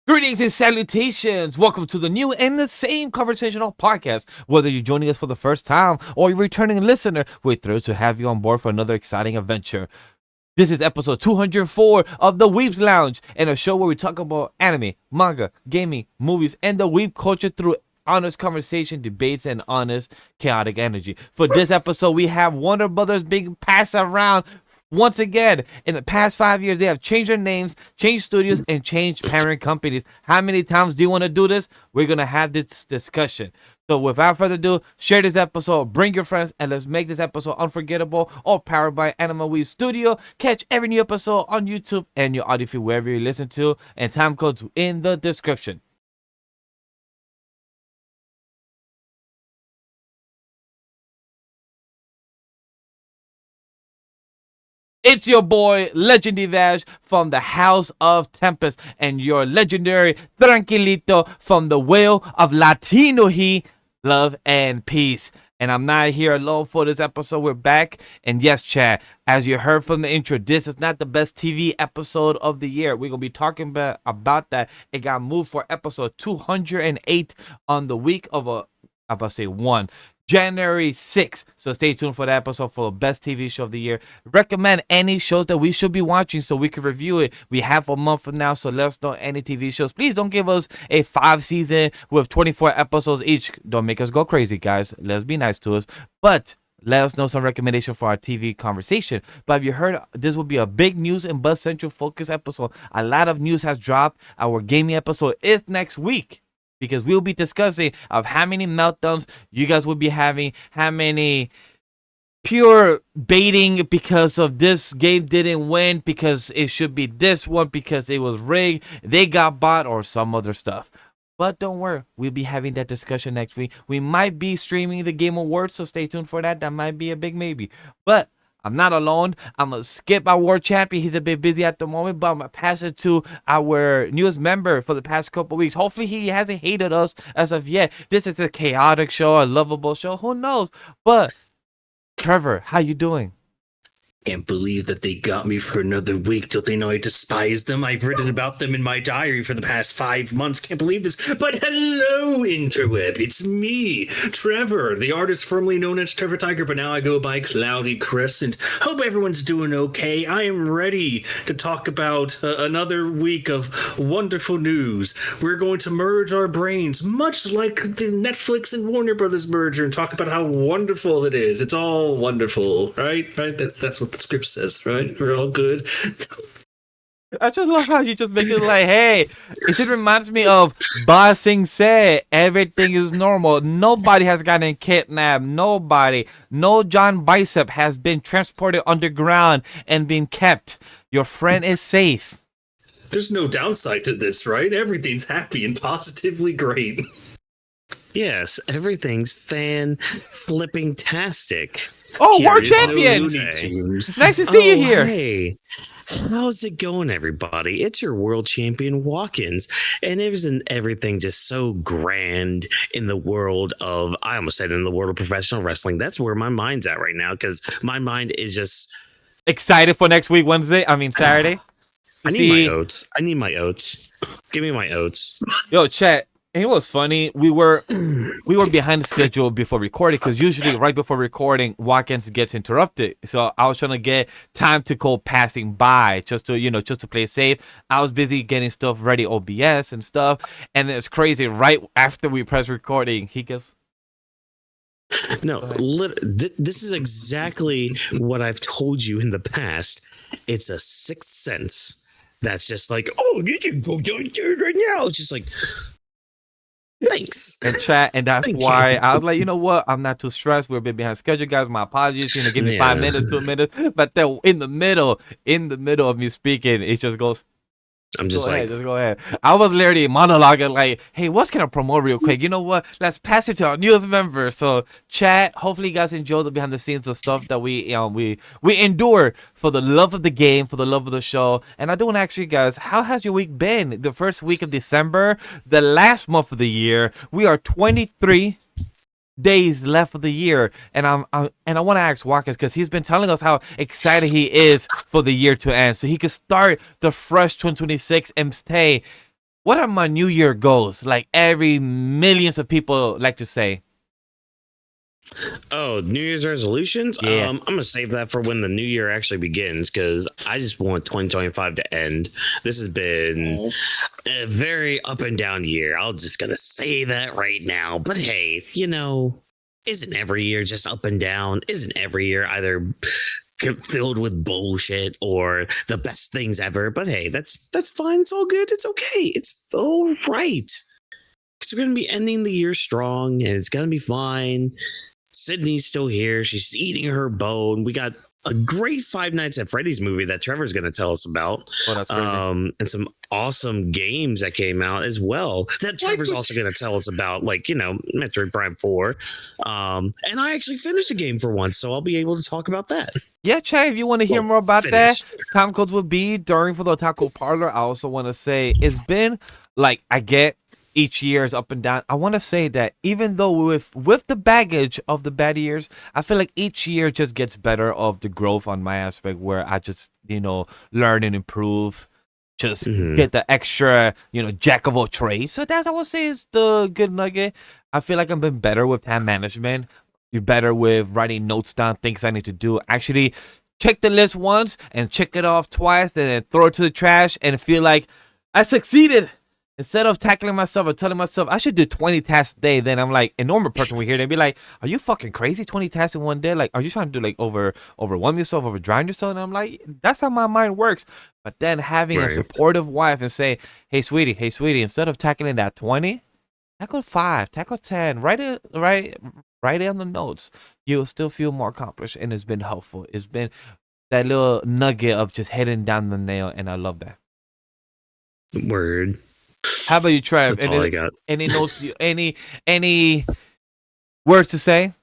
Greetings and salutations! Welcome to the new and the same conversational podcast. Whether you're joining us for the first time or you're a returning listener, we're thrilled to have you on board for another exciting adventure. This is episode 204 of the Weebs Lounge, and a show where we talk about anime, manga, gaming, movies, and the weeb culture through honest conversation, debates, and honest, chaotic energy. For this episode, we have Warner Brothers being passed around once again. In the past 5 years, they have changed their names, changed studios, and changed parent companies. How many times do you want to do this? We're going to have this discussion. So without further ado, share this episode, bring your friends, and let's make this episode unforgettable. All powered by AniMa W3 Studio. Catch every new episode on YouTube and your audio feed wherever you listen to, and time codes in the description. It's your boy, Legendy Vash from the House of Tempest, and your legendary Tranquilito from the Whale of Latino He, Love and Peace. And I'm not here alone for this episode. We're back. And yes, chat, as you heard from the intro, this is not the best TV episode of the year. We're going to be talking about that. It got moved for episode 208 on the week of January 6th. So stay tuned for that episode for the best TV show of the year. Recommend any shows that we should be watching so we can review it. We have a month from now, so let us know any TV shows. Please don't give us a 5-season with 24 episodes each. Don't make us go crazy, guys. Let's be nice to us. But let us know some recommendation for our TV conversation. But have you heard this will be a big news and Buzz Central focus episode? A lot of news has dropped. Our gaming episode is next week, because we'll be discussing of how many meltdowns you guys will be having, how many pure baiting because of this game didn't win, because it should be this one, because it was rigged, they got bought, or some other stuff. But don't worry, we'll be having that discussion next week. We might be streaming the Game Awards, so stay tuned for that. That might be a big maybe. But I'm not alone. I'm going to skip our world champion. He's a bit busy at the moment, but I'm going to pass it to our newest member for the past couple weeks. Hopefully he hasn't hated us as of yet. This is a chaotic show, a lovable show. Who knows? But Trevor, how you doing? Can't believe that they got me for another week. Don't they know I despise them? I've written about them in my diary for the past 5 months. Can't believe this. But hello, interweb. It's me, Trevor, the artist formerly known as Trevor Tiger, but now I go by Cloudy Crescent. Hope everyone's doing okay. I am ready to talk about another week of wonderful news. We're going to merge our brains, much like the Netflix and Warner Brothers merger, and talk about how wonderful it is. It's all wonderful, right? That's what the script says, right? We're all good. I just love how you just make it like, hey, it just reminds me of Ba Sing Se. Everything is normal. Nobody has gotten kidnapped. Nobody. No John Bicep has been transported underground and been kept. Your friend is safe. There's no downside to this, right? Everything's happy and positively great. Yes, everything's fan-flipping-tastic. Oh, world champion! Nice to see you here. Hey, how's it going, everybody? It's your world champion, Whawkins. And isn't everything just so grand in the world of, I almost said in the world of professional wrestling. That's where my mind's at right now, because my mind is just excited for next week, Saturday. I need my oats. Give me my oats. Yo, chat. And it was funny. We were behind the schedule before recording, because usually right before recording, Whawkins gets interrupted. So I was trying to get time to go passing by just to play safe. I was busy getting stuff ready, OBS and stuff, and it's crazy. Right after we press recording, he goes, "No, this is exactly what I've told you in the past. It's a sixth sense that's just like, oh, you can go down there right now." It's just like, thanks. And chat, and that's why I was like, you know what? I'm not too stressed. We're a bit behind schedule, guys. My apologies. Give me 5 minutes, 2 minutes. But then in the middle of me speaking, it just goes. I'm just just go ahead. I was literally monologuing like, hey, what's gonna promote real quick? You know what? Let's pass it to our newest member. So chat, hopefully you guys enjoy the behind the scenes of stuff that we endure for the love of the game, for the love of the show. And I do want to ask you guys, how has your week been? The first week of December, the last month of the year. We are 23 days left of the year, and I want to ask Whawkins, because he's been telling us how excited he is for the year to end, so he could start the fresh 2026 and stay what are my New Year goals? Like every millions of people like to say. Oh, New Year's resolutions? Yeah. I'm gonna save that for when the new year actually begins because I just want 2025 to end. This has been a very up and down year. I'm just gonna say that right now. But hey, isn't every year just up and down? Isn't every year either filled with bullshit or the best things ever? But hey, that's fine. It's all good. It's okay. It's all right. Because we're gonna be ending the year strong and it's gonna be fine. Sydney's still here. She's eating her bone. We got a great Five Nights at Freddy's movie that Trevor's going to tell us about. Oh, that's crazy. And some awesome games that came out as well that Trevor's also going to tell us about, like, Metroid Prime 4. And I actually finished the game for once, so I'll be able to talk about that. Yeah, Chad, if you want to hear more about that, time codes will be during for the Otaku Parlor. I also want to say it's been like, I get each year is up and down. I want to say that even though with the baggage of the bad years, I feel like each year just gets better of the growth on my aspect where I just, learn and improve, just get the extra, jack of all trades. So that's, I would say, is the good nugget. I feel like I've been better with time management. You're better with writing notes down, things I need to do. Actually check the list once and check it off twice and then throw it to the trash and feel like I succeeded. Instead of tackling myself or telling myself I should do 20 tasks a day, then I'm like, a normal person will hear, they'd be like, are you fucking crazy? 20 tasks in one day? Like, are you trying to do like overwhelm yourself, overdrive yourself? And I'm like, that's how my mind works. But then having a supportive wife and say, hey sweetie, instead of tackling that 20, tackle 5, tackle 10, write it on the notes. You'll still feel more accomplished, and it's been helpful. It's been that little nugget of just hitting down the nail, and I love that. Word. How about you, Trev? That's all I got. Any notes? Any words to say?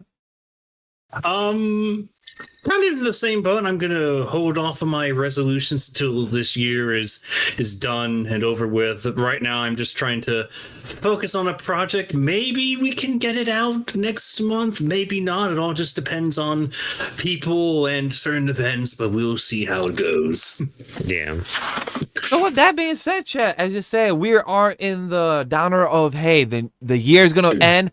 Kind of in the same boat. I'm gonna hold off on my resolutions until this year is done and over with. Right now, I'm just trying to focus on a project. Maybe we can get it out next month. Maybe not. It all just depends on people and certain events. But we'll see how it goes. Yeah. So with that being said, chat, as you said, we are in the downer of, hey, the year is gonna end.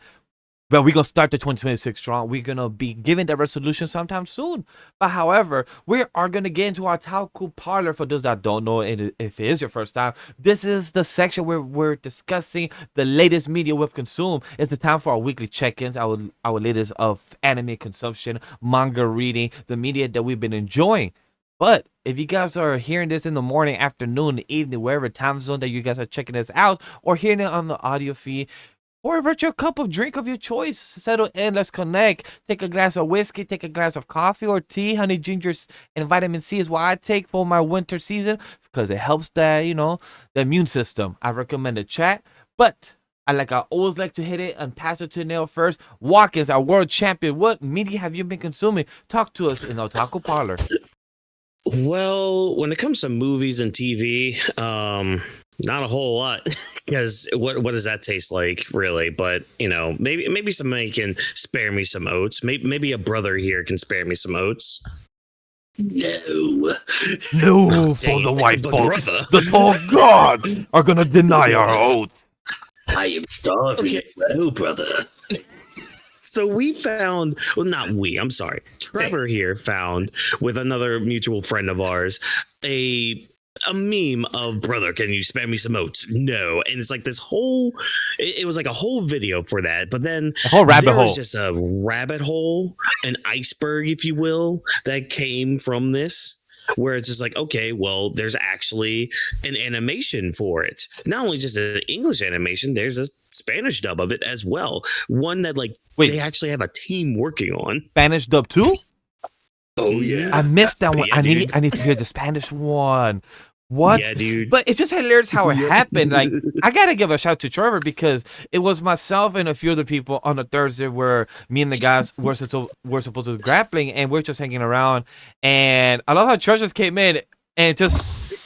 But we're going to start the 2026 strong. We're going to be giving that resolution sometime soon. But however, we are going to get into our Otaku Parlor. For those that don't know, if it is your first time, this is the section where we're discussing the latest media we've consumed. It's the time for our weekly check-ins, our latest of anime consumption, manga reading, the media that we've been enjoying. But if you guys are hearing this in the morning, afternoon, evening, wherever time zone that you guys are checking this out, or hearing it on the audio feed, or a virtual cup of drink of your choice. Settle in, let's connect. Take a glass of whiskey, take a glass of coffee or tea. Honey gingers and vitamin C is what I take for my winter season because it helps the immune system. I recommend a chat, but I always like to hit it and pass it to Neil first. Whawkins, our world champion. What media have you been consuming? Talk to us in the Otaku Parlor. Well, when it comes to movies and TV, not a whole lot, because what does that taste like, really? But maybe somebody can spare me some oats. Maybe a brother here can spare me some oats. No, for the white folks, the tall gods are gonna deny our oats. I am starving. Okay. No, brother. So we found, well, not we, I'm sorry. Trevor here found, with another mutual friend of ours, a meme of, brother, can you spare me some oats? No. And it's like this whole, it was like a whole video for that. But then a whole rabbit hole. Was just a rabbit hole, an iceberg, if you will, that came from this. Where it's just like, okay, well, there's actually an animation for it. Not only just an English animation, there's a Spanish dub of it as well. One that they actually have a team working on. Spanish dub too? Oh yeah, I missed that one. Yeah, I need to hear the Spanish one. What? Yeah, dude. But it's just hilarious how it happened. Like, I gotta give a shout to Trevor because it was myself and a few other people on a Thursday where me and the guys were supposed to be grappling and we're just hanging around. And I love how Trevor just came in and just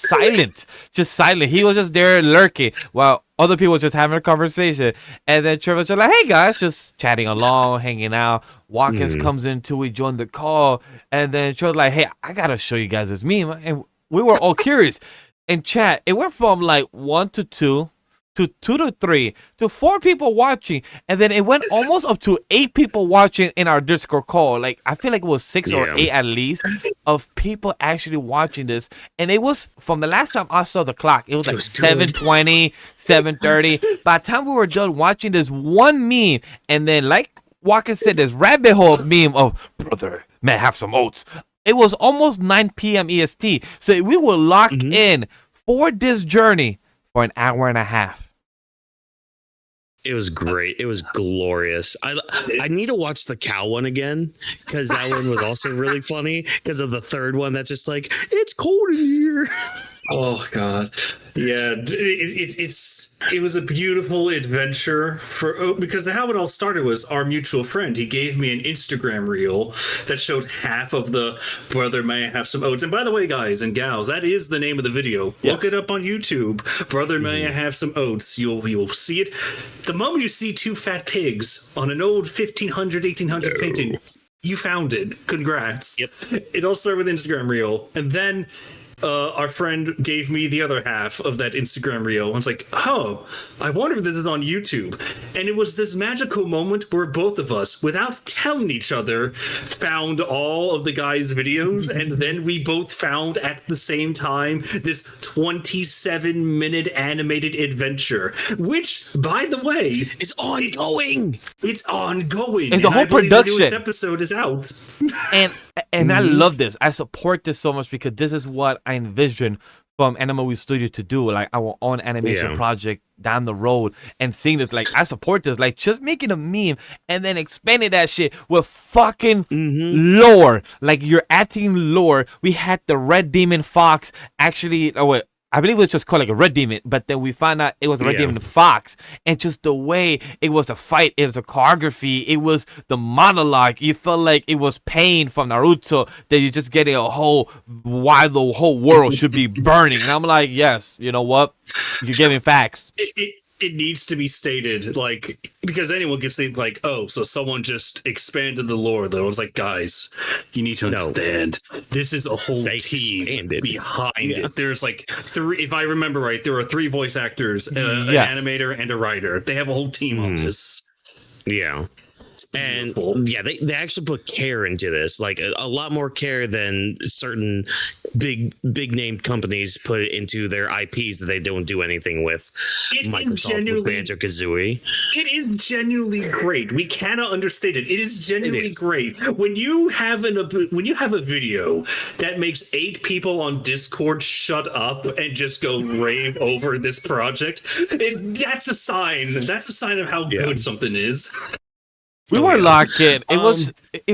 silent. He was just there lurking while other people were just having a conversation. And then Trevor's just like, hey guys, just chatting along, hanging out. Whawkins comes in too. We joined the call. And then Trevor's like, hey, I gotta show you guys this meme. And we were all curious. In chat, it went from 1 to 2 to 2 to 3 to 4 people watching, and then it went almost up to 8 people watching in our Discord call. Like I feel like it was 6 or 8 at least of people actually watching this, and it was from the last time I saw the clock, it was like 7:20, 7:30. By the time we were done watching this one meme, and then like Whawkins said, this rabbit hole meme of brother, may I have some oats. It was almost 9 p.m. EST, so we were locked in for this journey for an hour and a half. It was great. It was glorious. I need to watch the cow one again because that one was also really funny because of the third one that's just like, it's cold in here. Oh God, yeah. It was a beautiful adventure because how it all started was our mutual friend. He gave me an Instagram reel that showed half of the brother may I have some oats. And by the way, guys and gals, that is the name of the video. Yes. Look it up on YouTube. Brother may I have some oats. You will see it. The moment you see 2 fat pigs on an old 1500, 1800 painting, you found it. Congrats. Yep. It all started with Instagram reel, and then our friend gave me the other half of that Instagram reel. I was like, oh, I wonder if this is on YouTube. And it was this magical moment where both of us, without telling each other, found all of the guys' videos. And then we both found at the same time this 27-minute animated adventure, which, by the way, is ongoing. It's ongoing. And the whole production. The newest episode is out. And I love this. I support this so much because this is what I envision from AniMa W3 Studio to do, like our own animation project down the road, and seeing this, like I support this, like just making a meme and then expanding that shit with fucking lore, like you're adding lore. We had the Red Demon Fox actually, I believe it was just called like a Red Demon, but then we found out it was a Red Demon Fox, and just the way it was a fight, it was a choreography, it was the monologue. You felt like it was pain from Naruto that you're just getting a whole why the whole world should be burning. And I'm like, yes, you know what? You're giving facts. It needs to be stated, like, because anyone can say, like, oh, so someone just expanded the lore, though. It's like, guys, you need to understand, this is a whole team behind it. There's like 3, if I remember right, there are 3 voice actors, an animator, and a writer. They have a whole team on this. Yeah. And yeah, they actually put care into this, like a lot more care than certain big name companies put into their IPs that they don't do anything with. Microsoft with Banjo-Kazooie. It is genuinely great. We cannot understate it. It is genuinely great. When you have a video that makes 8 people on Discord shut up and just go rave over this project, that's a sign. That's a sign of how good something is. We were locked in. It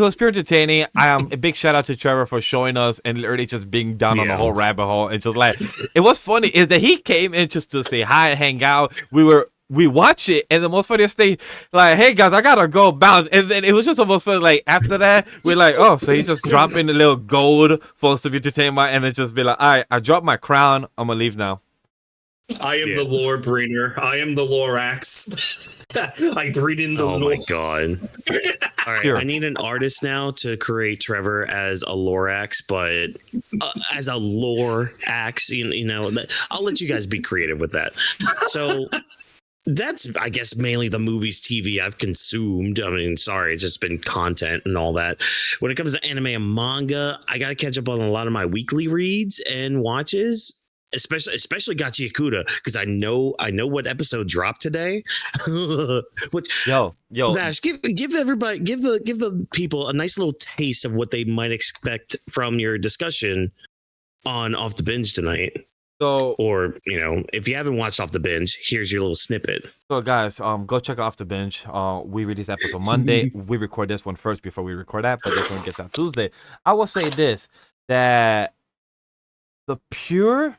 was pure entertaining. A big shout out to Trevor for showing us and literally just being down on the whole rabbit hole. And just like, it was funny is that he came in just to say hi and hang out. We watch it, and the most funniest thing, like, hey guys, I gotta go bounce. And then it was just almost funny, like after that, we're like, oh, so he just dropping a little gold for us to be entertainment, and then just be like, all right, I dropped my crown, I'm gonna leave now. I am the lore bringer. I am the Lorax. I breed in the lore. Oh my god. All right, I need an artist now to create Trevor as a Lorax, but as a lore axe, you know, I'll let you guys be creative with that. So that's, I guess, mainly the movies, TV I've consumed. I mean, sorry, it's just been content and all that. When it comes to anime and manga, I got to catch up on a lot of my weekly reads and watches. Especially Gachi Yakuta, because I know what episode dropped today. Which, yo, Vash, give the people a nice little taste of what they might expect from your discussion on Off the Binge tonight. So, or if you haven't watched Off the Binge, here's your little snippet. So guys, go check out Off the Binge. We release episode Monday. We record this one first before we record that, but this one gets out Tuesday. I will say this, that the pure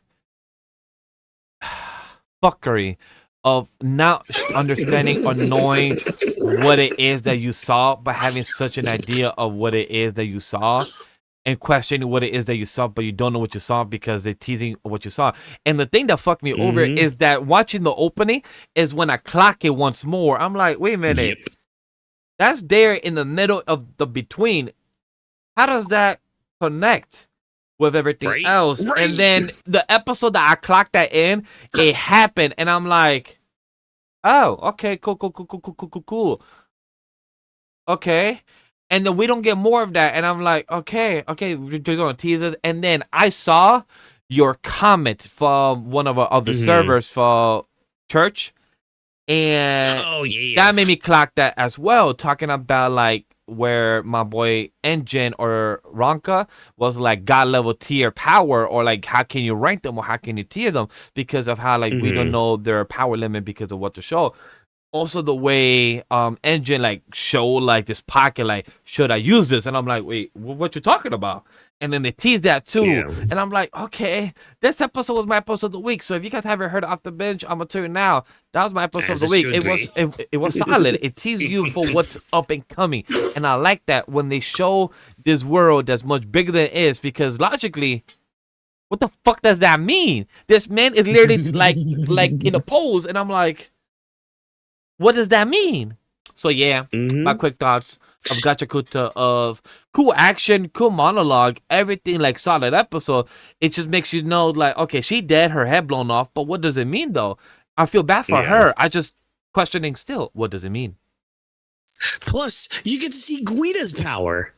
fuckery of not understanding or knowing what it is that you saw, but having such an idea of what it is that you saw, and questioning what it is that you saw, but you don't know what you saw because they're teasing what you saw. And the thing that fucked me over is that watching the opening is when I clock it once more. I'm like, wait a minute. That's there in the middle of the between. How does that connect with everything else? And then the episode that I clocked that in, it happened, and I'm like, Oh, okay, cool. Okay. And then we don't get more of that. And I'm like, okay, you're going to tease us. And then I saw your comment from one of our other Mhm. servers for church. And Oh yeah. that made me clock that as well, talking about like where my boy Engine or Ronka was like god level tier power, or like how can you rank them or how can you tier them because of how like we don't Mhm. know their power limit because of what to show. Also the way Engine like showed like this pocket, like should I use this, and I'm like, wait, what you talking about? And then they tease that too, Yeah. and I'm like, okay, this episode was my episode of the week. So if you guys haven't heard Off the Bench, I'm gonna tell you now, that was my episode of As the it week. should It be. was it was solid. It teased you for what's up and coming, and I like that when they show this world that's much bigger than it is, because logically, what the fuck does that mean? This man is literally like in a pose, and I'm like, what does that mean? So yeah, my Mhm. quick thoughts of Gachakuta of cool action, cool monologue, everything like solid episode. It just makes you know like, okay, she dead, her head blown off, but what does it mean though? I feel bad for Yeah. her. I just questioning still, what does it mean? Plus, you get to see Guida's power.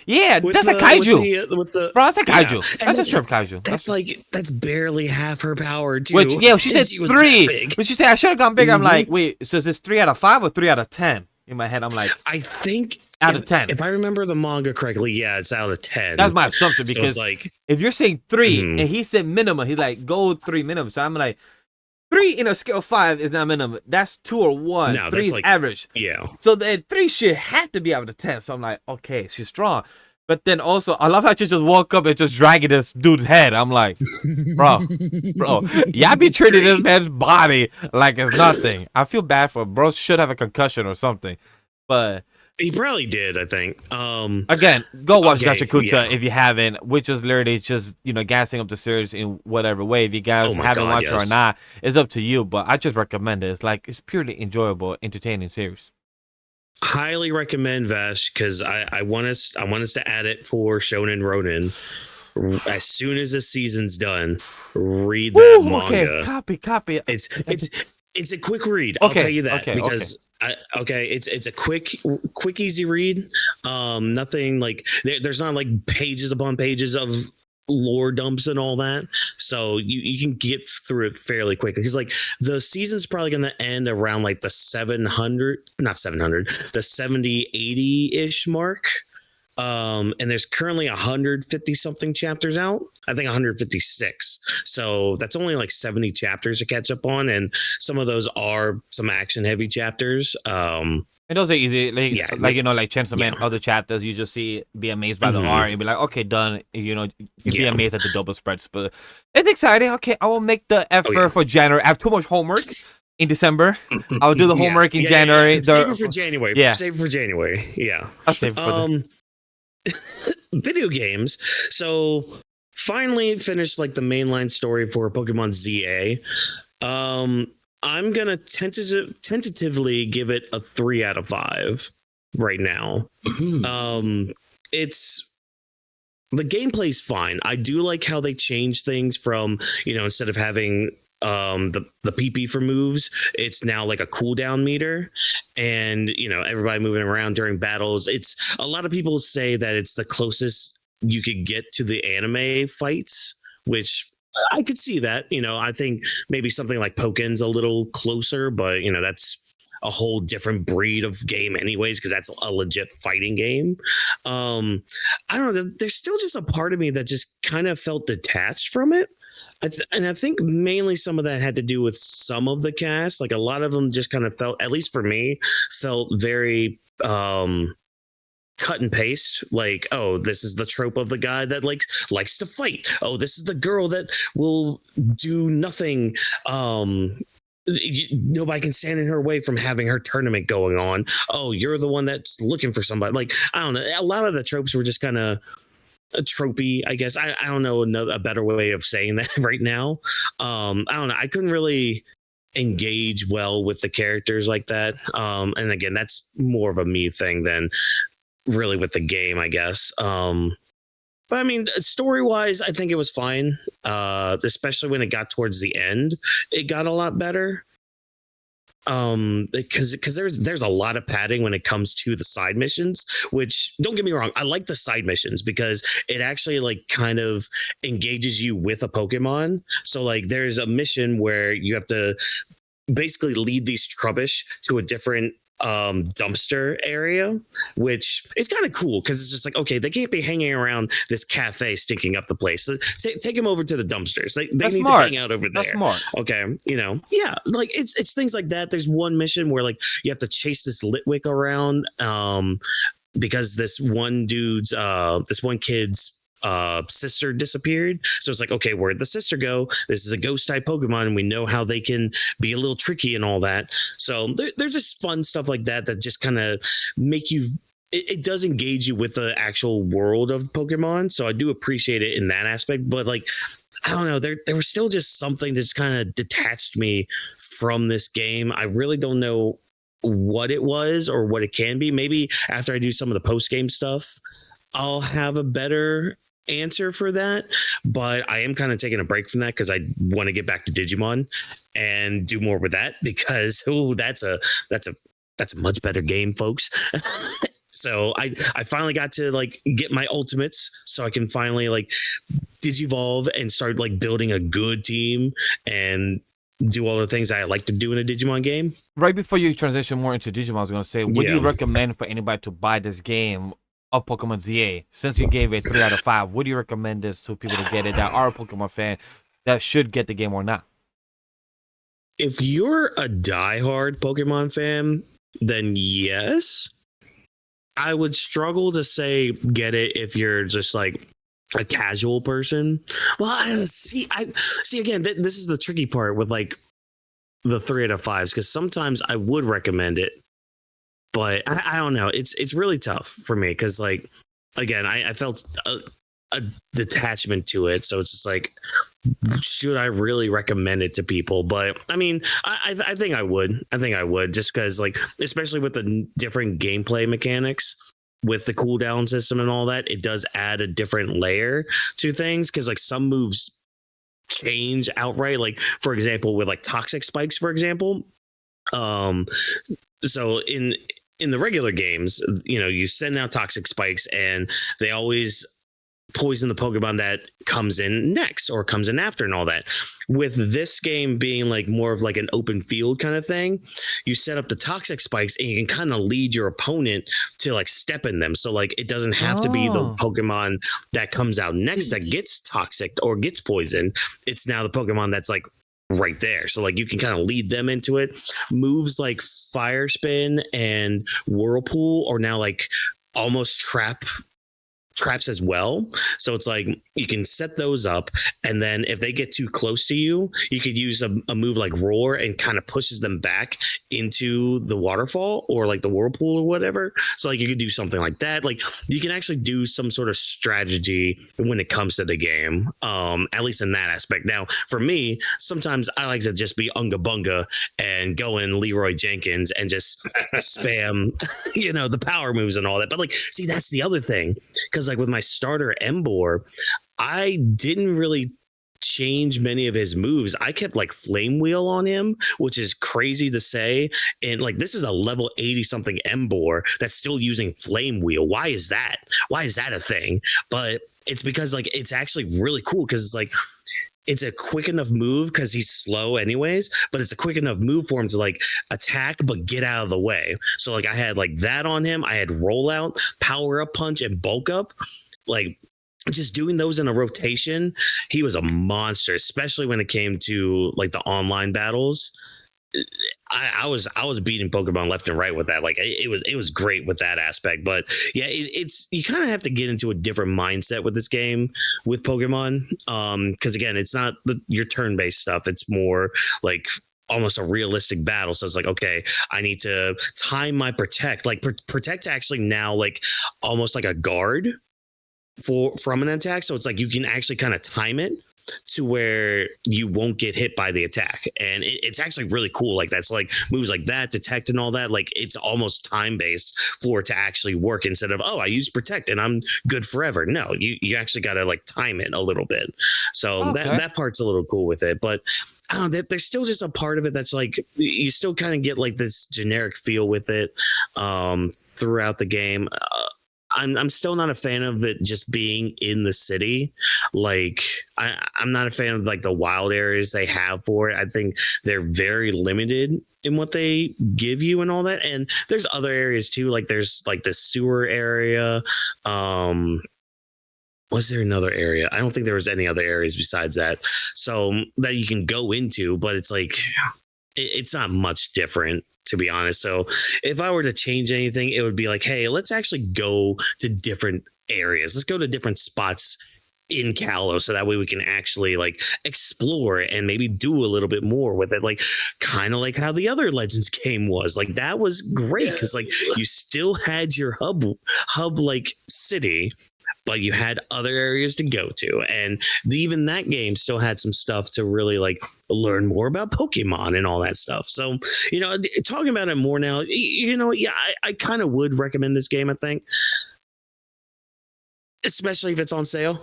Yeah, With that's a the, kaiju. with the Bro, that's a yeah. kaiju. And That's a that's, shrimp kaiju. that's like that's barely half her power too. Which yeah, she and said she was that 3. big. But she said I should have gone bigger. I'm like, Mhm. wait, so is this 3 out of 5 or 3 out of 10? In my head, I'm like, I think out of 10. if I remember the manga correctly, yeah, it's out of 10. That's my assumption, So it's because like if you're saying 3 Mhm. and he said minimum, he's like go 3 minimum. So I'm like, 3 in a scale of 5 is not minimum. That's 2 or 1. No, 3 that's is like average. yeah. So then 3 should have to be out of 10. So I'm like, okay, she's strong. But then also, I love how she just woke up and just dragging this dude's head. I'm like, bro, y'all be treating this man's body like it's nothing. I feel bad for him. Bro should have a concussion or something. But He probably did, I think. again, go watch Okay, Gachakuta yeah. if you haven't, which is literally just, gassing up the series in whatever way. If you guys Oh my haven't God, watched it or yes. not, it's up to you. But I just recommend it. It's like, it's purely enjoyable, entertaining series. Highly recommend Vash because I want us to add it for Shonen Ronin. As soon as this season's done, read that Woo, manga. okay, copy. It's a quick read. I'll Okay, tell you that okay, because it's a quick easy read. Nothing like there's not like pages upon pages of lore dumps and all that, so you can get through it fairly quickly because like the season's probably going to end around like the 700, not 700, the 70 80 ish mark. And there's currently 150 something chapters out. I think 156. So that's only like 70 chapters to catch up on, and some of those are some action heavy chapters. And those are easy, like, Yeah, like Chainsaw Man, yeah. other chapters, you just see, be amazed by the Mhm. art, and be like, okay, done. You'd be Yeah. amazed at the double spreads. But it's exciting. Okay, I will make the effort yeah. for January. I have too much homework in December. I'll do the Yeah, homework in yeah, January. yeah. Save it for January. Yeah. Save it for January. Yeah. I'll save it for Video games. So finally finished like the mainline story for Pokemon ZA. I'm gonna tentatively give it a 3 out of 5 right now. It's the gameplay's fine. I do like how they changed things from, instead of having the PP for moves, it's now like a cooldown meter, and everybody moving around during battles. It's a lot of people say that it's the closest you could get to the anime fights, which I could see that. I think maybe something like Pokémon's a little closer, but that's a whole different breed of game anyways, because that's a legit fighting game. I don't know, there's still just a part of me that just kind of felt detached from it. And I think mainly some of that had to do with some of the cast. Like a lot of them just kind of felt, at least for me, felt very cut and paste. Like, oh, this is the trope of the guy that likes to fight. Oh, this is the girl that will do nothing. Nobody can stand in her way from having her tournament going on. Oh, you're the one that's looking for somebody. Like, I don't know. A lot of the tropes were just kind of tropey, I guess. I don't know a better way of saying that right now. I don't know. I couldn't really engage well with the characters like that. And again, that's more of a me thing than really with the game, I guess. But I mean, story wise, I think it was fine. Especially when it got towards the end, it got a lot better. Because there's a lot of padding when it comes to the side missions, which, don't get me wrong, I like the side missions because it actually like kind of engages you with a Pokemon. So like there's a mission where you have to basically lead these Trubbish to a different dumpster area, which is kind of cool because it's just like, okay, they can't be hanging around this cafe stinking up the place. So take them over to the dumpsters. They need smart. to hang out over there. That's smart. Okay, yeah, like it's things like that. There's one mission where like you have to chase this Litwick around because this one kid's sister disappeared. So it's like, okay, where'd the sister go? This is a ghost type Pokemon, and we know how they can be a little tricky and all that. So there's just fun stuff like that just kind of make you. It does engage you with the actual world of Pokemon. So I do appreciate it in that aspect. But like, I don't know, there was still just something that's kind of detached me from this game. I really don't know what it was or what it can be. Maybe after I do some of the post game stuff, I'll have a better answer for that, but I am kind of taking a break from that because I want to get back to Digimon and do more with that because that's a much better game, folks. So I finally got to like get my ultimates so I can finally like digivolve and start like building a good team and do all the things I like to do in a Digimon game. Right before you transition more into Digimon, I was going to say, what do you recommend for anybody to buy this game of Pokemon ZA? Since you gave it 3 out of 5, would you recommend this to people to get it that are a Pokemon fan that should get the game or not? If you're a diehard Pokemon fan, then yes. I would struggle to say get it if you're just like a casual person. Well, I see again, this is the tricky part with like the 3 out of 5s, because sometimes I would recommend it, but I don't know. It's really tough for me because, like, again, I felt a detachment to it. So it's just like, should I really recommend it to people? But I mean, I think I would. I think I would, just because, like, especially with the different gameplay mechanics with the cooldown system and all that, it does add a different layer to things. Because like some moves change outright. Like, for example, with like toxic spikes, for example. So in the regular games, you send out toxic spikes and they always poison the Pokemon that comes in next or comes in after and all that. With this game being like more of like an open field kind of thing, you set up the toxic spikes and you can kind of lead your opponent to like step in them. So like it doesn't have to be the Pokemon that comes out next that gets toxic or gets poisoned. It's now the Pokemon that's like right there. So like you can kind of lead them into it. Moves like Fire Spin and Whirlpool are now like almost traps as well. So it's like you can set those up, and then if they get too close to you, you could use a move like Roar and kind of pushes them back into the waterfall or like the whirlpool or whatever. So like you could do something like that. Like you can actually do some sort of strategy when it comes to the game, at least in that aspect. Now for me, sometimes I like to just be unga bunga and go in Leroy Jenkins and just spam the power moves and all that. But like, see, that's the other thing, because like with my starter Embor, I didn't really change many of his moves. I kept like Flame Wheel on him, which is crazy to say. And like, this is a level 80 something Embor that's still using Flame Wheel. Why is that? Why is that a thing? But it's because like, it's actually really cool because it's like, it's a quick enough move because he's slow anyways, but it's a quick enough move for him to like attack but get out of the way. So like I had like that on him. I had Rollout, Power Up Punch, and Bulk Up. Like just doing those in a rotation, he was a monster, especially when it came to like the online battles. I was beating Pokemon left and right with that. Like it was great with that aspect. But yeah, it's you kind of have to get into a different mindset with this game with Pokemon. Because again, it's not your turn-based stuff. It's more like almost a realistic battle. So it's like, okay, I need to time my Protect. Like Protect actually now like almost like a guard. from an attack, so it's like you can actually kind of time it to where you won't get hit by the attack, and it's actually really cool. Like that's like moves like that, detect and all that, like it's almost time based for it to actually work, instead of, oh, I use protect and I'm good forever. No, you actually got to like time it a little bit, so that part's a little cool with it. But I don't know, there's still just a part of it that's like you still kind of get like this generic feel with it throughout the game. I'm still not a fan of it just being in the city. Like I'm not a fan of like the wild areas they have for it. I think they're very limited in what they give you and all that. And there's other areas too. Like there's like the sewer area. Was there another area? I don't think there was any other areas besides that. So that you can go into, but it's like, it's not much different, to be honest. So if I were to change anything, it would be like, hey, let's actually go to different areas. Let's go to different spots in Kalos, so that way we can actually like explore and maybe do a little bit more with it, like kind of like how the other Legends game was. Like that was great because like you still had your hub like city, but you had other areas to go to, and even that game still had some stuff to really like learn more about Pokemon and all that stuff. So talking about it more now, I kind of would recommend this game, I think. Especially if it's on sale,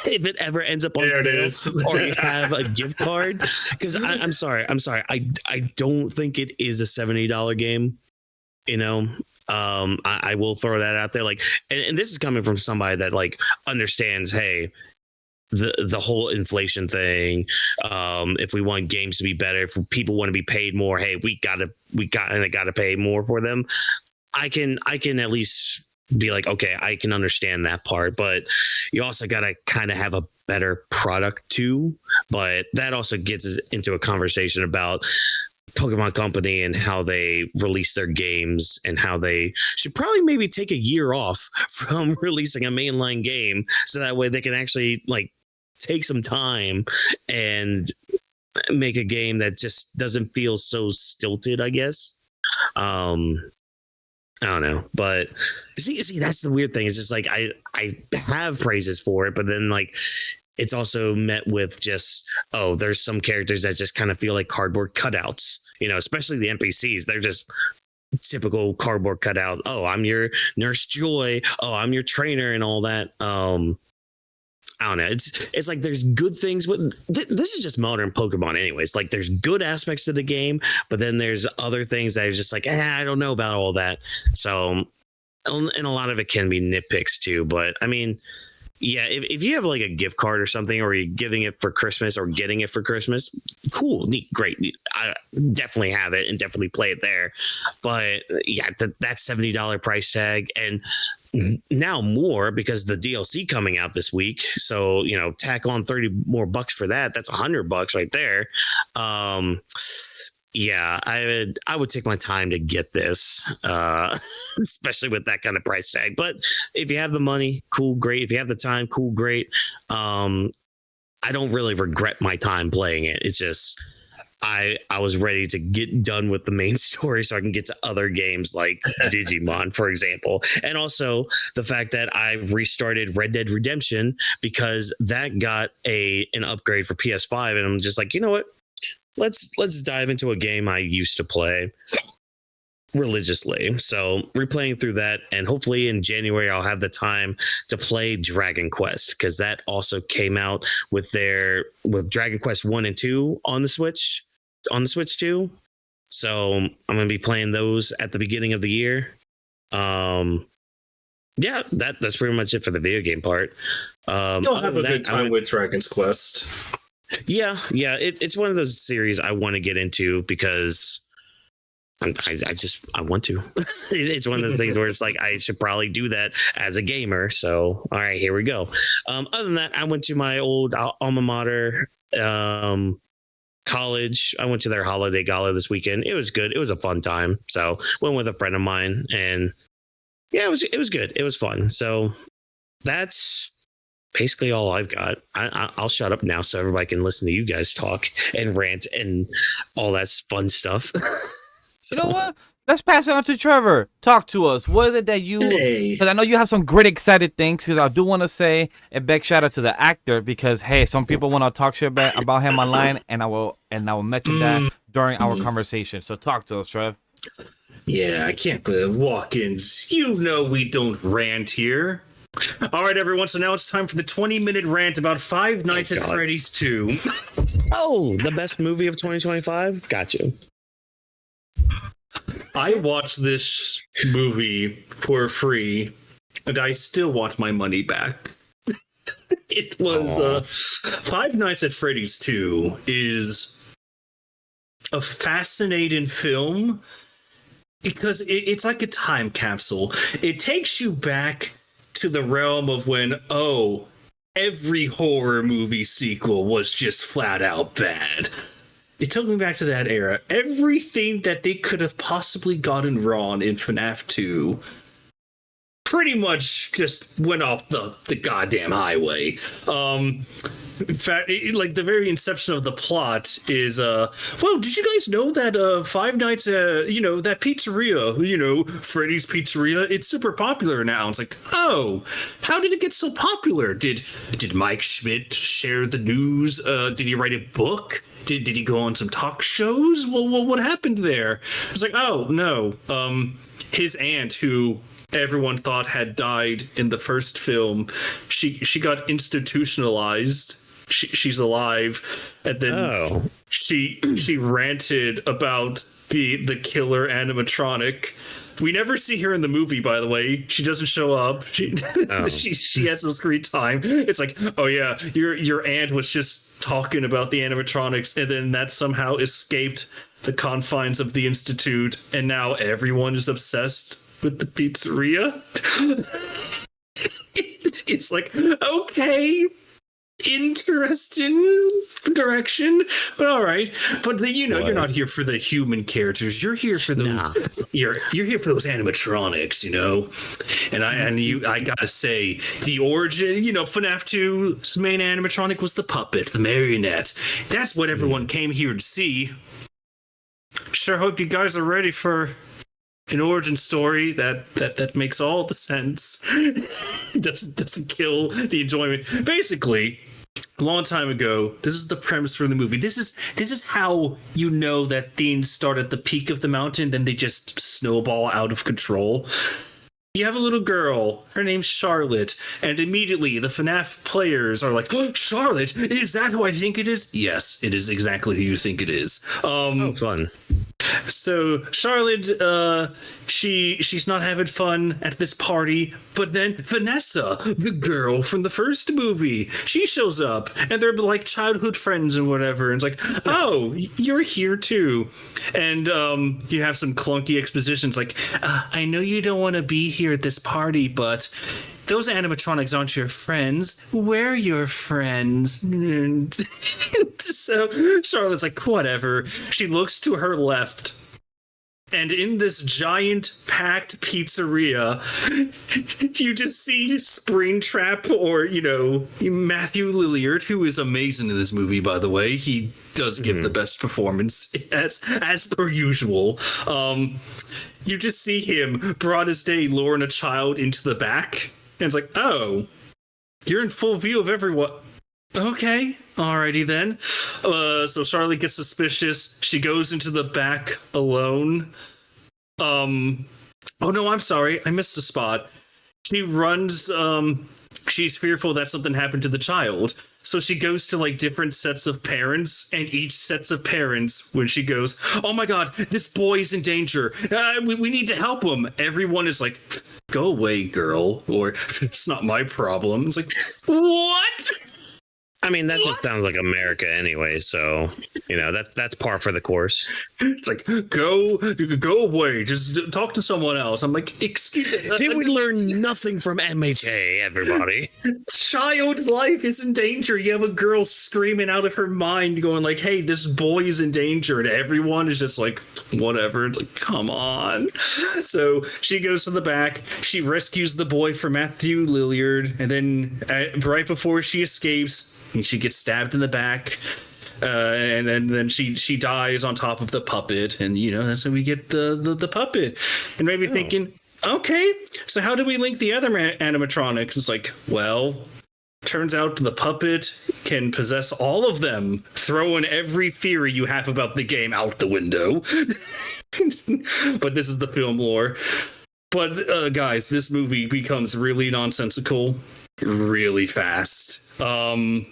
if it ever ends up on sale, or you have a gift card. Because I'm sorry, I don't think it is a $70 game. I will throw that out there. Like, and this is coming from somebody that like understands, hey, the whole inflation thing. If we want games to be better, if people want to be paid more, hey, we gotta pay more for them. I can at least be like, okay, I can understand that part, but you also got to kind of have a better product too. But that also gets us into a conversation about Pokemon Company and how they release their games, and how they should probably maybe take a year off from releasing a mainline game, so that way they can actually like take some time and make a game that just doesn't feel so stilted, I guess. I don't know, but see, that's the weird thing. It's just like I have praises for it, but then like it's also met with just, oh, there's some characters that just kind of feel like cardboard cutouts. Especially the NPCs. They're just typical cardboard cutout. Oh, I'm your Nurse Joy. Oh, I'm your trainer and all that. I don't know. It's like there's good things with this is just modern Pokemon anyways. Like there's good aspects to the game, but then there's other things that are just like, I don't know about all that. So, and a lot of it can be nitpicks too. But I mean, yeah, if you have like a gift card or something, or you're giving it for Christmas or getting it for Christmas, cool, neat, great. I definitely have it and definitely play it there. But yeah, that $70 price tag, and now more because the DLC coming out this week. So, tack on 30 more bucks for that. That's $100 right there. Yeah, I would take my time to get this, especially with that kind of price tag. But if you have the money, cool, great. If you have the time, cool, great. I don't really regret my time playing it. It's just I was ready to get done with the main story so I can get to other games like Digimon, for example. And also the fact that I've restarted Red Dead Redemption because that got an upgrade for PS5, and I'm just like, you know what? Let's dive into a game I used to play religiously. So replaying through that, and hopefully in January I'll have the time to play Dragon Quest, because that also came out with Dragon Quest 1 and 2 on the Switch too. So I'm gonna be playing those at the beginning of the year. Yeah, that's pretty much it for the video game part. You'll have a good time with Dragon's Quest. Yeah, it's one of those series I want to get into because I want to. It's one of the things where it's like I should probably do that as a gamer. So all right, here we go. Other than that, I went to my old alma mater college. I went to their holiday gala this weekend. It was good. It was a fun time. So went with a friend of mine, and yeah, it was good. It was fun. So that's basically all I've got. I'll shut up now so everybody can listen to you guys talk and rant and all that fun stuff. So. You know what? let's pass it on to Trevor. Talk to us. What is it that you? Hey. Because I know you have some great excited things. Because I do want to say a big shout out to the actor. Because hey, some people want to talk shit about him online, and I will mention that during our conversation. So talk to us, Trev. Yeah, I can't believe Whawkins. You know we don't rant here. All right, everyone. So now it's time for the 20-minute rant about Five Nights at Freddy's 2. Oh, the best movie of 2025? Got you. I watched this movie for free, and I still want my money back. It was Five Nights at Freddy's 2 is a fascinating film because it's like a time capsule. It takes you back to the realm of when, every horror movie sequel was just flat out bad. It took me back to that era. Everything that they could have possibly gotten wrong in FNAF 2 pretty much just went off the goddamn highway. In fact, like the very inception of the plot is, did you guys know that Five Nights, that pizzeria, Freddy's Pizzeria, it's super popular now. It's like, oh, how did it get so popular? Did Mike Schmidt share the news? Did he write a book? Did he go on some talk shows? Well, what happened there? It's like, oh, no. His aunt, who everyone thought had died in the first film, she got institutionalized. She's alive, and then she ranted about the killer animatronic. We never see her in the movie, by the way. She doesn't show up. She has some screen time. It's like, oh yeah, your aunt was just talking about the animatronics, and then that somehow escaped the confines of the Institute, and now everyone is obsessed with the pizzeria. It's like, okay, interesting direction, but all right. But you're not here for the human characters. You're here for those. You're here for those animatronics, And I gotta say, the origin, FNAF 2's main animatronic was the puppet, the marionette. That's what everyone came here to see. Sure hope you guys are ready for an origin story that makes all the sense. doesn't kill the enjoyment. Basically, a long time ago, this is the premise for the movie. This is how you know that things start at the peak of the mountain, then they just snowball out of control. You have a little girl, her name's Charlotte, and immediately the FNAF players are like, oh, Charlotte, is that who I think it is? Yes, it is exactly who you think it is. Fun. So Charlotte, she's not having fun at this party, but then Vanessa, the girl from the first movie, she shows up, and they're like childhood friends and whatever. And it's like, oh, you're here too. And you have some clunky expositions like, I know you don't want to be here at this party, but those animatronics aren't your friends. We're your friends. And so Charlotte's like, whatever. She looks to her left, and in this giant packed pizzeria, you just see Springtrap, or, Matthew Lillard, who is amazing in this movie, by the way. He does give the best performance, as per usual. You just see him, broad as day, luring a child into the back. And it's like, oh, you're in full view of everyone. Okay, alrighty then. So Charlotte gets suspicious. She goes into the back alone. Oh no, I'm sorry. I missed a spot. She runs, she's fearful that something happened to the child. So she goes to like different sets of parents, and each sets of parents, when she goes, oh my God, this boy's in danger. We need to help him. Everyone is like, go away, girl, or it's not my problem. It's like, what? I mean, that just sounds like America anyway, so, that's par for the course. It's like, go away, just talk to someone else. I'm like, excuse me. Did we learn nothing from MHA, everybody? Child life is in danger. You have a girl screaming out of her mind going like, hey, this boy is in danger, and everyone is just like, whatever. It's like, come on. So she goes to the back, she rescues the boy from Matthew Lillard, and then right before she escapes, she gets stabbed in the back. and then she dies on top of the puppet, and that's how we get the puppet. And maybe thinking, okay, so how do we link the other animatronics? It's like, well, turns out the puppet can possess all of them, throwing every theory you have about the game out the window. But this is the film lore. But guys, this movie becomes really nonsensical really fast. Fun.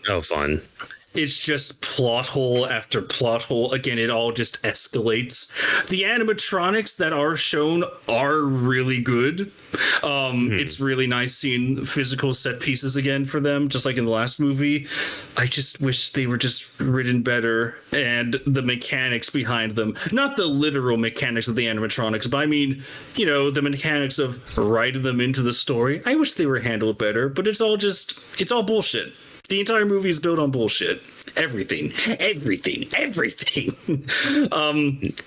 It's just plot hole after plot hole. Again, it all just escalates. The animatronics that are shown are really good. It's really nice seeing physical set pieces again for them, just like in the last movie. I just wish they were just written better, and the mechanics behind them, not the literal mechanics of the animatronics, but I mean, the mechanics of writing them into the story. I wish they were handled better, but it's all bullshit. The entire movie is built on bullshit. Everything.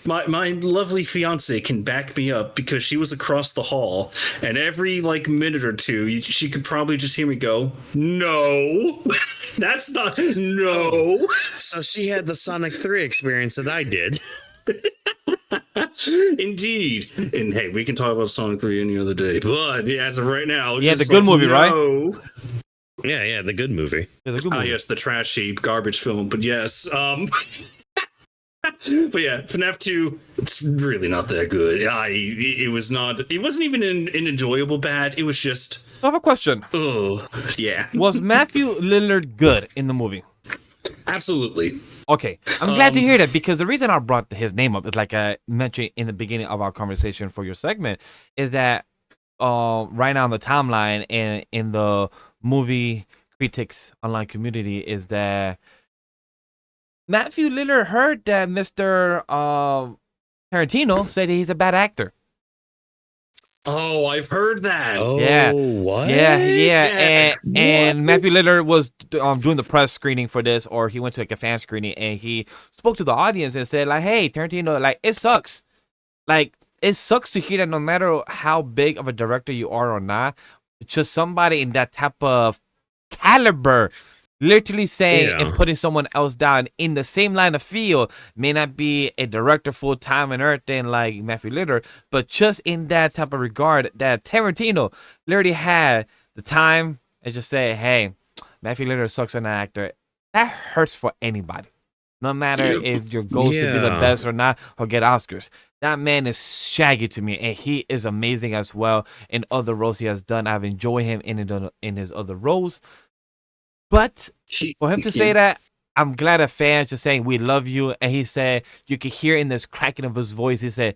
My lovely fiance can back me up because she was across the hall, and every minute or two, she could probably just hear me go, "No, that's not no." So she had the Sonic 3 experience that I did. Indeed. And hey, we can talk about Sonic 3 any other day. But as of right now, it's the good movie, no. right? Yeah, the good movie. Yeah, the good movie. Yes, the trashy garbage film, but yes. But yeah, FNAF 2, it's really not that good. It wasn't even an enjoyable bad. It was just... I have a question. Oh, yeah. Was Matthew Lillard good in the movie? Absolutely. Okay, I'm glad to hear that, because the reason I brought his name up is, like I mentioned in the beginning of our conversation for your segment, is that right now on the timeline and in the movie critics online community is that Matthew Lillard heard that Mr. Tarantino said he's a bad actor. Oh, I've heard that. Oh, Yeah. What? Yeah. And Matthew Lillard was doing the press screening for this, or he went to a fan screening, and he spoke to the audience and said, hey, Tarantino, it sucks. It sucks to hear that no matter how big of a director you are or not, just somebody in that type of caliber literally saying and putting someone else down in the same line of field may not be a director full time and everything like Matthew Lillard, but just in that type of regard that Tarantino literally had the time and just say, hey, Matthew Lillard sucks as an actor. That hurts for anybody. No matter if your goal is to be the best or not or get Oscars. That man is shaggy to me, and he is amazing as well in other roles he has done. I've enjoyed him in his other roles. But for him to say that, I'm glad that fans just saying, we love you. And he said, you could hear in this cracking of his voice, he said,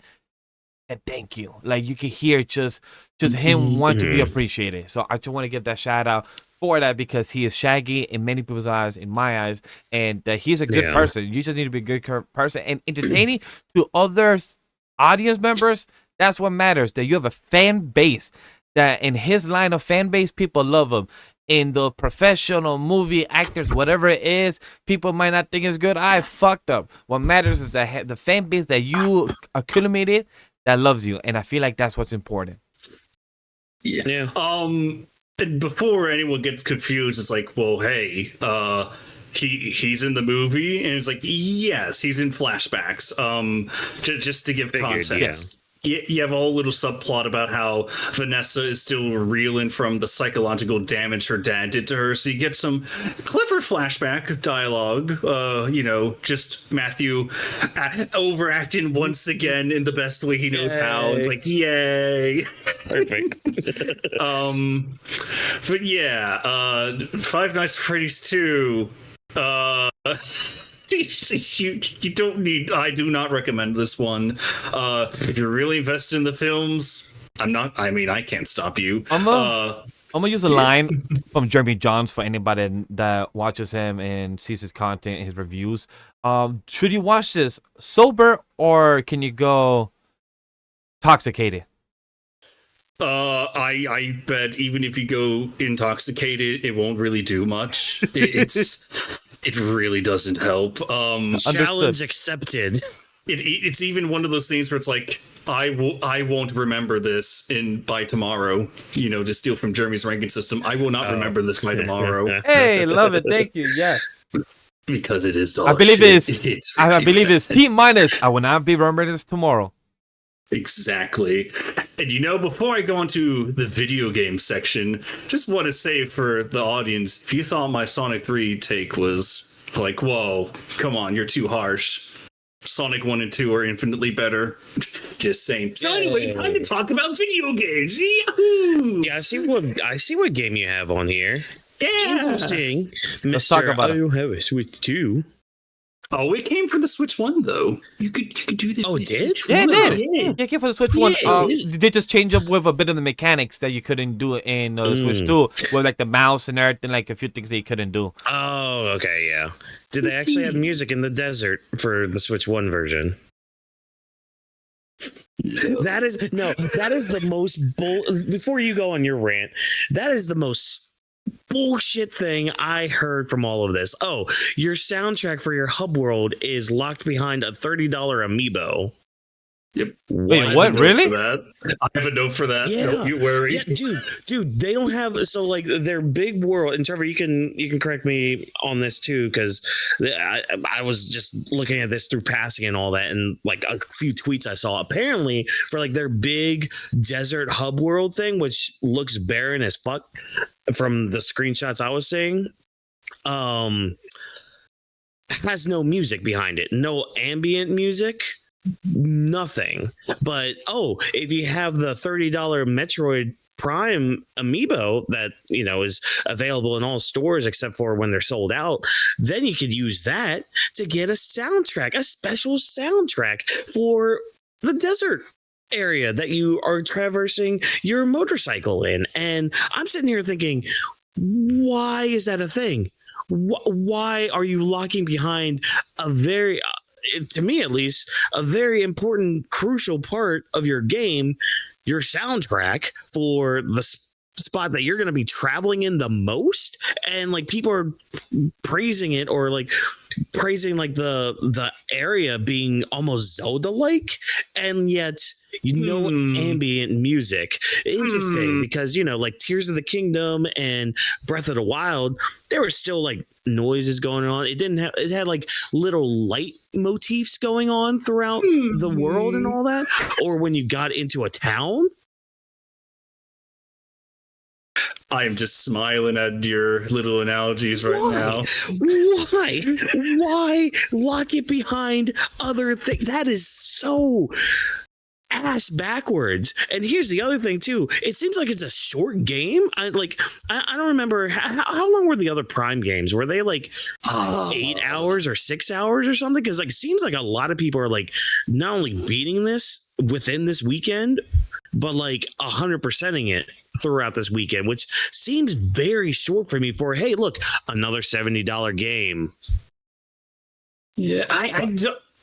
and thank you. You could hear just him want to be appreciated. So I just want to give that shout out for that, because he is shaggy in many people's eyes, in my eyes, and that he's a good person. You just need to be a good person and entertaining to others, audience members. That's what matters, that you have a fan base, that in his line of fan base, people love him. In the professional movie actors, whatever it is, people might not think it's good. I fucked up. What matters is that the fan base that you accumulated that loves you, and I feel like that's what's important. Yeah. Before anyone gets confused, it's like, well, hey, he's in the movie, and it's like, yes, he's in flashbacks. Just to give context. You have a whole little subplot about how Vanessa is still reeling from the psychological damage her dad did to her. So you get some clever flashback dialogue, just Matthew overacting once again in the best way he knows how. It's like, yay. Perfect. But yeah, Five Nights at Freddy's 2. You don't need. I do not recommend this one. If you're really invested in the films, I can't stop you. I'm gonna use a line from Jeremy Johns for anybody that watches him and sees his content and his reviews. Should you watch this sober, or can you go intoxicated? I bet even if you go intoxicated, it won't really do much. It really doesn't help. Challenge accepted. It's even one of those things where it's like, I won't remember this by tomorrow. To steal from Jeremy's ranking system, I will not remember this by tomorrow. Hey, love it. Thank you. Yes. Because it is dog I believe shit. it's. I believe it's T minus. I will not be remembering this tomorrow. Exactly. And before I go on to the video game section, just want to say for the audience, if you thought my Sonic 3 take was like, whoa, come on, you're too harsh. Sonic 1 and 2 are infinitely better. Just saying. So anyway, time to talk about video games. Yahoo! Yeah, I see what game you have on here. Yeah. Interesting. Let's talk about I have a Switch 2. Oh, it came for the Switch 1 though. You could do that. Oh, it did? Yeah, it did. Yeah. Yeah, it came for the Switch 1. Yes. They just changed up with a bit of the mechanics that you couldn't do in the Switch 2, with like the mouse and everything, like a few things that you couldn't do. Oh, okay, yeah. Did they actually have music in the desert for the Switch 1 version? That is the most before you go on your rant, that is the most bullshit thing I heard from all of this. Oh, your soundtrack for your hub world is locked behind a $30 amiibo. Yep. Wait, what? Really? I have a note for that. Yeah. Don't you worry. Yeah, dude, they don't have like their big world. And Trevor, you can correct me on this too, because I was just looking at this through passing and all that, and like a few tweets I saw. Apparently, for like their big desert hub world thing, which looks barren as fuck from the screenshots I was seeing, has no music behind it, no ambient music. Nothing. But if you have the $30 Metroid Prime amiibo that is available in all stores except for when they're sold out, then you could use that to get a special soundtrack for the desert area that you are traversing your motorcycle in. And I'm sitting here thinking, why is that a thing? Why are you locking behind a very to me at least, a very important, crucial part of your game, your soundtrack for the spot that you're going to be traveling in the most? And like people are praising it, or like praising like the area being almost Zelda-like, and yet ambient music. Interesting, because like Tears of the Kingdom and Breath of the Wild, there were still like noises going on. It had like little light motifs going on throughout the world and all that. Or when you got into a town, I am just smiling at your little analogies right now. Why lock it behind other things? That is so ass backwards. And here's the other thing too. It seems like it's a short game. I don't remember how long were the other Prime games? Were they like 8 hours or 6 hours or something? Because like it seems like a lot of people are like not only beating this within this weekend, but like 100%ing it throughout this weekend, which seems very short for me for, hey, look, another $70 game. Yeah,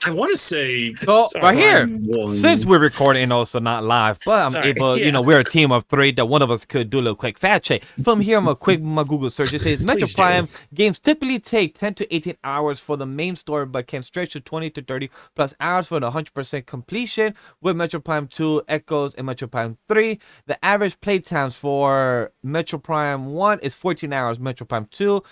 I want to say right here, since we're recording and also not live, but I'm able, we're a team of 3 that one of us could do a little quick fact check. From here, my Google search, it says Metroid Prime games typically take 10 to 18 hours for the main story, but can stretch to 20 to 30 plus hours for the 100% completion with Metroid Prime 2, Echoes, and Metroid Prime 3. The average playtimes for Metroid Prime 1 is 14 hours, Metroid Prime 2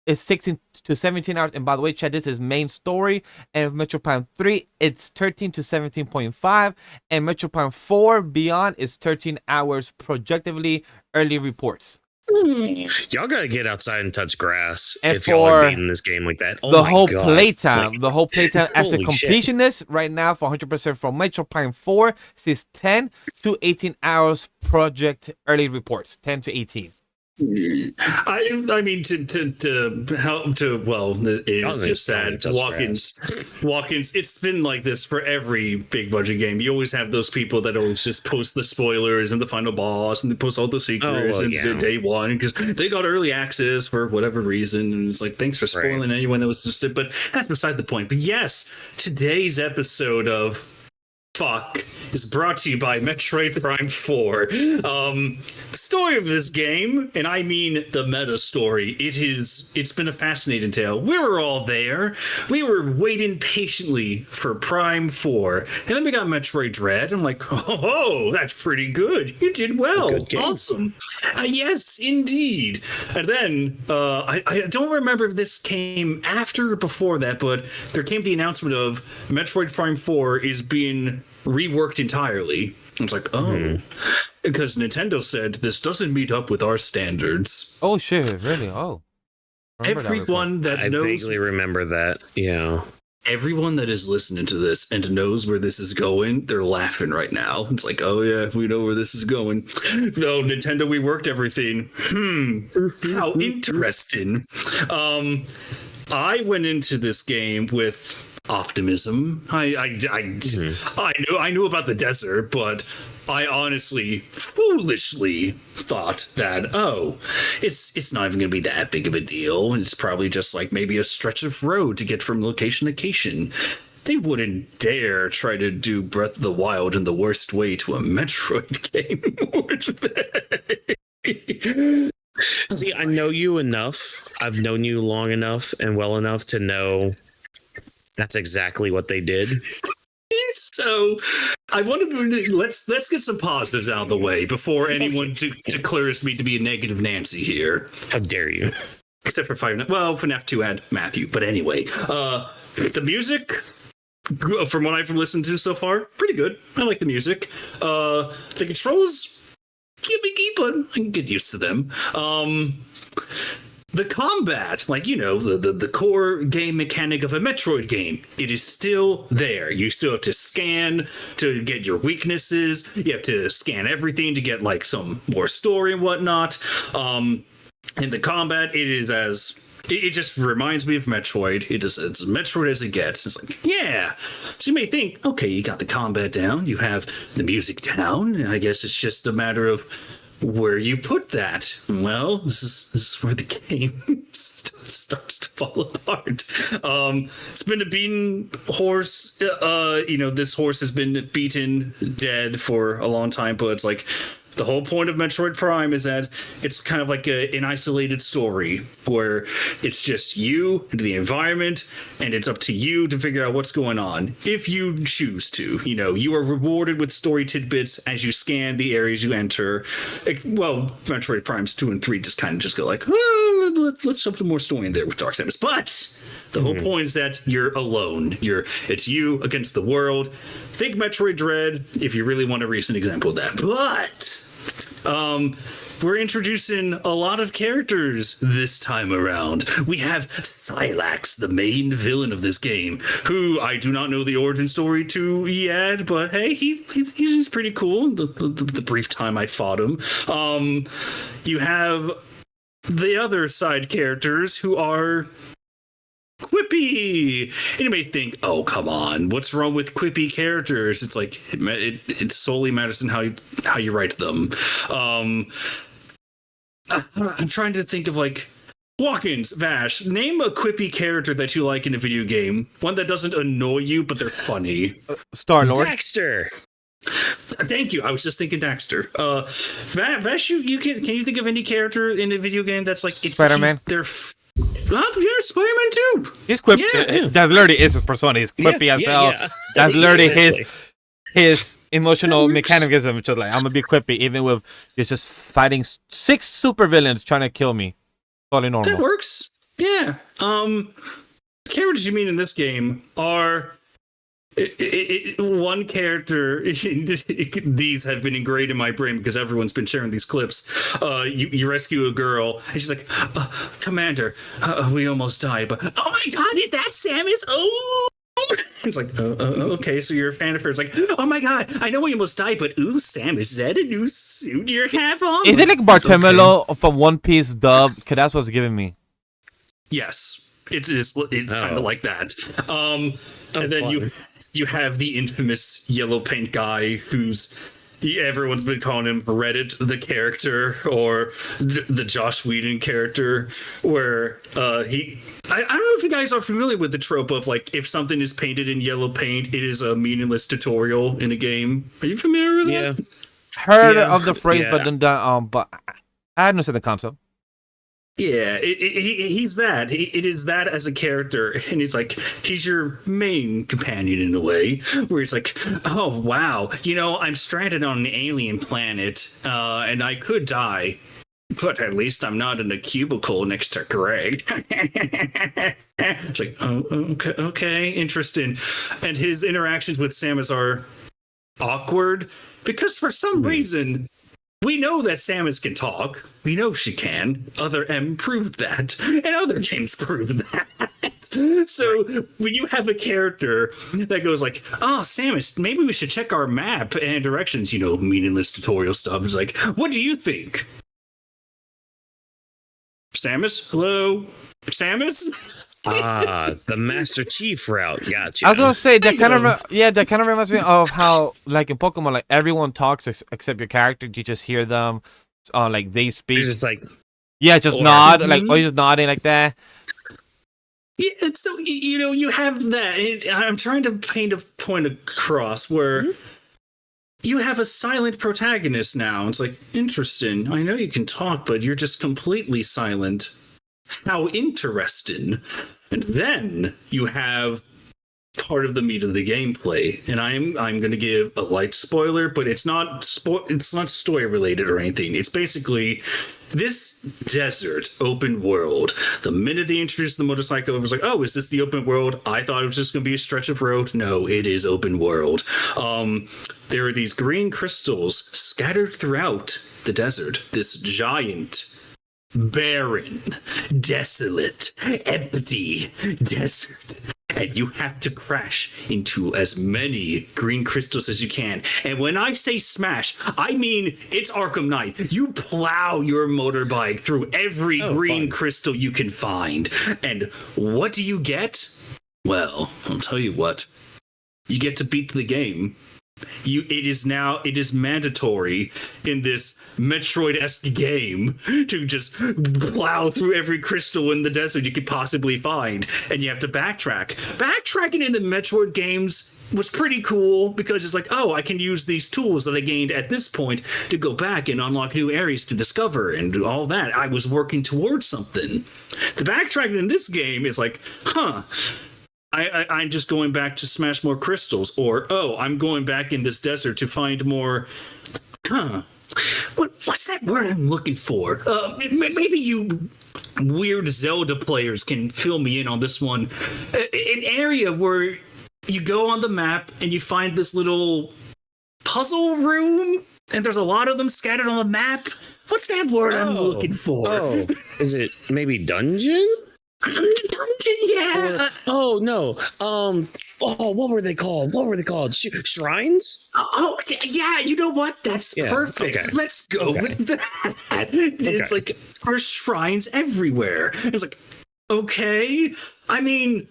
is 16 to 17 hours. And by the way, chat, this is main story. And Metroid Prime 3, it's 13 to 17.5. And Metroid Prime 4 Beyond is 13 hours projectively, early reports. Y'all gotta get outside and touch grass and if y'all are beating this game like that. The whole playtime as a completionist right now for 100% from Metroid Prime 4 says 10 to 18 hours project early reports. 10 to 18. I mean to help to it's just sad. Whawkins. It's been like this for every big budget game. You always have those people that always just post the spoilers and the final boss, and they post all the secrets and day one because they got early access for whatever reason. And it's like, thanks for spoiling anyone that was just. But that's beside the point. But yes, today's episode of fuck is brought to you by Metroid Prime 4. The story of this game, and I mean the meta story, it's been a fascinating tale. We were all there. We were waiting patiently for Prime 4. And then we got Metroid Dread. I'm like, oh, that's pretty good. You did well. Awesome. Yes, indeed. And then, I don't remember if this came after or before that, but there came the announcement of Metroid Prime 4 is being reworked entirely. It's like, because Nintendo said this doesn't meet up with our standards. Oh shit! Really? Oh. Everyone that knows, I vaguely remember that. Yeah. Everyone that is listening to this and knows where this is going, they're laughing right now. It's like, oh yeah, we know where this is going. No, Nintendo, we worked everything. How interesting. I went into this game with optimism. I knew about the desert, but I honestly, foolishly thought that, it's not even going to be that big of a deal. It's probably just like maybe a stretch of road to get from location to location. They wouldn't dare try to do Breath of the Wild in the worst way to a Metroid game, would they? See, I know you enough. I've known you long enough and well enough to know that's exactly what they did. So I wanted to let's get some positives out of the way before anyone declares me to be a negative Nancy here. How dare you? Except for FNAF 2 had Matthew. But anyway, the music, from what I've listened to so far, pretty good. I like the music. The controls, gimmicky, but I can get used to them. The combat, like, the core game mechanic of a Metroid game, it is still there. You still have to scan to get your weaknesses. You have to scan everything to get, like, some more story and whatnot. And the combat, it just reminds me of Metroid. It's Metroid as it gets. It's like, yeah. So you may think, okay, you got the combat down. You have the music down. I guess it's just a matter of where you put that. Well, this is where the game starts to fall apart. It's been a beaten horse. This horse has been beaten dead for a long time, but it's like the whole point of Metroid Prime is that it's kind of like an isolated story where it's just you and the environment, and it's up to you to figure out what's going on if you choose to. You are rewarded with story tidbits as you scan the areas you enter. Well, Metroid Primes 2 and 3 just go like, let's shove some more story in there with Dark Samus. But the whole point is that you're alone. It's you against the world. Think Metroid Dread if you really want a recent example of that. But we're introducing a lot of characters this time around. We have Silax, the main villain of this game, who I do not know the origin story to yet, but hey, he's pretty cool. The brief time I fought him. You have the other side characters who are quippy. And you may think, oh, come on, what's wrong with quippy characters? It's like it solely matters in how you write them. I'm trying to think of like Whawkins, Vash. Name a quippy character that you like in a video game. One that doesn't annoy you, but they're funny. Star-Lord. Dexter. Thank you. I was just thinking Dexter. Vash, you can you think of any character in a video game that's like Spider-Man? Yeah, Spider-Man too. He's quippy. Yeah. That literally is his persona. He's quippy as hell. Yeah. That's literally his emotional mechanism. Which is like, I'm gonna be quippy even with just fighting 6 supervillains trying to kill me. Totally normal. That works. Yeah. Characters you mean in this game are one character. These have been ingrained in my brain because everyone's been sharing these clips. You rescue a girl and she's like, Commander, we almost died, but oh my god, is that Samus? Oh, it's like, okay, so you're a fan of her. It's like, oh my god, I know we almost died, but ooh, Samus, is that a new suit you have on? Is it like Bartemelo from One Piece dub? Because that's what's giving me. Yes, it's kind of like that. And then you have the infamous yellow paint guy who's everyone's been calling him Reddit the character, or the Josh Whedon character, where I don't know if you guys are familiar with the trope of like, if something is painted in yellow paint, it is a meaningless tutorial in a game. Are you familiar with that? Heard of the phrase, but I understand the concept. Yeah, he's that. It is that as a character, and it's like he's your main companion in a way, where he's like, oh wow, I'm stranded on an alien planet, and I could die, but at least I'm not in a cubicle next to Greg. It's like, oh, okay, interesting. And his interactions with Samus are awkward because for some reason, we know that Samus can talk. We know she can. Other M proved that, and other games proved that. So when you have a character that goes like, "Oh, Samus, maybe we should check our map and directions," meaningless tutorial stuff. It's like, what do you think, Samus? Hello, Samus. The Master Chief route. Gotcha. I was gonna say that kind of reminds me of how, like in Pokemon, like everyone talks except your character. You just hear them, like they speak. It's like, just nod, like or you just nodding like that. Yeah, so you have that. I'm trying to paint a point across where you have a silent protagonist now. It's like, interesting. I know you can talk, but you're just completely silent. How interesting. And then you have part of the meat of the gameplay, and I'm going to give a light spoiler, but it's not story related or anything. It's basically this desert open world. The minute they introduced the motorcycle, it was like, oh, is this the open world? I thought it was just going to be a stretch of road. No, it is open world. There are these green crystals scattered throughout the desert. This giant, barren, desolate, empty desert. And you have to crash into as many green crystals as you can. And when I say smash, I mean it's Arkham Knight. You plow your motorbike through every green crystal you can find. And what do you get? Well, I'll tell you what. You get to beat the game. It is mandatory in this Metroid-esque game to just plow through every crystal in the desert you could possibly find, and you have to backtrack. Backtracking in the Metroid games was pretty cool because it's like, oh, I can use these tools that I gained at this point to go back and unlock new areas to discover and do all that. I was working towards something. The backtracking in this game is like, I'm just going back to smash more crystals, or, oh, I'm going back in this desert to find more. What's that word I'm looking for? Maybe you weird Zelda players can fill me in on this one. An area where you go on the map and you find this little puzzle room, and there's a lot of them scattered on the map. What's that word I'm looking for? Oh, is it maybe dungeon? Dungeon, yeah. No. What were they called? Shrines? Oh, yeah. You know what? That's perfect. Okay. Let's go with that. It's like there's shrines everywhere. It's like, okay. I mean,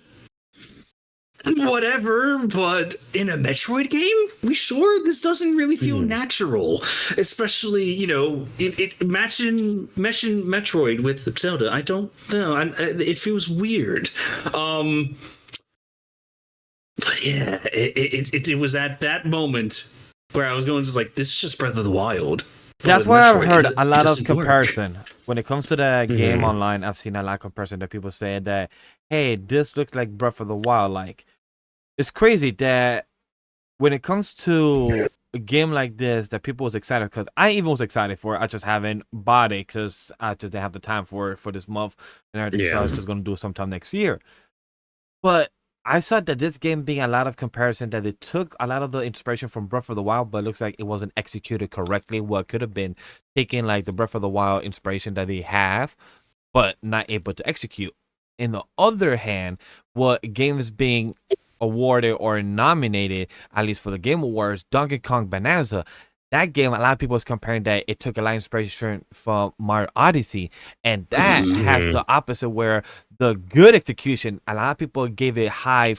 whatever, but in a Metroid game, this doesn't really feel natural, especially meshing Metroid with Zelda. I don't know, it feels weird. But yeah, it was at that moment where I was going just like, this is just Breath of the Wild. That's why I've heard a lot of comparison when it comes to the game online. I've seen a lot of comparison that people say that, hey, this looks like Breath of the Wild. Like, it's crazy that when it comes to a game like this, that people was excited, because I even was excited for it. I just haven't bought it because I just didn't have the time for this month and everything. So I was just going to do it sometime next year. But I saw that this game being a lot of comparison, that it took a lot of the inspiration from Breath of the Wild, but it looks like it wasn't executed correctly. What could have been taking like the Breath of the Wild inspiration that they have, but not able to execute. In the other hand, what games being awarded or nominated, at least for the Game Awards, Donkey Kong Bonanza, that game, a lot of people was comparing that it took a lot of inspiration from Mario Odyssey, and that has the opposite, where the good execution, a lot of people gave it high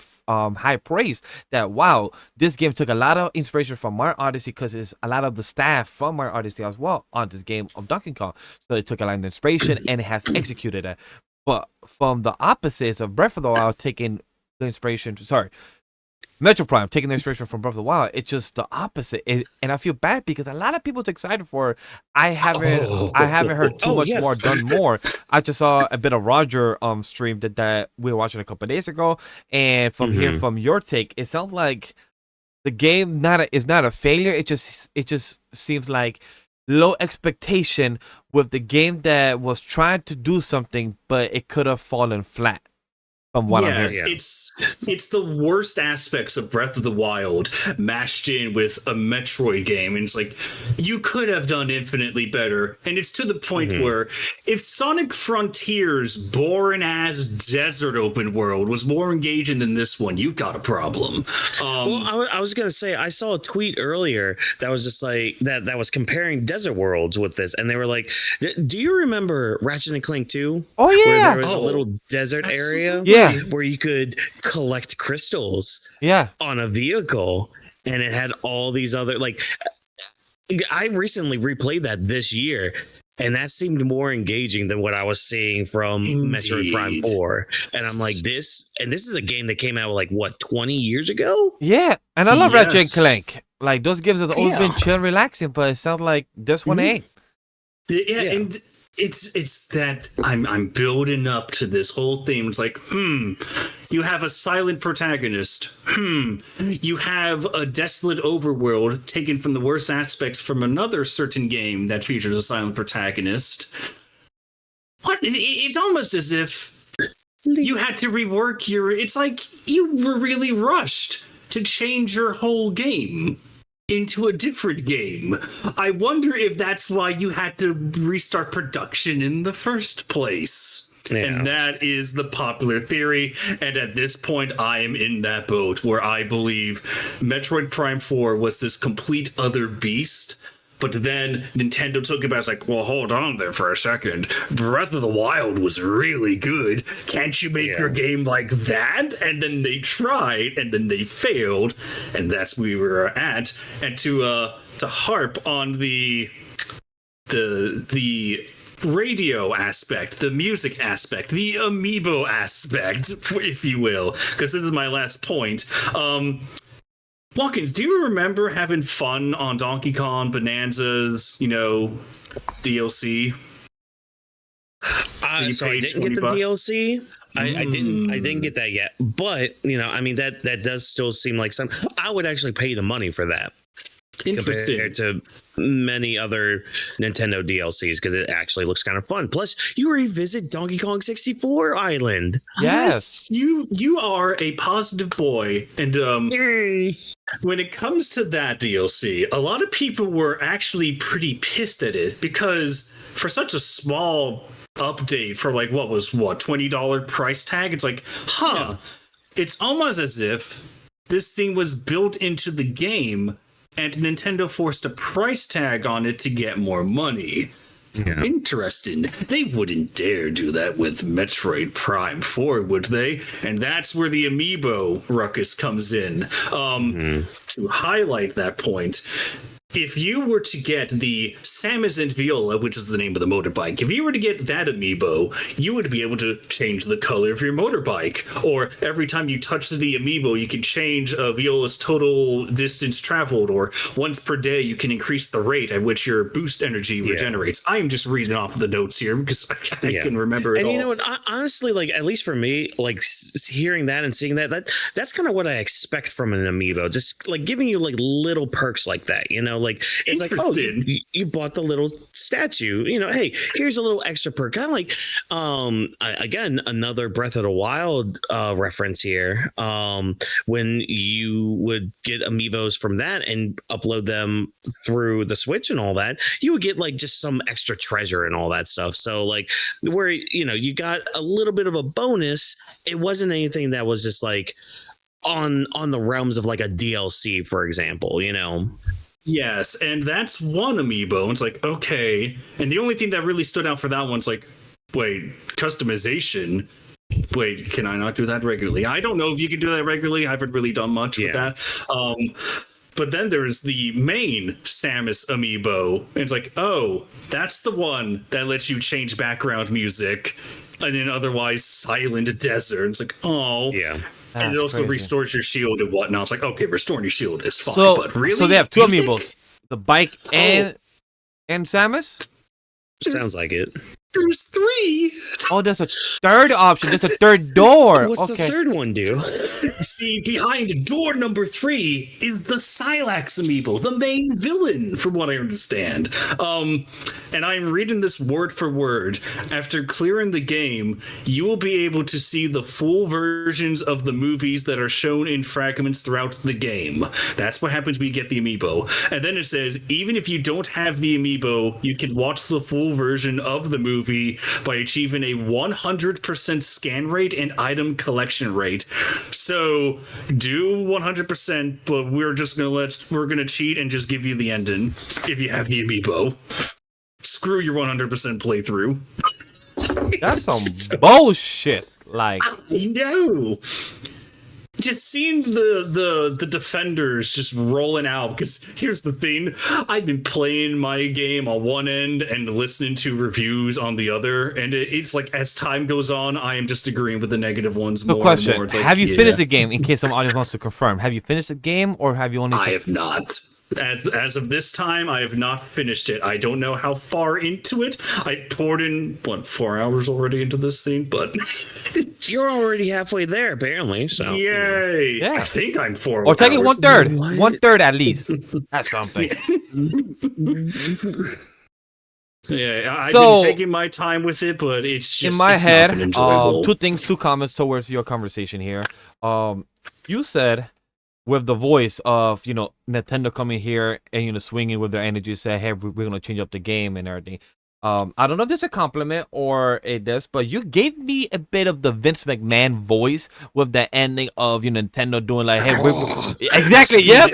praise. That wow, this game took a lot of inspiration from Mario Odyssey because it's a lot of the staff from Mario Odyssey as well on this game of Donkey Kong. So it took a lot of inspiration and it has executed it. But from the opposites of Breath of the Wild taking the inspiration, Metroid Prime taking the inspiration from Breath of the Wild, it's just the opposite. And I feel bad because a lot of people's excited for it. I haven't heard too much more, done more. I just saw a bit of Roger stream that we were watching a couple of days ago, and from here, from your take, it sounds like the game is not a failure. It just seems like low expectation with the game that was trying to do something, but it could have fallen flat. From what I'm hearing. It's the worst aspects of Breath of the Wild mashed in with a Metroid game, and it's like you could have done infinitely better. And it's to the point where if Sonic Frontiers' boring ass desert open world was more engaging than this one, you got a problem. Well, I was gonna say I saw a tweet earlier that was just like that was comparing Desert Worlds with this, and they were like, "Do you remember Ratchet and Clank 2? Oh yeah, where there was a little desert area." Yeah. Where you could collect crystals on a vehicle, and it had all these other, like, I recently replayed that this year, and that seemed more engaging than what I was seeing from Metroid Prime 4. And I'm like, this is a game that came out like what, 20 years ago? Yeah, and I love Ratchet and Clank. Like, those games have always been chill, relaxing, but it sounds like this one ain't. And it's that I'm building up to this whole theme. It's like, you have a silent protagonist. You have a desolate overworld taken from the worst aspects from another certain game that features a silent protagonist. What? It's almost as if you had to rework it's like you were really rushed to change your whole game into a different game. I wonder if that's why you had to restart production in the first place. Yeah. And that is the popular theory. And at this point, I am in that boat where I believe Metroid Prime 4 was this complete other beast. But then Nintendo took it back. It's like, well, hold on there for a second. Breath of the Wild was really good. Can't you make your game like that? And then they tried, and then they failed, and that's where we were at. And to harp on the radio aspect, the music aspect, the amiibo aspect, if you will, because this is my last point. Whawkins, do you remember having fun on Donkey Kong Bonanza's, DLC? So I didn't get the DLC. I didn't get that yet. But, I mean, that does still seem like something. I would actually pay the money for that. Compared to many other Nintendo DLCs, because it actually looks kind of fun. Plus, you revisit Donkey Kong 64 Island. Yes, you are a positive boy, and when it comes to that DLC, a lot of people were actually pretty pissed at it because for such a small update for like what $20 price tag, it's like, it's almost as if this thing was built into the game. And Nintendo forced a price tag on it to get more money. Yeah. Interesting. They wouldn't dare do that with Metroid Prime 4, would they? And that's where the amiibo ruckus comes in. To highlight that point, if you were to get the Samus and Viola, which is the name of the motorbike, if you were to get that amiibo, you would be able to change the color of your motorbike. Or every time you touch the amiibo, you can change Viola's total distance traveled. Or once per day, you can increase the rate at which your boost energy regenerates. I am just reading off the notes here because I can remember it all. And you know what? Honestly, like, at least for me, like, hearing that and seeing that's kind of what I expect from an amiibo. Just, like, giving you, like, little perks like that, Like, it's like, oh, you bought the little statue, hey, here's a little extra perk. Kind of like, again, another Breath of the Wild reference here. When you would get amiibos from that and upload them through the Switch and all that, you would get like just some extra treasure and all that stuff. So like where, you got a little bit of a bonus. It wasn't anything that was just like on the realms of like a DLC, for example, Yes, and that's one amiibo. It's like, okay. And the only thing that really stood out for that one's like, wait, customization? wait, can I not do that regularly? I don't know if you can do that regularly. I haven't really done much with that. But then there's the main Samus amiibo. And it's like, oh, that's the one that lets you change background music in an otherwise silent desert. It's like, oh. Yeah. And it also restores your shield and whatnot. It's like, okay, restoring your shield is fine. But really? So they have two amiibos. The bike and Samus? Sounds like it. There's 3. Oh, there's a third option. There's a third door. What's the third one do? See, behind door number 3 is the Silax amiibo, the main villain, from what I understand. And I'm reading this word for word. After clearing the game, you will be able to see the full versions of the movies that are shown in fragments throughout the game. That's what happens when you get the amiibo. And then it says, even if you don't have the amiibo, you can watch the full version of the movie by achieving a 100% scan rate and item collection rate. So do 100%, but we're gonna cheat and just give you the ending if you have the amiibo. Screw your 100% playthrough. That's some bullshit. Like, I know. Just seeing the defenders just rolling out, because here's the thing, I've been playing my game on one end and listening to reviews on the other, and it's like as time goes on, I am just agreeing with the negative ones more question. and more. It's like, have you finished the game, in case some audience wants to confirm? Have you finished the game, or have you only I have not. As of this time, I have not finished it. I don't know how far into it. I poured in, 4 hours already into this thing, but... You're already halfway there, apparently, so... Yay! Yeah. I think I'm 4 hours. Or take it 1/3. 1/3 at least. That's something. Yeah, I've been taking my time with it, but it's just... In my head, enjoyable. two comments towards your conversation here. You said... with the voice of, Nintendo coming here and, swinging with their energy, say, hey, we're going to change up the game and everything. I don't know if this is a compliment or a diss, but you gave me a bit of the Vince McMahon voice with the ending of Nintendo doing like, hey, exactly, yep.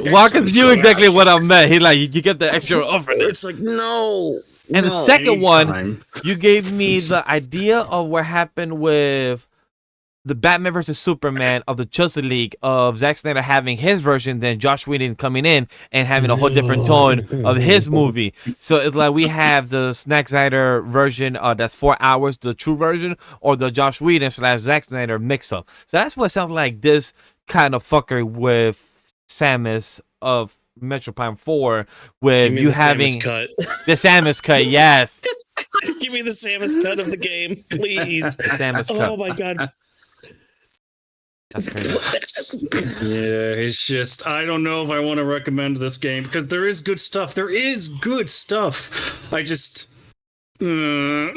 Whawkins knew exactly what I meant. He like, you get the extra offer. It's like, no. And the second one, you gave me the idea of what happened with the Batman versus Superman of the Justice League of Zack Snyder having his version, then Josh Whedon coming in and having a whole different tone of his movie. So it's like we have the Zack Snyder version that's 4 hours, the true version, or the Josh Whedon / Zack Snyder mix up. So that's what it sounds like this kind of fuckery with Samus of Metroid Prime 4 with you having the Samus cut, yes. Give me the Samus cut of the game, please. Samus cut. Oh my god. That's crazy. Yeah, it's just, I don't know if I want to recommend this game because there is good stuff. There is good stuff. I just... You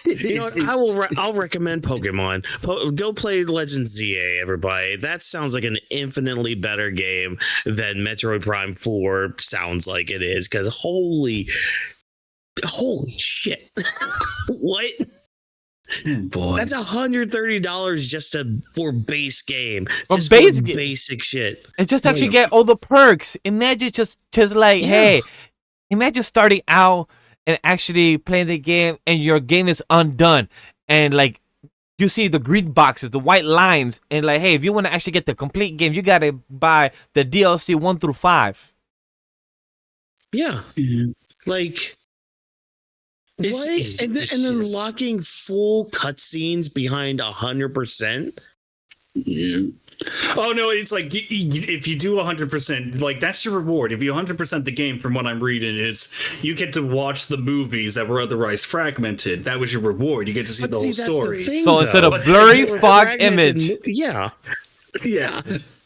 know what? I'll recommend Pokemon. Go play Legends ZA, everybody. That sounds like an infinitely better game than Metroid Prime 4 sounds like it is. Because holy shit! What? Boy, that's $130 just for base game. Just basic shit. And just actually get all the perks. Imagine just like, hey, imagine starting out and actually playing the game and your game is undone. And like you see the green boxes, the white lines, and like, hey, if you want to actually get the complete game, you gotta buy the DLC 1 through 5. Yeah. Mm-hmm. Like what? And then locking full cutscenes behind 100%. Yeah. Oh no, it's like if you do 100%, like that's your reward. If you 100% the game, from what I'm reading, is you get to watch the movies that were otherwise fragmented. That was your reward. You get to see the whole story. So instead of blurry fog image, yeah.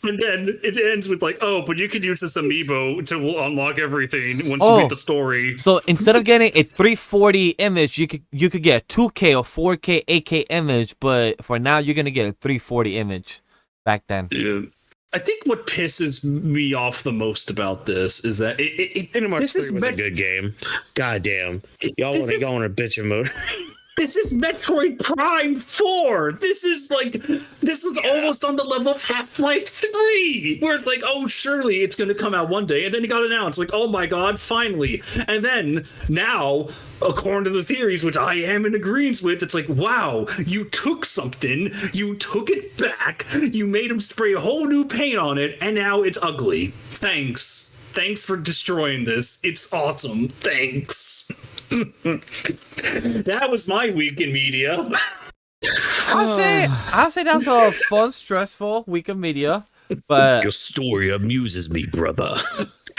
And then it ends with like, oh, but you can use this amiibo to unlock everything once you beat the story. So instead of getting a 340 image, you could get a 2K or 4K, 8K image, but for now you're gonna get a 340 image. Back then, yeah. I think what pisses me off the most about this is that it was a good game. God damn, y'all want to go on a bitching mode. This is Metroid Prime 4. This was almost on the level of Half-Life 3, where it's like, oh, surely it's going to come out one day. And then it got announced, like, oh my God, finally. And then now, according to the theories, which I am in agreement with, it's like, wow, you took something, you took it back, you made him spray a whole new paint on it, and now it's ugly. Thanks for destroying this. It's awesome. Thanks. That was my week in media. I'll say that's a fun, stressful week of media, but Your story amuses me, brother.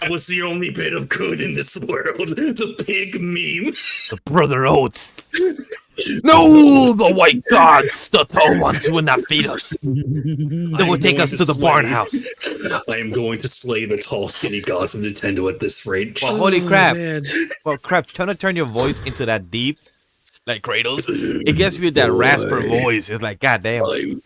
That was the only bit of good in this world. The pig meme. the brother Oats. No, the white gods, the tall ones will not feed us. They will take us to the barn house. I am going to slay the tall, skinny gods of Nintendo at this rate. Well, holy crap. Man. Well, crap, trying to turn your voice into that deep, like Kratos, it gets you that raspy voice. It's like, goddamn. Boy.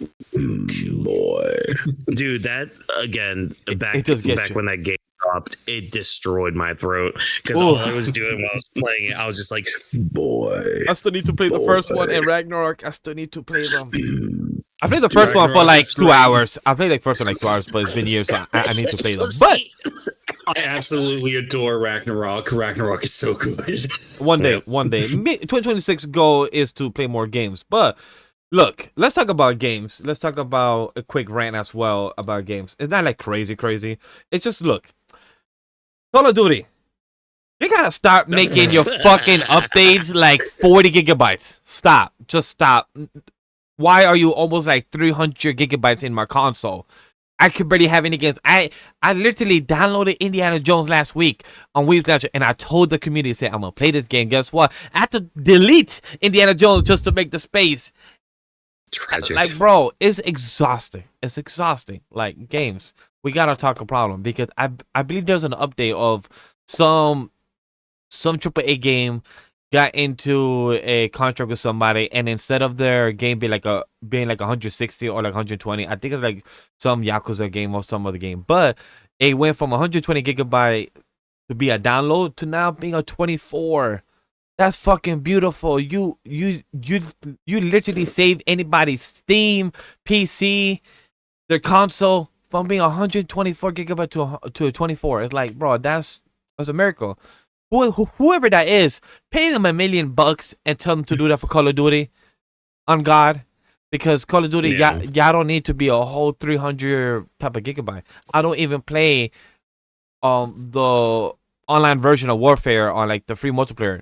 Dude, that, again, It does get back you. when that game dropped, it destroyed my throat. Because all I was doing while I was playing it, I was just like, boy. I still need to play the first one, and Ragnarok, I still need to play them. I played the first one for like 2 hours. I played the first one like 2 hours, but it's been years, so I need to play them. But I absolutely adore Ragnarok. Ragnarok is so good. one day. 2026 goal is to play more games. But look, let's talk about games. Let's talk about a quick rant as well about games. It's not like crazy. It's just, look, Call of Duty. You gotta start making your fucking updates like 40 gigabytes. Stop. Just stop. Why are you almost like 300 gigabytes in my console? I could barely have any games. I literally downloaded Indiana Jones last week on Weebs, and I told the community, say, I'm gonna play this game. Guess what? I had to delete Indiana Jones just to make the space. Tragic. Like, bro, it's exhausting. It's exhausting. Like, games, we gotta talk a problem, because I believe there's an update of some AAA game got into a contract with somebody, and instead of their game being like 160 or like 120, I think it's like some Yakuza game or some other game, but it went from 120 gigabyte to be a download to now being a 24. That's fucking beautiful. You literally save anybody's Steam, PC, their console from being 124 gigabyte to a 24. It's like, bro, that's a miracle. Whoever that is, pay them $1 million and tell them to do that for Call of Duty. On God, because Call of Duty, y'all don't need to be a whole 300 type of gigabyte. I don't even play the online version of Warfare on like the free multiplayer.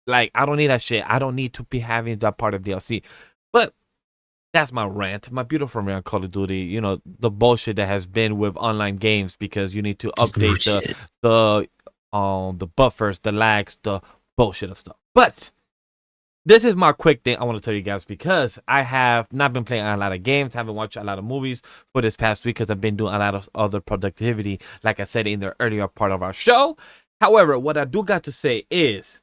Like, I don't need that shit. I don't need to be having that part of DLC. But that's my rant, my beautiful rant on Call of Duty. You know, the bullshit that has been with online games, because you need to update the buffers, the lags, the bullshit of stuff. But this is my quick thing I want to tell you guys, because I have not been playing a lot of games, haven't watched a lot of movies for this past week, because I've been doing a lot of other productivity, like I said in the earlier part of our show. However, what I do got to say is,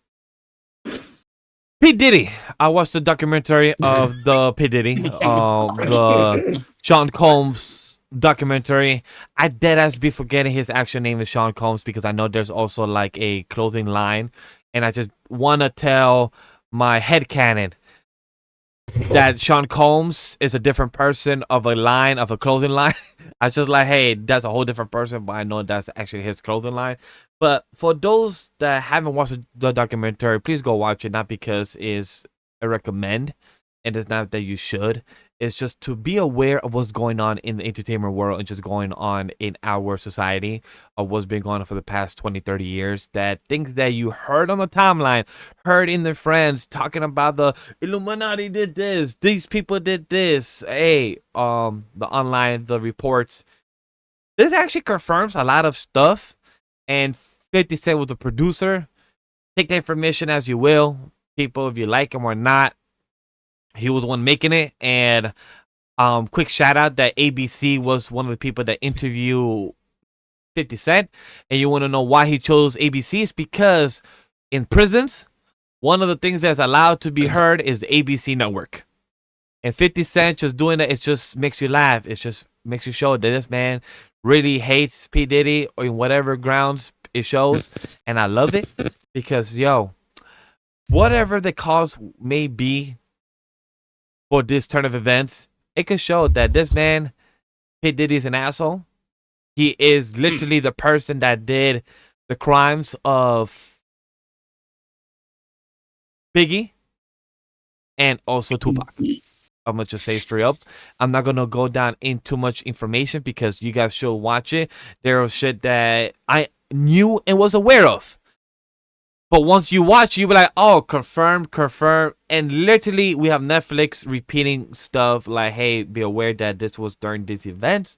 P. Diddy. I watched the documentary of the P. Diddy, the Sean Combs documentary. I deadass be forgetting his actual name is Sean Combs, because I know there's also like a clothing line, and I just want to tell my headcanon that Sean Combs is a different person of a clothing line. I just like, hey, that's a whole different person, but I know that's actually his clothing line. But for those that haven't watched the documentary, please go watch it. Not because it's a recommend, and it's not that you should. It's just to be aware of what's going on in the entertainment world and just going on in our society, of what's been going on for the past 20, 30 years. That things that you heard on the timeline, heard in their friends talking about the Illuminati did this, these people did this. Hey, the online, the reports. This actually confirms a lot of stuff. And 50 Cent was the producer. Take the information as you will, people, if you like him or not. He was the one making it. And quick shout out that ABC was one of the people that interviewed 50 Cent. And you want to know why he chose ABC? It's because in prisons, one of the things that's allowed to be heard is the ABC network. And 50 Cent just doing that, it just makes you laugh. It just makes you show that this man really hates P. Diddy, or in whatever grounds it shows. And I love it, because, yo, whatever the cause may be for this turn of events, it could show that this man, P. Diddy's an asshole. He is literally the person that did the crimes of Biggie and also Tupac. I'm gonna just say straight up. I'm not gonna go down in too much information because you guys should watch it. There was shit that I knew and was aware of. But once you watch, you be like, oh, confirmed. And literally, we have Netflix repeating stuff like, hey, be aware that this was during these events.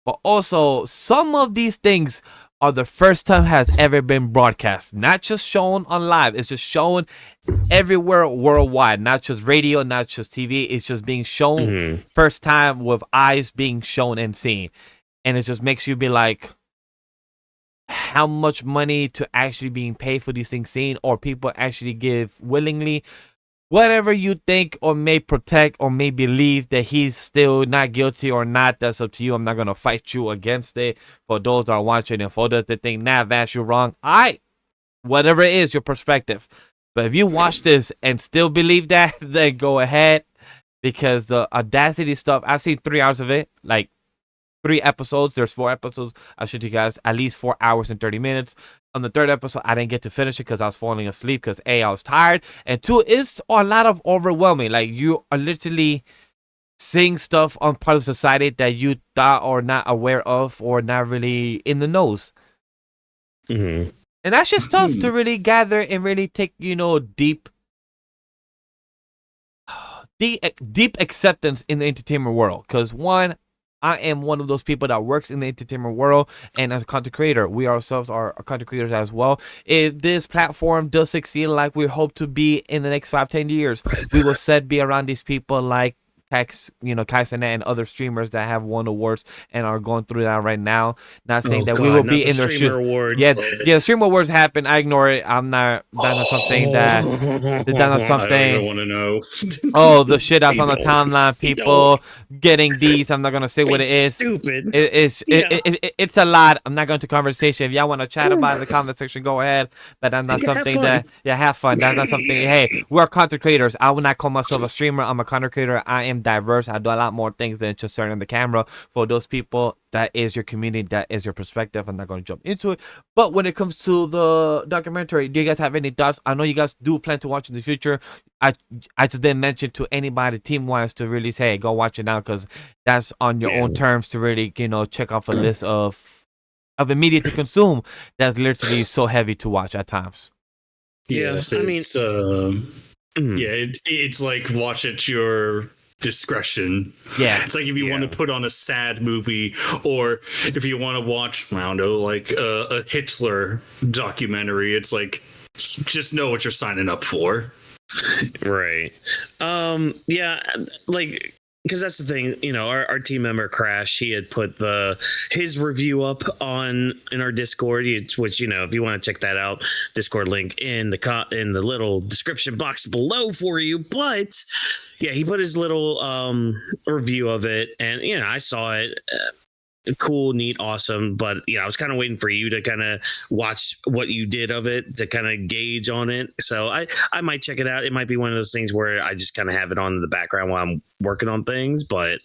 But also, some of these things are the first time has ever been broadcast. Not just shown on live. It's just shown everywhere worldwide. Not just radio, not just TV. It's just being shown first time with eyes being shown and seen. And it just makes you be like, how much money to actually being paid for these things seen, or people actually give willingly. Whatever you think or may protect or may believe that he's still not guilty or not, that's up to you. I'm not going to fight you against it. For those that are watching and for those that think, nah, Vash, you're wrong. Whatever it is, your perspective. But if you watch this and still believe that, then go ahead. Because the audacity stuff, I've seen 3 hours of it. Like, 3 episodes. There's 4 episodes. I showed you guys at least 4 hours and 30 minutes. On the 3rd episode, I didn't get to finish it because I was falling asleep because A, I was tired, and 2, it's a lot of overwhelming. Like, you are literally seeing stuff on part of society that you thought or not aware of or not really in the nose. And that's just tough to really gather and really take, deep acceptance in the entertainment world. Because one, I am one of those people that works in the entertainment world, and as a content creator, we ourselves are content creators as well. If this platform does succeed like we hope to be in the next 5-10 years, we will be around these people like Kaisen and other streamers that have won awards and are going through that right now. Not saying that we will be in their shoes. Awards. Yeah, streamer awards happen. I ignore it. I'm not. That's not something that's not something. I don't want to know. Oh, the shit that's on the timeline. People getting these. I'm not gonna say what it is. Stupid. It's a lot. I'm not going to conversation. If y'all want to chat about it in the comment section, go ahead. But that's not something have fun. That's not something. Hey, we're content creators. I would not call myself a streamer. I'm a content creator. I am diverse. I do a lot more things than just turning the camera. For those people, that is your community, that is your perspective. I'm not going to jump into it. But when it comes to the documentary, do you guys have any thoughts? I know you guys do plan to watch in the future. I just didn't mention to anybody team wise to really say, hey, go watch it now, because that's on your own terms to really check off a list of immediate to consume. That's literally so heavy to watch at times. Yes, I mean, it's like watch at your discretion. Yeah, it's like if you want to put on a sad movie, or if you want to watch, I don't know, like a Hitler documentary, it's like just know what you're signing up for. Right. Like, because that's the thing, our team member Crash, he had put his review up in our Discord, which if you want to check that out, Discord link in the little description box below for you. But yeah, he put his little review of it, and I saw it. Cool, neat, awesome, but I was kind of waiting for you to kind of watch what you did of it to kind of gauge on it. So I might check it out. It might be one of those things where I just kind of have it on in the background while I'm working on things, but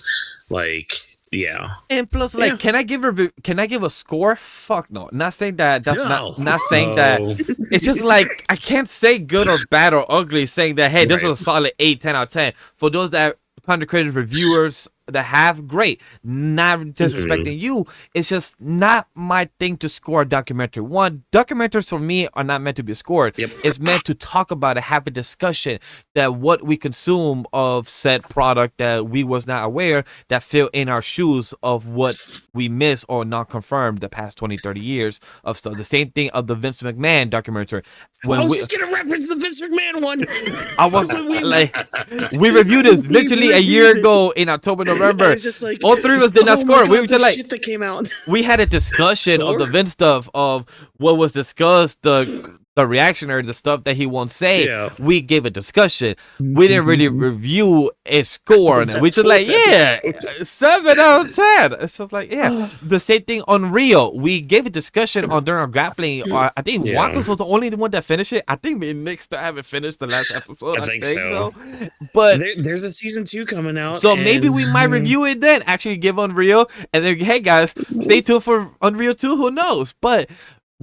and plus, can I give a score? Fuck no. Not saying that. That's not saying that. It's just like I can't say good or bad or ugly. Saying that, hey, this was a solid 8, 10 out of 10 for those that content creators, reviewers that have great. Not disrespecting you. It's just not my thing to score a documentary. One, documentaries for me are not meant to be scored. It's meant to talk about it, have a discussion that what we consume of said product that we was not aware, that fill in our shoes of what we miss or not confirmed the past 20-30 years of stuff. The same thing of the Vince McMahon documentary. I was just gonna reference the Vince McMahon one. I was we reviewed this literally a year ago in October, November. It's just like, all 3 of us did not score. We were just like, shit that came out. We had a discussion of the Vince stuff, of what was discussed, the the reactionary, the stuff that he won't say, Yeah. we gave a discussion. We didn't really review a score on it. We just like, yeah, 7 out of 10. It's just like, yeah. The same thing on Rio. We gave a discussion on during our grappling. I think Yeah. Whawkins was the only one that finished it. I think me and Nick still haven't finished the last episode. I think so. But There's a season 2 coming out. so maybe and- we might review it then. Actually, give Unreal, and then hey guys, stay tuned for Unreal 2. Who knows? But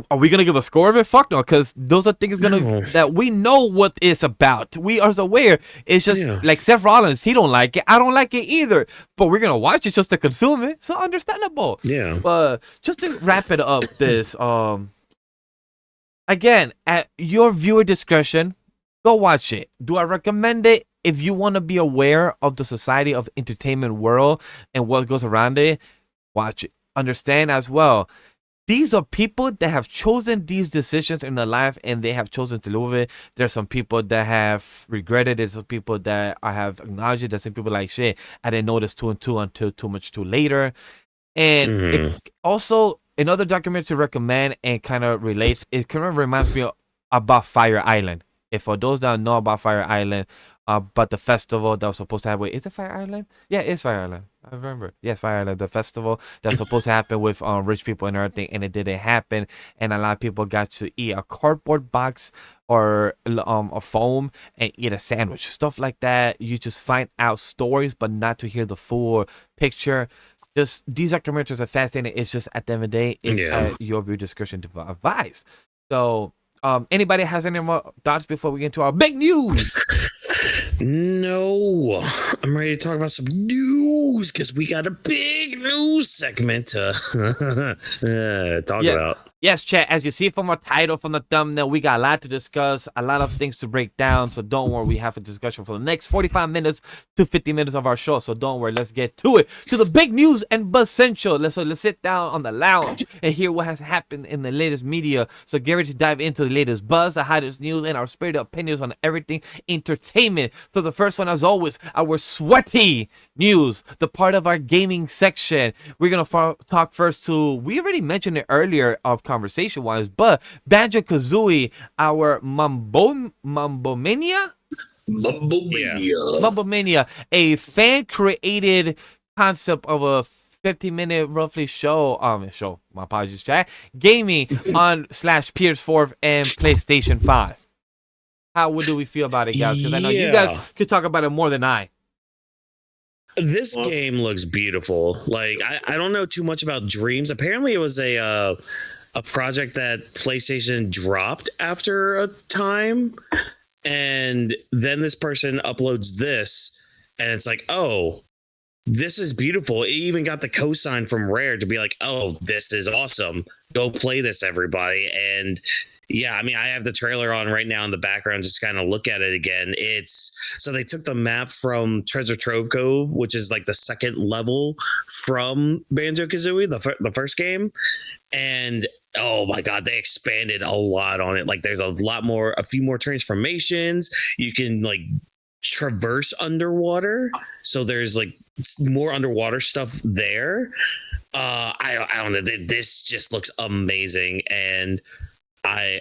are we gonna give a score of it? Fuck no, because those are things that we know what it's about. We are aware. It's just like Seth Rollins. He don't like it. I don't like it either. But we're gonna watch it just to consume it. So understandable. Yeah. But just to wrap it up, this again at your viewer discretion, go watch it. Do I recommend it? If you want to be aware of the society of entertainment world and what goes around it, watch it. Understand as well. These are people that have chosen these decisions in their life and they have chosen to live with it. There's some people that have regretted it. There's some people that I have acknowledged it. There's some people like, shit, I didn't notice 2 and 2 until too later. And it also, another documentary to recommend and kind of relates, it kind of reminds me about Fire Island. If for those that know about Fire Island, but the festival that was supposed to have, wait, is it Fire Island? Yeah, it's Fire Island. I remember. Yes, Fire Island, the festival that's supposed to happen with rich people and everything, and it didn't happen. And a lot of people got to eat a cardboard box or a foam and eat a sandwich, stuff like that. You just find out stories, but not to hear the full picture. Just these documentaries are fascinating. It's just at the end of the day, it's at your view discretion to advise. So, anybody has any more thoughts before we get into our big news? No, I'm ready to talk about some news because we got a big news segment to talk about. Yes, chat. As you see from our title, from the thumbnail, we got a lot to discuss, a lot of things to break down. So don't worry, we have a discussion for the next 45 minutes to 50 minutes of our show. So don't worry, let's get to it. To the big news and essential. Let's sit down on the lounge and hear what has happened in the latest media. So get ready to dive into the latest buzz, the hottest news, and our spirited opinions on everything entertainment. So the first one, as always, our sweaty news, the part of our gaming section. We're gonna talk first to, we already mentioned it earlier of conversation wise, but Banjo-Kazooie, our Mambomania, a fan created concept of a 15-minute roughly show, my apologies, chat, gaming on /PS4 and PlayStation 5. How do we feel about it, guys? Because I know you guys could talk about it more than I. This game looks beautiful. Like I don't know too much about Dreams. Apparently, it was a project that PlayStation dropped after a time, and then this person uploads this, and it's like, oh, this is beautiful. It even got the cosign from Rare to be like, oh, this is awesome. Go play this, everybody. And yeah, I mean, I have the trailer on right now in the background, just kind of look at it again. So they took the map from Treasure Trove Cove, which is like the second level from Banjo-Kazooie, the first game. And oh my God, they expanded a lot on it. Like there's a few more transformations. You can like traverse underwater. So there's like more underwater stuff there. I don't know. This just looks amazing. And I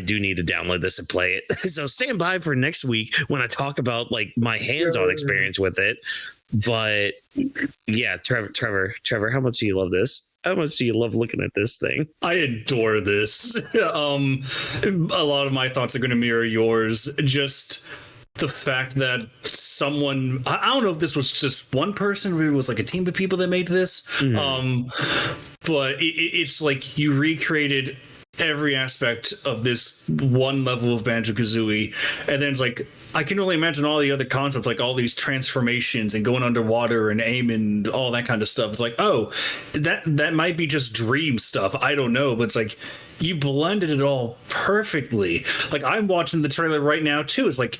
do need to download this and play it. So stand by for next week when I talk about like my hands-on experience with it. But yeah, Trevor, how much do you love this? How much do you love looking at this thing? I adore this. A lot of my thoughts are going to mirror yours. Just the fact that someone, I don't know if this was just one person or it was like a team of people that made this. But it's like you recreated every aspect of this one level of Banjo-Kazooie, and then it's like I can only imagine all the other concepts, like all these transformations and going underwater and aim and all that kind of stuff. It's like, oh, that might be just dream stuff, I don't know, but it's like you blended it all perfectly. Like I'm watching the trailer right now too. It's like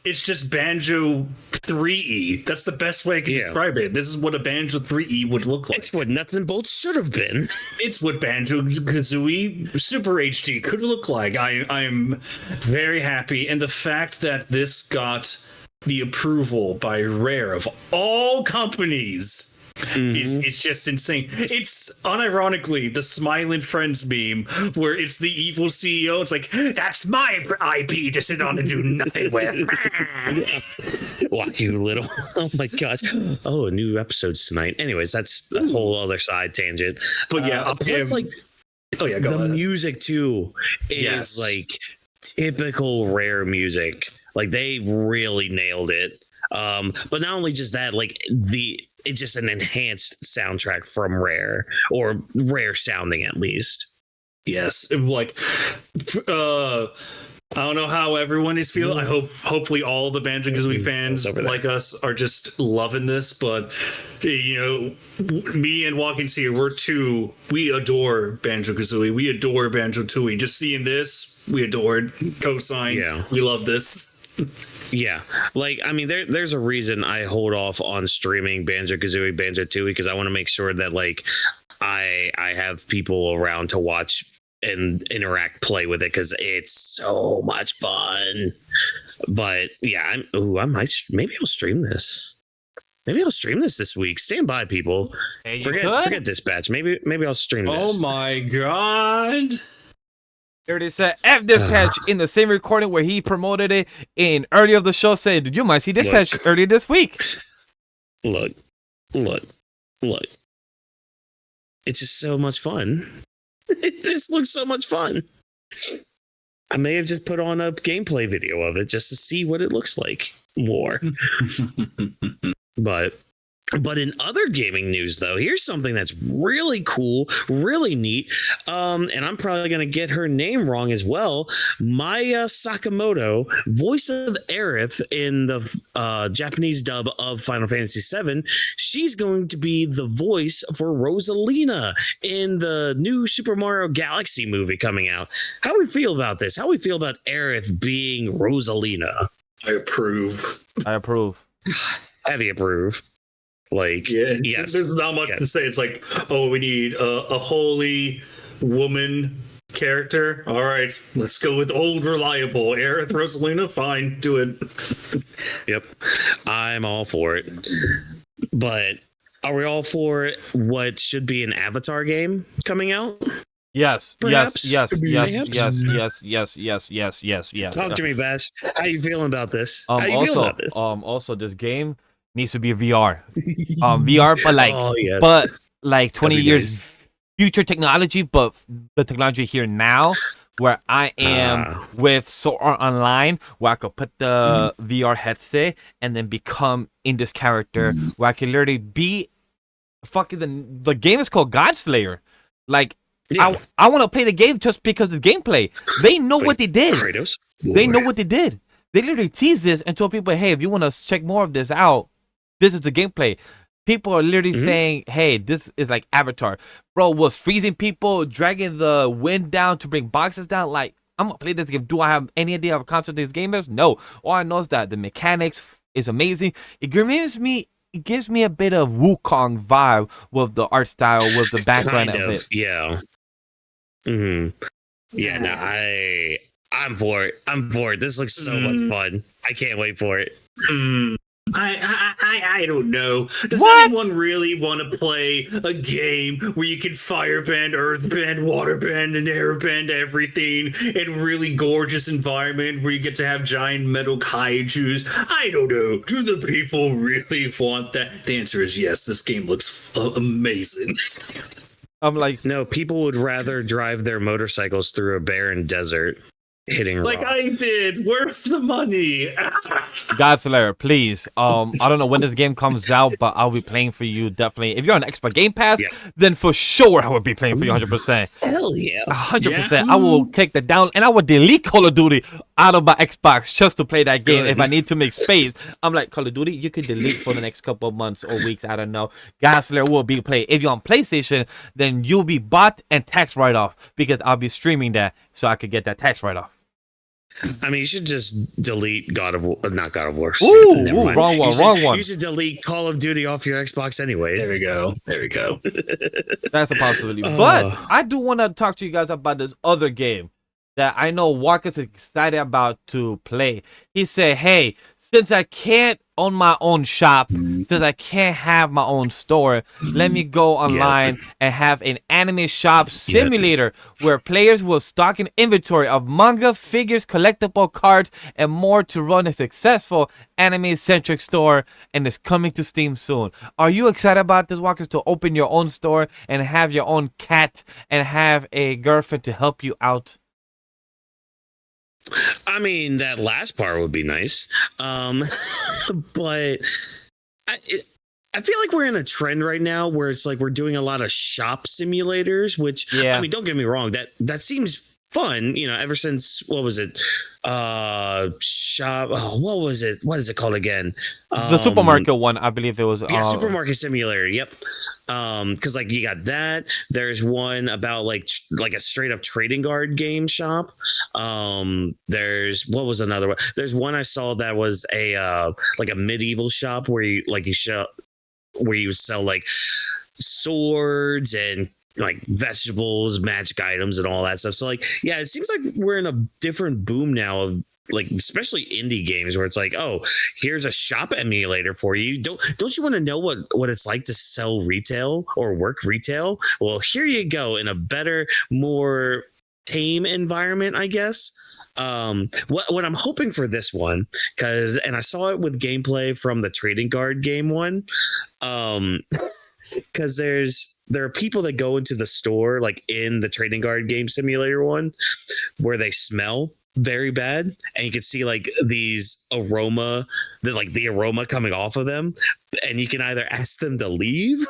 it's just Banjo 3E. That's the best way I can describe it. This is what a Banjo 3E would look like. It's what Nuts and Bolts should have been. It's what Banjo-Kazooie Super HD could look like. I'm very happy. And the fact that this got the approval by Rare of all companies It's just insane. It's unironically the Smiling Friends meme where it's the evil CEO. It's like, that's my IP to sit on and do nothing with. Walk you little. Oh my gosh. Oh, new episodes tonight. Anyways, that's a whole other side tangent. But yeah, plus, like, oh yeah, go the ahead. music too is like typical Rare music. Like they really nailed it. But not only just that, like it's just an enhanced soundtrack from Rare, or Rare sounding at least. Yes, like I don't know how everyone is feeling. I hopefully all the Banjo-Kazooie fans like us are just loving this. But you know, me and Whawkins here, we adore Banjo-Kazooie. We adore Banjo-Tooie. Just seeing this, we adored. Cosign. Yeah, we love this. Yeah, like I mean, there's a reason I hold off on streaming Banjo-Kazooie, Banjo-Tooie, because I want to make sure that like I have people around to watch and interact, play with it, because it's so much fun. But yeah, maybe I'll stream this. Maybe I'll stream this week. Stand by, people. Hey, forget Dispatch. Maybe I'll stream this. Oh my god. Here it is said F Dispatch in the same recording where he promoted it in earlier of the show, said you might see Dispatch earlier this week. Look. It's just so much fun. It just looks so much fun. I may have just put on a gameplay video of it just to see what it looks like more. But in other gaming news, though, here's something that's really cool, really neat, and I'm probably going to get her name wrong as well. Maya Sakamoto, voice of Aerith in the Japanese dub of Final Fantasy VII, she's going to be the voice for Rosalina in the new Super Mario Galaxy movie coming out. How do we feel about this? How do we feel about Aerith being Rosalina? I approve. Heavy approve. Like, yes, there's not much to say. It's like, oh, we need a holy woman character. All right, let's go with old reliable Aerith Rosalina. Fine, do it. Yep, I'm all for it. But are we all for what should be an Avatar game coming out? Yes. Perhaps? Yes. Talk Talk to me, Bash. How you feeling about this? How you feeling about this? Also, this game needs to be VR. VR, but like 20 years future technology, but the technology here now, where I am with Sword Art Online, where I could put the VR headset and then become in this character, where I can literally be fucking the game is called Godslayer. Like, I want to play the game just because of the gameplay. They know what they did. Kratos? They know what they did. They literally teased this and told people, hey, if you want to check more of this out, this is the gameplay. People are literally saying, hey, this is like Avatar. Bro, was freezing people, dragging the wind down to bring boxes down. Like, I'm going to play this game. Do I have any idea of how concept this game is? No. All I know is that the mechanics is amazing. It gives me a bit of Wukong vibe with the art style, with the background of it. Yeah. Yeah, no, I'm for it. This looks so much fun. I can't wait for it. I don't know. Does anyone really want to play a game where you can firebend, earthbend, waterbend, and airbend everything in a really gorgeous environment where you get to have giant metal kaijus? I don't know. Do the people really want that? The answer is yes. This game looks amazing. I'm like, no, people would rather drive their motorcycles through a barren desert. Hitting like rocks. I did. Where's the money? Godslayer, please. I don't know when this game comes out, but I'll be playing for you definitely. If you're on Xbox Game Pass, then for sure I will be playing for you 100%. Hell yeah, 100%. I will kick that down, and I will delete Call of Duty out of my Xbox just to play that game. If I need to make space, I'm like, Call of Duty, you can delete for the next couple of months or weeks. I don't know. Godslayer will be played. If you're on PlayStation, then you'll be bought and tax write-off because I'll be streaming that so I could get that tax write-off. I mean, you should just delete not God of War. Wrong one. You should delete Call of Duty off your Xbox anyways. There we go. That's a possibility. But I do want to talk to you guys about this other game that I know Whawkins is excited about to play. He said, hey, since I can't own my own shop, since I can't have my own store, let me go online and have an anime shop simulator where players will stock an inventory of manga, figures, collectible cards, and more to run a successful anime-centric store, and it's coming to Steam soon. Are you excited about this, Whawkins, to open your own store and have your own cat and have a girlfriend to help you out? I mean, that last part would be nice. But I feel like we're in a trend right now where it's like we're doing a lot of shop simulators, which, I mean, don't get me wrong, that seems fun, you know, ever since, what was it? What is it called again? The supermarket one, I believe it was. Supermarket simulator. Yep. Because like you got that. There's one about like a straight up trading card game shop. There's what was another one? There's one I saw that was a like a medieval shop where you would sell like swords and like vegetables, magic items, and all that stuff. So like, yeah, it seems like we're in a different boom now of like, especially indie games where it's like, oh, here's a shop emulator for you. Don't you want to know what it's like to sell retail or work retail? Well, here you go in a better, more tame environment, I guess. What I'm hoping for this one, and I saw it with gameplay from the trading card game one, because there are people that go into the store, like in the trading card game simulator one, where they smell very bad, and you can see like the aroma coming off of them, and you can either ask them to leave,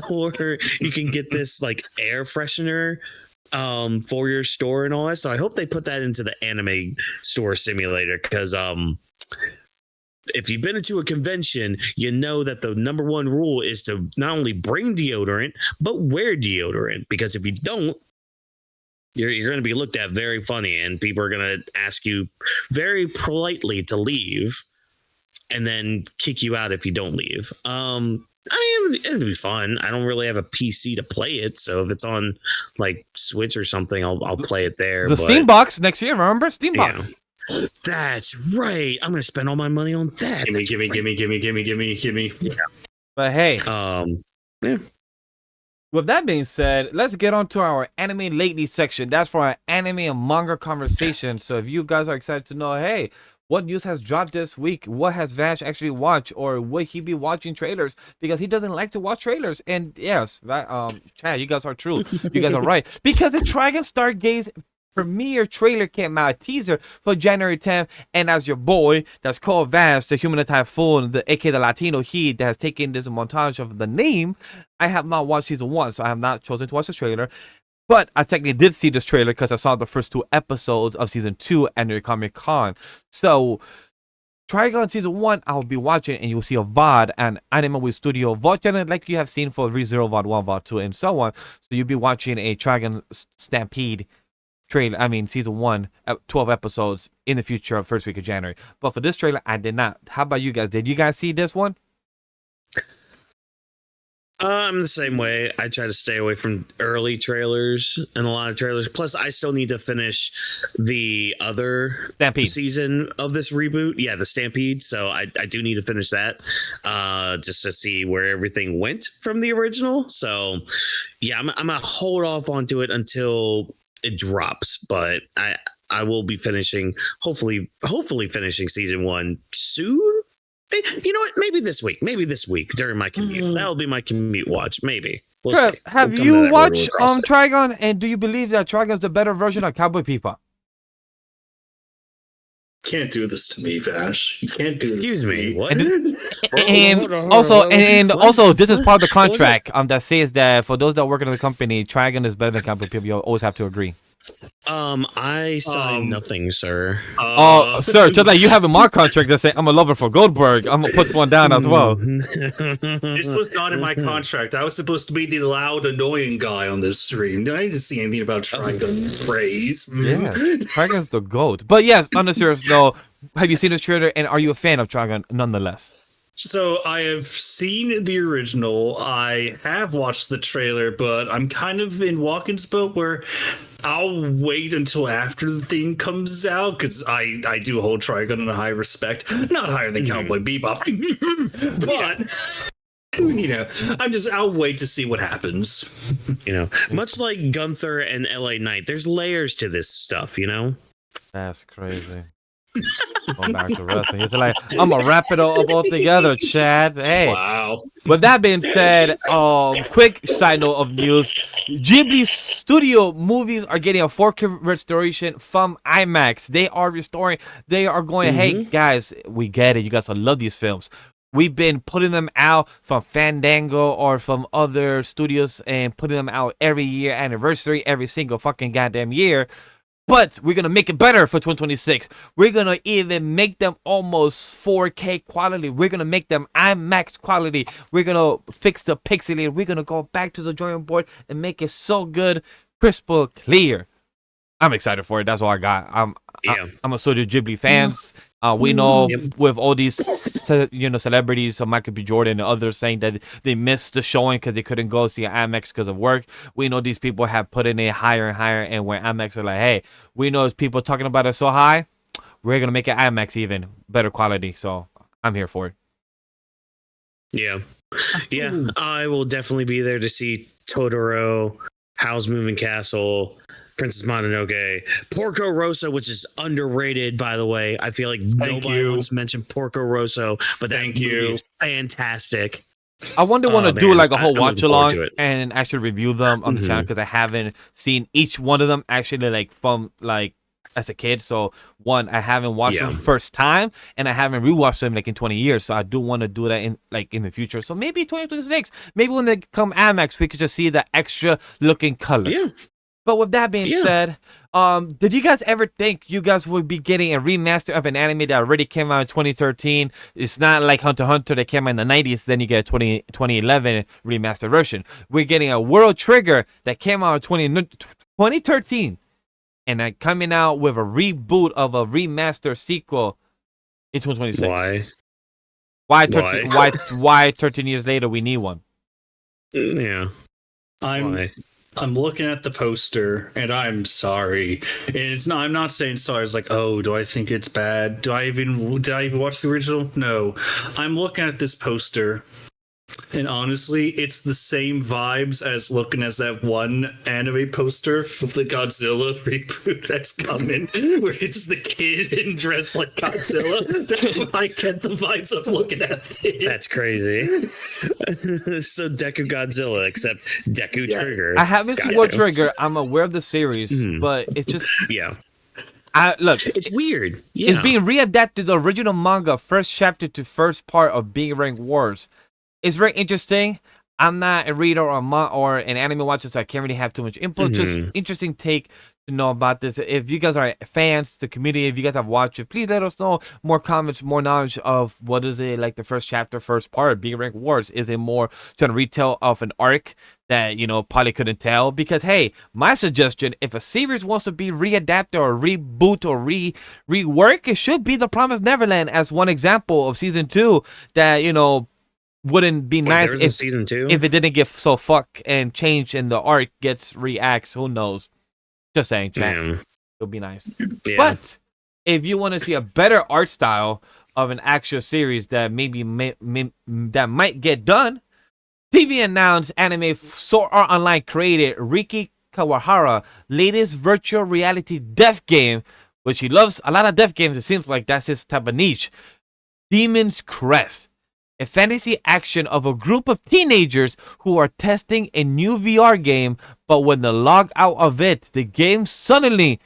or you can get this like air freshener for your store and all that. So I hope they put that into the anime store simulator, because if you've been into a convention, you know that the number one rule is to not only bring deodorant, but wear deodorant. Because if you don't, you're going to be looked at very funny, and people are going to ask you very politely to leave, and then kick you out if you don't leave. I mean, it'd be fun. I don't really have a PC to play it, so if it's on like Switch or something, I'll play it there. The Steam Box next year, remember? Steam Box. Yeah. That's right. I'm gonna spend all my money on that. Gimme. Yeah. But hey, yeah. With that being said, let's get on to our anime lately section. That's for our anime and manga conversation. So if you guys are excited to know, hey, what news has dropped this week? What has Vash actually watched, or will he be watching trailers? Because he doesn't like to watch trailers. And yes, Chad, you guys are true. You guys are right. Because the Dragon Stargaze premiere trailer came out, a teaser for January 10th, and as your boy that's called Vance, the human typhoon, aka the Latino he that has taken this montage of the name, I have not watched season 1, so I have not chosen to watch the trailer, but I technically did see this trailer because I saw the first 2 episodes of season 2 at New York Comic Con. So Trigon season 1 I'll be watching, and you'll see a VOD and AniMa W3 Studio VOD channel like you have seen for ReZero VOD 1, VOD 2, and so on. So you'll be watching a Trigon Stampede trailer, season 1, 12 episodes in the future of first week of January. But for this trailer, I did not. How about you guys? Did you guys see this one? I'm the same way. I try to stay away from early trailers and a lot of trailers. Plus, I still need to finish the other Stampede season of this reboot. Yeah, the Stampede. So I do need to finish that just to see where everything went from the original. So yeah, I'm gonna hold off onto it until it drops, but I will be finishing, hopefully finishing season 1 soon. You know what? Maybe this week during my commute. That'll be my commute watch. Maybe. We'll Trev, see. have you watched Trigon, and do you believe that Trigon's the better version of Cowboy Bebop? Can't do this to me, Vash. You can't do this. Excuse me. What? And also, this is part of the contract that says that for those that work in the company, Trigon is better than Cowboy Bebop. You always have to agree. I signed nothing, sir. Sir, just like you have a mark contract that say I'm a lover for Goldberg, I'm gonna put one down as well. This was not in my contract. I was supposed to be the loud, annoying guy on this stream. I didn't see anything about Trigon praise. Yeah, Trigon's the GOAT. But yes, on a serious note, have you seen this trailer, and are you a fan of Trigon nonetheless? So I have seen the original. I have watched the trailer, but I'm kind of in Whawkins' boat where I'll wait until after the thing comes out because I do hold Trigun in a high respect, not higher than Cowboy Bebop, but. I'll wait to see what happens. Much like Gunther and LA Knight, there's layers to this stuff, That's crazy. Going back to wrestling. It's like, I'm going to wrap it all together, Chad. Hey. Wow. With that being said, quick side note of news. Ghibli Studio movies are getting a 4K restoration from IMAX. They are restoring. They are going, hey, guys, we get it. You guys will love these films. We've been putting them out from Fandango or from other studios and putting them out every year, anniversary, every single fucking goddamn year. But we're going to make it better for 2026. We're going to even make them almost 4K quality. We're going to make them IMAX quality. We're going to fix the pixelated. We're going to go back to the drawing board and make it so good, crystal clear. I'm excited for it. That's all I got. I'm a Studio Ghibli fans. We know with all these, celebrities, so Michael B. Jordan and others saying that they missed the showing because they couldn't go see IMAX because of work. We know these people have put in it higher and higher, and when IMAX are like, hey, we know people talking about it so high, we're gonna make it IMAX even better quality. So I'm here for it. Yeah, I will definitely be there to see Totoro, Howl's Moving Castle, Princess Mononoke, Porco Rosso, which is underrated, by the way. I feel like nobody wants to mention Porco Rosso, but that movie is fantastic. I want to do like a whole watch along and actually review them on the channel because I haven't seen each one of them actually as a kid. So I haven't watched them first time, and I haven't rewatched them in 20 years. So I do want to do that in the future. So maybe 2026, maybe when they come IMAX, we could just see the extra looking color. Yeah. But with that being said, did you guys ever think you guys would be getting a remaster of an anime that already came out in 2013? It's not like Hunter x Hunter that came out in the 90s, then you get a 2011 remastered version. We're getting a World Trigger that came out in 2013, and coming out with a reboot of a remaster sequel in 2026. Why 13 years later we need one? Yeah. I'm looking at the poster, and I'm sorry. And I'm not saying sorry. It's like, oh, do I think it's bad? Did I even watch the original? No. I'm looking at this poster, and honestly, it's the same vibes as looking as that one anime poster of the Godzilla reboot that's coming, where it's the kid in dress like Godzilla. That's what I get the vibes of looking at this. That's crazy. So Deku Godzilla, except Deku Trigger. I haven't seen World Trigger. I'm aware of the series, but it's just look, it's weird. It's being readapted the original manga, first chapter to first part of Being Ranked Wars. It's very interesting. I'm not a reader or an anime watcher, so I can't really have too much input. Just interesting take to know about this. If you guys are fans, the community, if you guys have watched it, please let us know more comments, more knowledge of what is it like the first chapter, first part, Being Ranked Wars. Is it more trying to retell of an arc that, probably couldn't tell? Because, hey, my suggestion, if a series wants to be readapted or reboot or rework, it should be The Promised Neverland as one example of season 2 that, wouldn't be nice if season 2? If it didn't get so fuck and change and the arc gets reacts. Who knows? Just saying, chat. It'll be nice. Yeah. But if you want to see a better art style of an actual series that maybe that might get done, TV announced anime Sword Art Online created Riki Kawahara latest virtual reality death game, which he loves a lot of death games. It seems like that's his type of niche. Demon's Crest. A fantasy action of a group of teenagers who are testing a new VR game, but when they log out of it, the game suddenly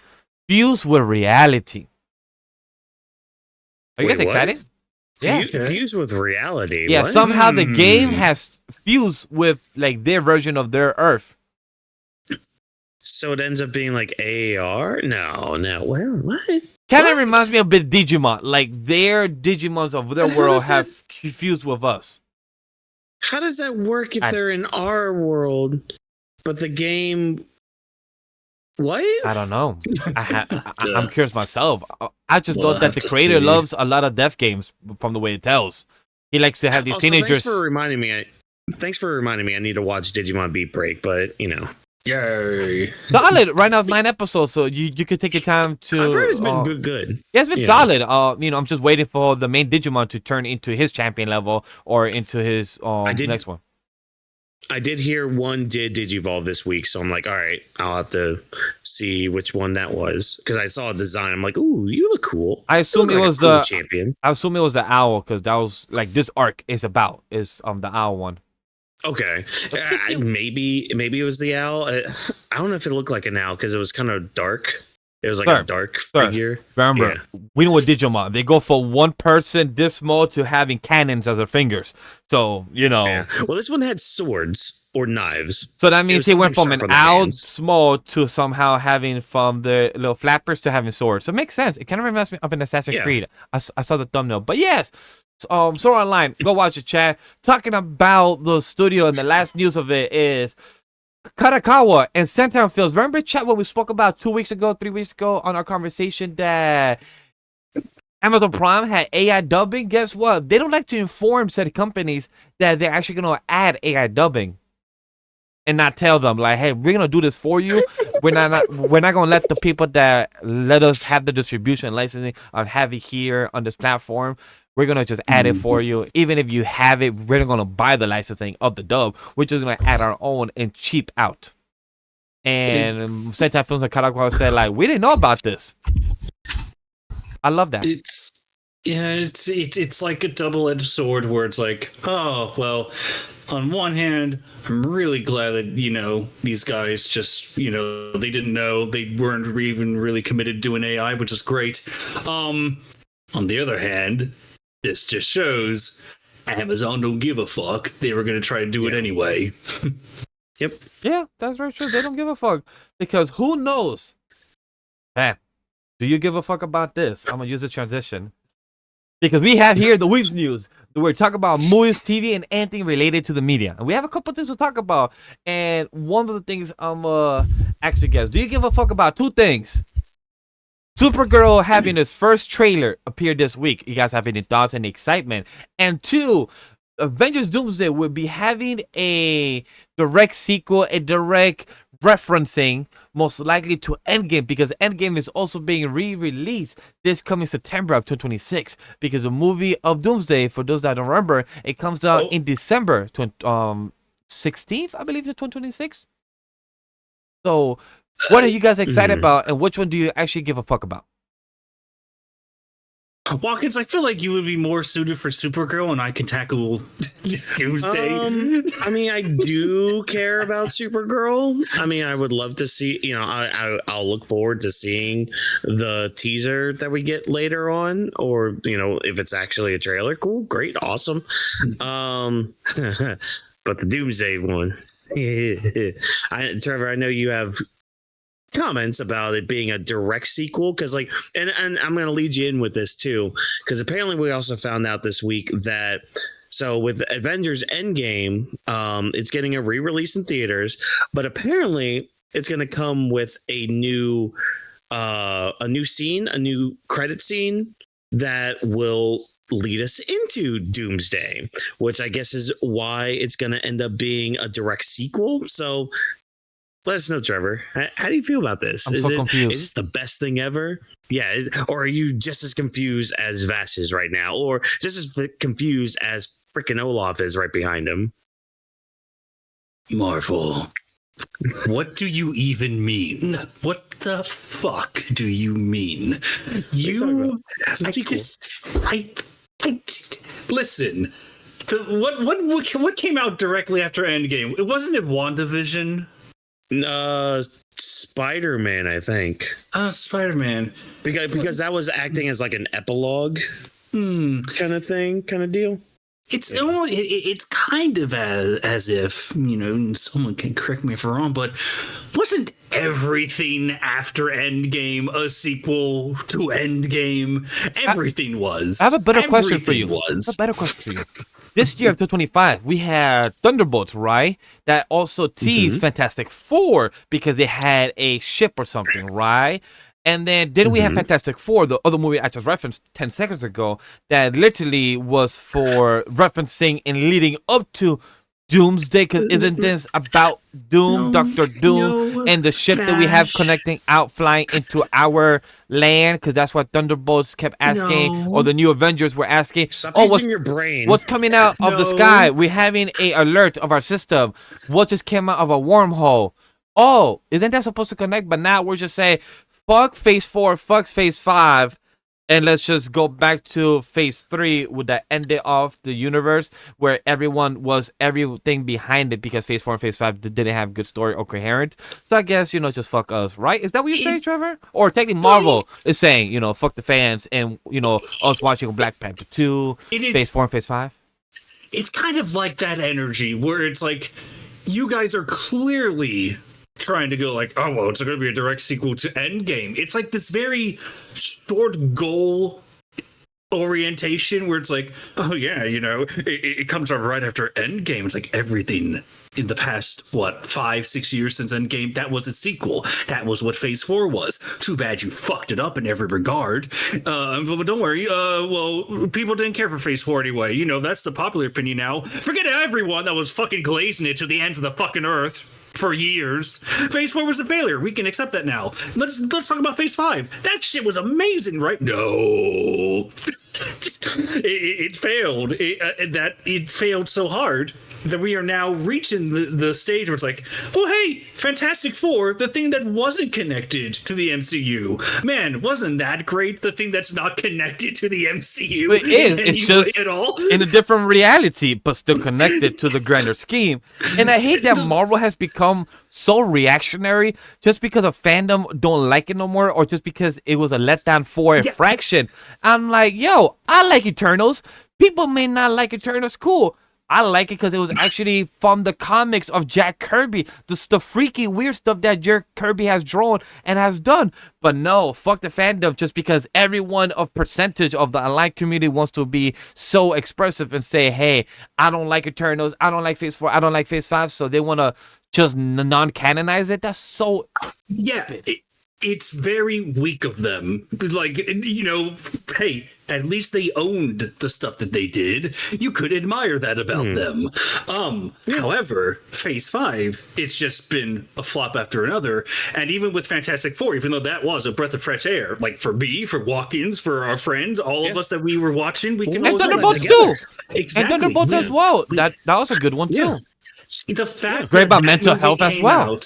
fused with reality. Are you guys excited? Yeah. Fused with reality? Yeah, what? Somehow the game has fused with their version of their Earth. So it ends up being like AR? No. What? Kind of reminds me of a bit Digimon. Like their Digimons of their world have fused with us. How does that work if they're in our world, but the game? What? I don't know. I'm curious myself. I just thought that the creator loves a lot of death games from the way it tells. He likes to have these Also, teenagers. Thanks for reminding me. I need to watch Digimon Beat Break, but Yay. Solid. Right now, it's 9 episodes, so you could take your time to. I've heard it's been good. Yeah, it's been solid. I'm just waiting for the main Digimon to turn into his champion level or into his next one. I did hear one did Digivolve this week, so I'm like, all right, I'll have to see which one that was because I saw a design. I'm like, ooh, you look cool. I assume it was the champion. I assume it was the owl because that was like this arc is the owl one. Okay, maybe it was the owl. I don't know if it looked like an owl because it was kind of dark. It was like a dark figure. Remember, we know what Digimon. They go for one person this small to having cannons as their fingers. So Yeah. Well, this one had swords or knives. So that means he went from an owl small to somehow having from the little flappers to having swords. So it makes sense. It kind of reminds me of an Assassin's Creed. I saw the thumbnail, but yes. Sword Online, go watch it, chat. Talking about the studio, and the last news of it is Karakawa and Sentai Films. Remember, chat, what we spoke about 3 weeks ago on our conversation that Amazon Prime had AI dubbing? Guess what? They don't like to inform said companies that they're actually going to add AI dubbing and not tell them, like, hey, we're going to do this for you. We're not going to let the people that let us have the distribution and licensing of have it here on this platform. We're going to just add it for you. Even if you have it, we're not going to buy the licensing of the dub. We're just going to add our own and cheap out. And Sentai Films and Karakawa said, like, we didn't know about this. I love that. It's like a double-edged sword where it's like, oh, well, on one hand, I'm really glad that, these guys just, they didn't know. They weren't even really committed to doing AI, which is great. On the other hand, this just shows Amazon don't give a fuck. They were going to try to do it anyway. Yep. Yeah, that's very true. They don't give a fuck. Because who knows? Hey, do you give a fuck about this? I'm going to use this transition. Because we have here the Weebs news. We're talking about movies, TV, and anything related to the media. And we have a couple things to talk about. And one of the things I'm actually guess. Do you give a fuck about 2 things? Supergirl having its first trailer appear this week. You guys have any thoughts and excitement? And 2, Avengers Doomsday will be having a direct sequel, a direct referencing, most likely to Endgame, because Endgame is also being re-released this coming September of 2026. Because the movie of Doomsday, for those that don't remember, it comes out in December 16th, I believe, 2026. So, what are you guys excited about, and which one do you actually give a fuck about? Whawkins, I feel like you would be more suited for Supergirl, and I can tackle Doomsday. I mean, I do care about Supergirl. I mean, I would love to see. I'll look forward to seeing the teaser that we get later on, or if it's actually a trailer. Cool, great, awesome. But the Doomsday one, Trevor, I know you have comments about it being a direct sequel because and I'm going to lead you in with this too, because apparently we also found out this week that with Avengers Endgame, it's getting a re-release in theaters, but apparently it's going to come with a new scene, a new credit scene that will lead us into Doomsday, which I guess is why it's going to end up being a direct sequel. So let us know, Trevor. How do you feel about this? I'm so confused. Is this the best thing ever? Yeah. Or are you just as confused as Vash is right now? Or just as confused as freaking Olaf is right behind him? Marvel, what do you even mean? What the fuck do you mean? Listen. What came out directly after Endgame? It wasn't it WandaVision? Spider-Man, I think. Spider-Man. Because that was acting as like an epilogue kind of thing, kind of deal. It's kind of as if, someone can correct me if I'm wrong, but wasn't everything after Endgame a sequel to Endgame? Everything was. I have a better question for you. This year of 2025, we had Thunderbolts, right? That also teased Fantastic Four because they had a ship or something, right? And then we have Fantastic Four, the other movie I just referenced 10 seconds ago, that literally was for referencing and leading up to Doomsday, because isn't this about Doom, Doctor Doom, and the ship that we have connecting out, flying into our land? Because that's what Thunderbolts kept asking, or the new Avengers were asking. Stop using your brain. What's coming out of the sky? We're having a alert of our system. What just came out of a wormhole? Oh, isn't that supposed to connect? But now we're just saying, fuck Phase 4, fuck Phase 5. And let's just go back to Phase 3 with the ending of the universe where everyone was everything behind it, because Phase 4 and Phase 5 didn't have good story or coherent. So I guess, just fuck us, right? Is that what you're saying, Trevor? Or technically Marvel is saying, fuck the fans and, us watching Black Panther 2, Phase 4 and Phase 5? It's kind of like that energy where it's like, you guys are clearly trying to go like, oh, well, it's going to be a direct sequel to Endgame. It's like this very short goal orientation where it's like, oh, yeah, it comes up right after Endgame. It's like everything in the past, 5-6 years since Endgame, that was a sequel. That was what Phase 4 was. Too bad you fucked it up in every regard. But don't worry. Well, people didn't care for Phase 4 anyway. That's the popular opinion now. Forget everyone that was fucking glazing it to the ends of the fucking earth for years. Phase 4 was a failure. We can accept that now. Let's talk about Phase 5. That shit was amazing, right? No. It failed. It failed so hard that we are now reaching the stage where it's like, well, hey, Fantastic Four, the thing that wasn't connected to the MCU. Man, wasn't that great? The thing that's not connected to the MCU. It is. It's just at all. In a different reality, but still connected to the grander scheme. And I hate that Marvel has become so reactionary just because a fandom don't like it no more, or just because it was a letdown for a fraction. I'm like, yo, I like Eternals. People may not like Eternals. Cool. I like it because it was actually from the comics of Jack Kirby. The freaky, weird stuff that Jack Kirby has drawn and has done. But no, fuck the fandom just because everyone of percentage of the online community wants to be so expressive and say, hey, I don't like Eternals. I don't like Phase 4. I don't like Phase 5. So they want to just non-canonize it. That's so... Yeah, it's very weak of them. Like, hey, at least they owned the stuff that they did. You could admire that about them. However, Phase 5, it's just been a flop after another. And even with Fantastic Four, even though that was a breath of fresh air, like for me, for Whawkins, for our friends, all of us that we were watching, we can all and Thunderbolts too. Exactly. And Thunderbolts as well. That was a good one too. The fact great about mental health as well.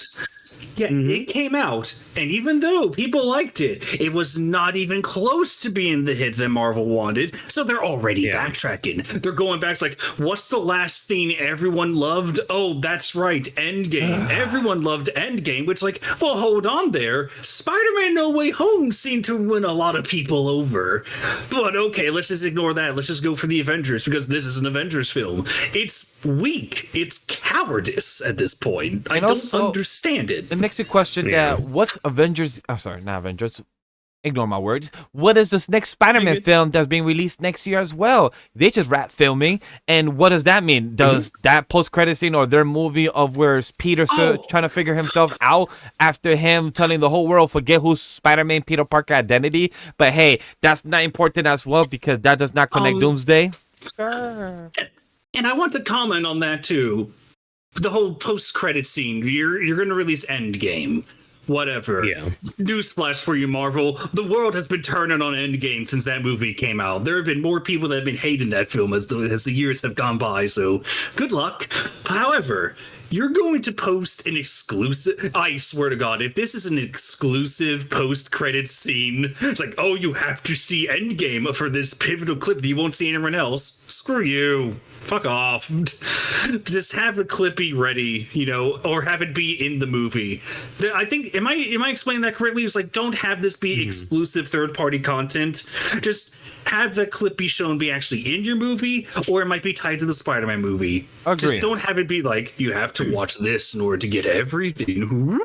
It came out, and even though people liked it, it was not even close to being the hit that Marvel wanted. So they're already backtracking. They're going back. It's like, what's the last thing everyone loved? Oh, that's right, Endgame. Everyone loved Endgame, which, like, well, hold on there. Spider-Man No Way Home seemed to win a lot of people over. But okay, let's just ignore that. Let's just go for the Avengers, because this is an Avengers film. It's weak. It's cowardice at this point. I don't understand it. The next question that what's Avengers? Oh, sorry, not Avengers. Ignore my words. What is this next Spider-Man film that's being released next year as well? They just wrapped filming, and what does that mean? Does that post-credit scene or their movie of where Peter trying to figure himself out after him telling the whole world forget who's Spider-Man Peter Parker identity? But hey, that's not important as well because that does not connect Doomsday. And I want to comment on that too. The whole post-credit scene. You're going to release Endgame. Whatever. Yeah. Newsflash for you, Marvel. The world has been turning on Endgame since that movie came out. There have been more people that have been hating that film as the years have gone by, so good luck. However, you're going to post an exclusive... I swear to God, if this is an exclusive post-credit scene, it's like, oh, you have to see Endgame for this pivotal clip that you won't see anyone else. Screw you. Fuck off. Just have the clip be ready, or have it be in the movie. I think, am I explaining that correctly? It's like, don't have this be exclusive third-party content. Just have the clip be shown be actually in your movie, or it might be tied to the Spider-Man movie. Agreed. Just don't have it be like, you have to watch this in order to get everything.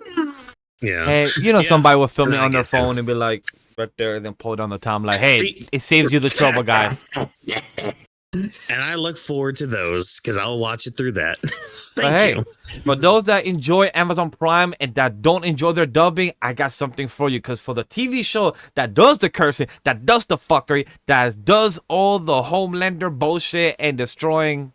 Yeah. Hey, somebody will film it on their phone and be like, right there, and then pull it on the time, like, hey, it saves you the trouble, guys. And I look forward to those because I'll watch it through that. Hey, for those that enjoy Amazon Prime and that don't enjoy their dubbing, I got something for you. Because for the TV show that does the cursing, that does the fuckery, that does all the Homelander bullshit and destroying,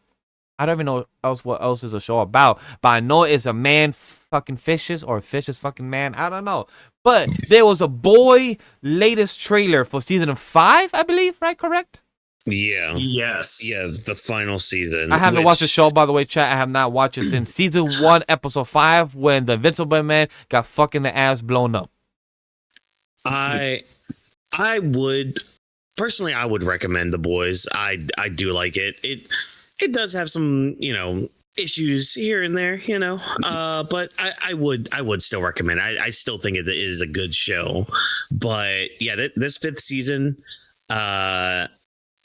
I don't even know what else is the show about. But I know it's a man fucking fishes or fishes fucking man. I don't know. But there was a boy latest trailer for season 5, I believe. Right? Correct? Yeah. Yes. Yeah, the final season. I haven't watched the show, by the way, chat. I have not watched it since season 1, episode 5, when the Invincible Man got fucking the ass blown up. I would personally, I would recommend The Boys. I do like it. It does have some, issues here and there, but I would still recommend it. I still think it is a good show. But yeah, this 5th season,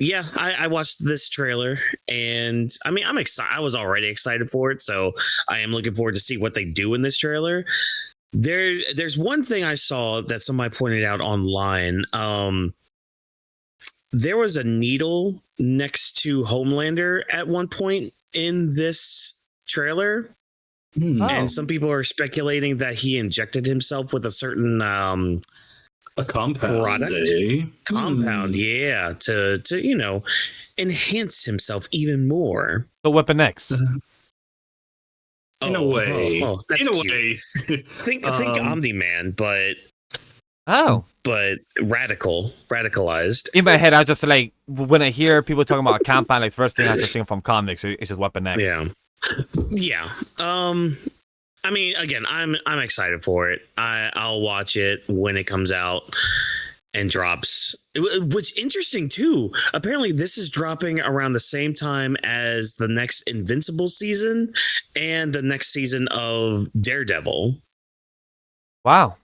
yeah, I watched this trailer, and I mean, I'm excited. I was already excited for it, so I am looking forward to see what they do in this trailer. There's one thing I saw that somebody pointed out online. There was a needle next to Homelander at one point in this trailer, and some people are speculating that he injected himself with a certain a compound product compound, yeah, to enhance himself even more. The Weapon X. In a way. That's in a cute. way. think Omni-Man, but radicalized. In my head, I just like when I hear people talking about a compound, like first thing I just think from comics, it's just Weapon X. Yeah. I mean, again, I'm excited for it. I'll watch it when it comes out and drops. What's interesting too, apparently this is dropping around the same time as the next Invincible season and the next season of Daredevil. Wow.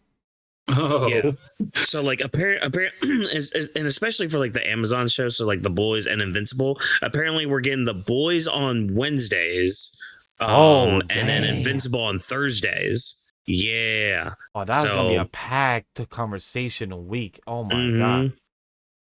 Oh. Yeah. So like apparent, and especially for like the Amazon show, so like The Boys and Invincible. Apparently, we're getting The Boys on Wednesdays. And then Invincible on Thursdays. Yeah. Oh, that's gonna be a packed conversation week. Oh my god.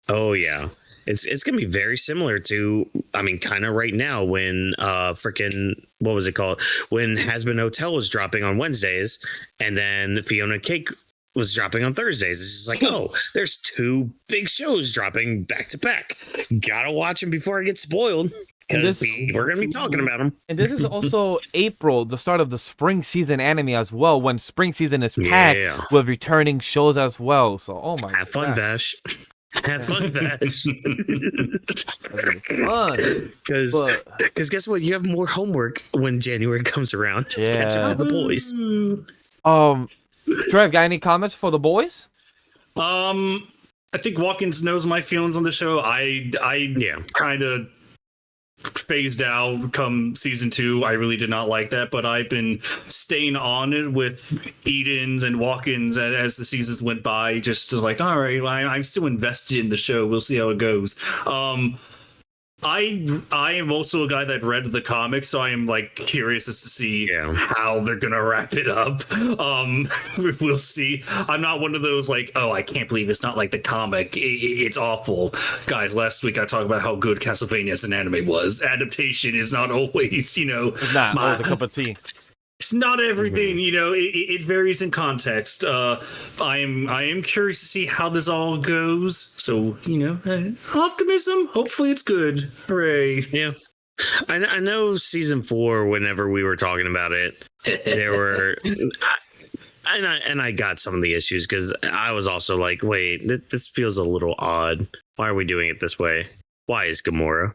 Oh yeah. It's gonna be very similar to, I mean, kind of right now when freaking, what was it called? When Has-Been Hotel was dropping on Wednesdays, and then the Fiona Cake was dropping on Thursdays. It's just like, oh, there's 2 big shows dropping back to back. Gotta watch them before I get spoiled, because we're gonna be talking about them. And this is also April, the start of the spring season anime as well, when spring season is packed with returning shows as well. So, oh my god. Have fun, Vash. Have fun, Vash. Because guess what? You have more homework when January comes around. Yeah. Catch up to The Boys. Trev, got any comments for The Boys? I think Whawkins knows my feelings on the show. I kind of phased out come season 2. I really did not like that, but I've been staying on it with Edens and Whawkins as the seasons went by. Just like, all right, I'm still invested in the show. We'll see how it goes. I am also a guy that read the comics, so I am like curious as to see how they're gonna wrap it up. We'll see. I'm not one of those like, oh, I can't believe it's not like the comic. It's awful, guys. Last week I talked about how good Castlevania as an anime was. Adaptation is not always, it's not always a cup of tea. It's not everything, it varies in context. I am curious to see how this all goes. So, optimism. Hopefully it's good. Hooray. Yeah. I know season 4, whenever we were talking about it, there were... I got some of the issues because I was also like, wait, this feels a little odd. Why are we doing it this way? Why is Gamora?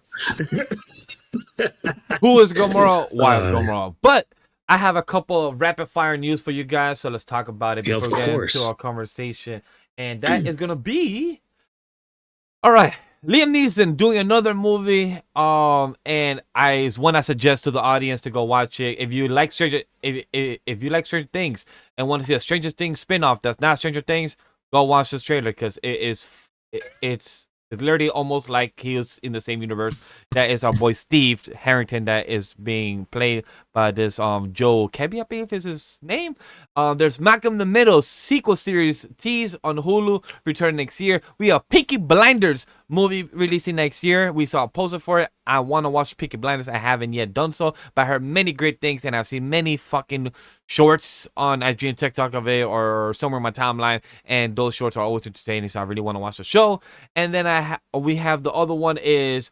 Who is Gamora? Why is Gamora? But I have a couple of rapid fire news for you guys, so let's talk about it before we get into our conversation. And that is gonna be, all right, Liam Neeson doing another movie. And is one I suggest to the audience to go watch it. If you like Stranger Things and want to see a Stranger Things spinoff that's not Stranger Things, go watch this trailer because it's literally almost like he was in the same universe. That is our boy Steve Harrington that is being played by this Joe Kebi, I believe is his name. There's Malcolm in the Middle sequel series tease on Hulu, return next year. We have Peaky Blinders movie releasing next year. We saw a poster for it. I want to watch Peaky Blinders. I haven't yet done so, but I heard many great things, and I've seen many fucking shorts on IG and TikTok of it or somewhere in my timeline, and those shorts are always entertaining, so I really want to watch the show. And then we have the other one is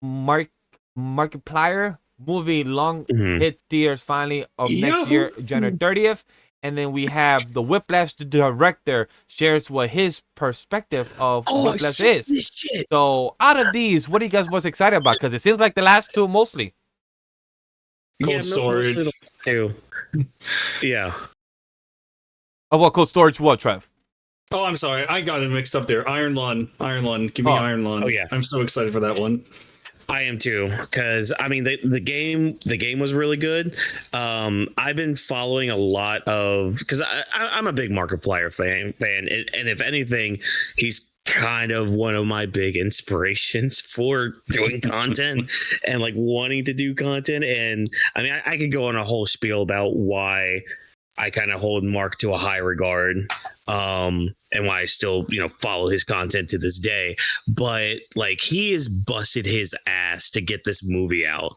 Markiplier movie long hit theaters finally of next year, January 30th. And then we have the Whiplash director shares what his perspective of Whiplash is. So out of these, what are you guys most excited about? Because it seems like the last two mostly. Cold storage. Yeah. Oh, what Cold Storage? What, Trev? Oh, I'm sorry. I got it mixed up there. Iron Lung. Give me Iron Lung. Oh, yeah. I'm so excited for that one. I am too, because I mean the game was really good. I've been following a lot of, because I'm a big Markiplier fan, and if anything, he's kind of one of my big inspirations for doing content and like wanting to do content. And I mean, I could go on a whole spiel about why I kind of hold Mark to a high regard, and why I still, follow his content to this day. But like, he has busted his ass to get this movie out.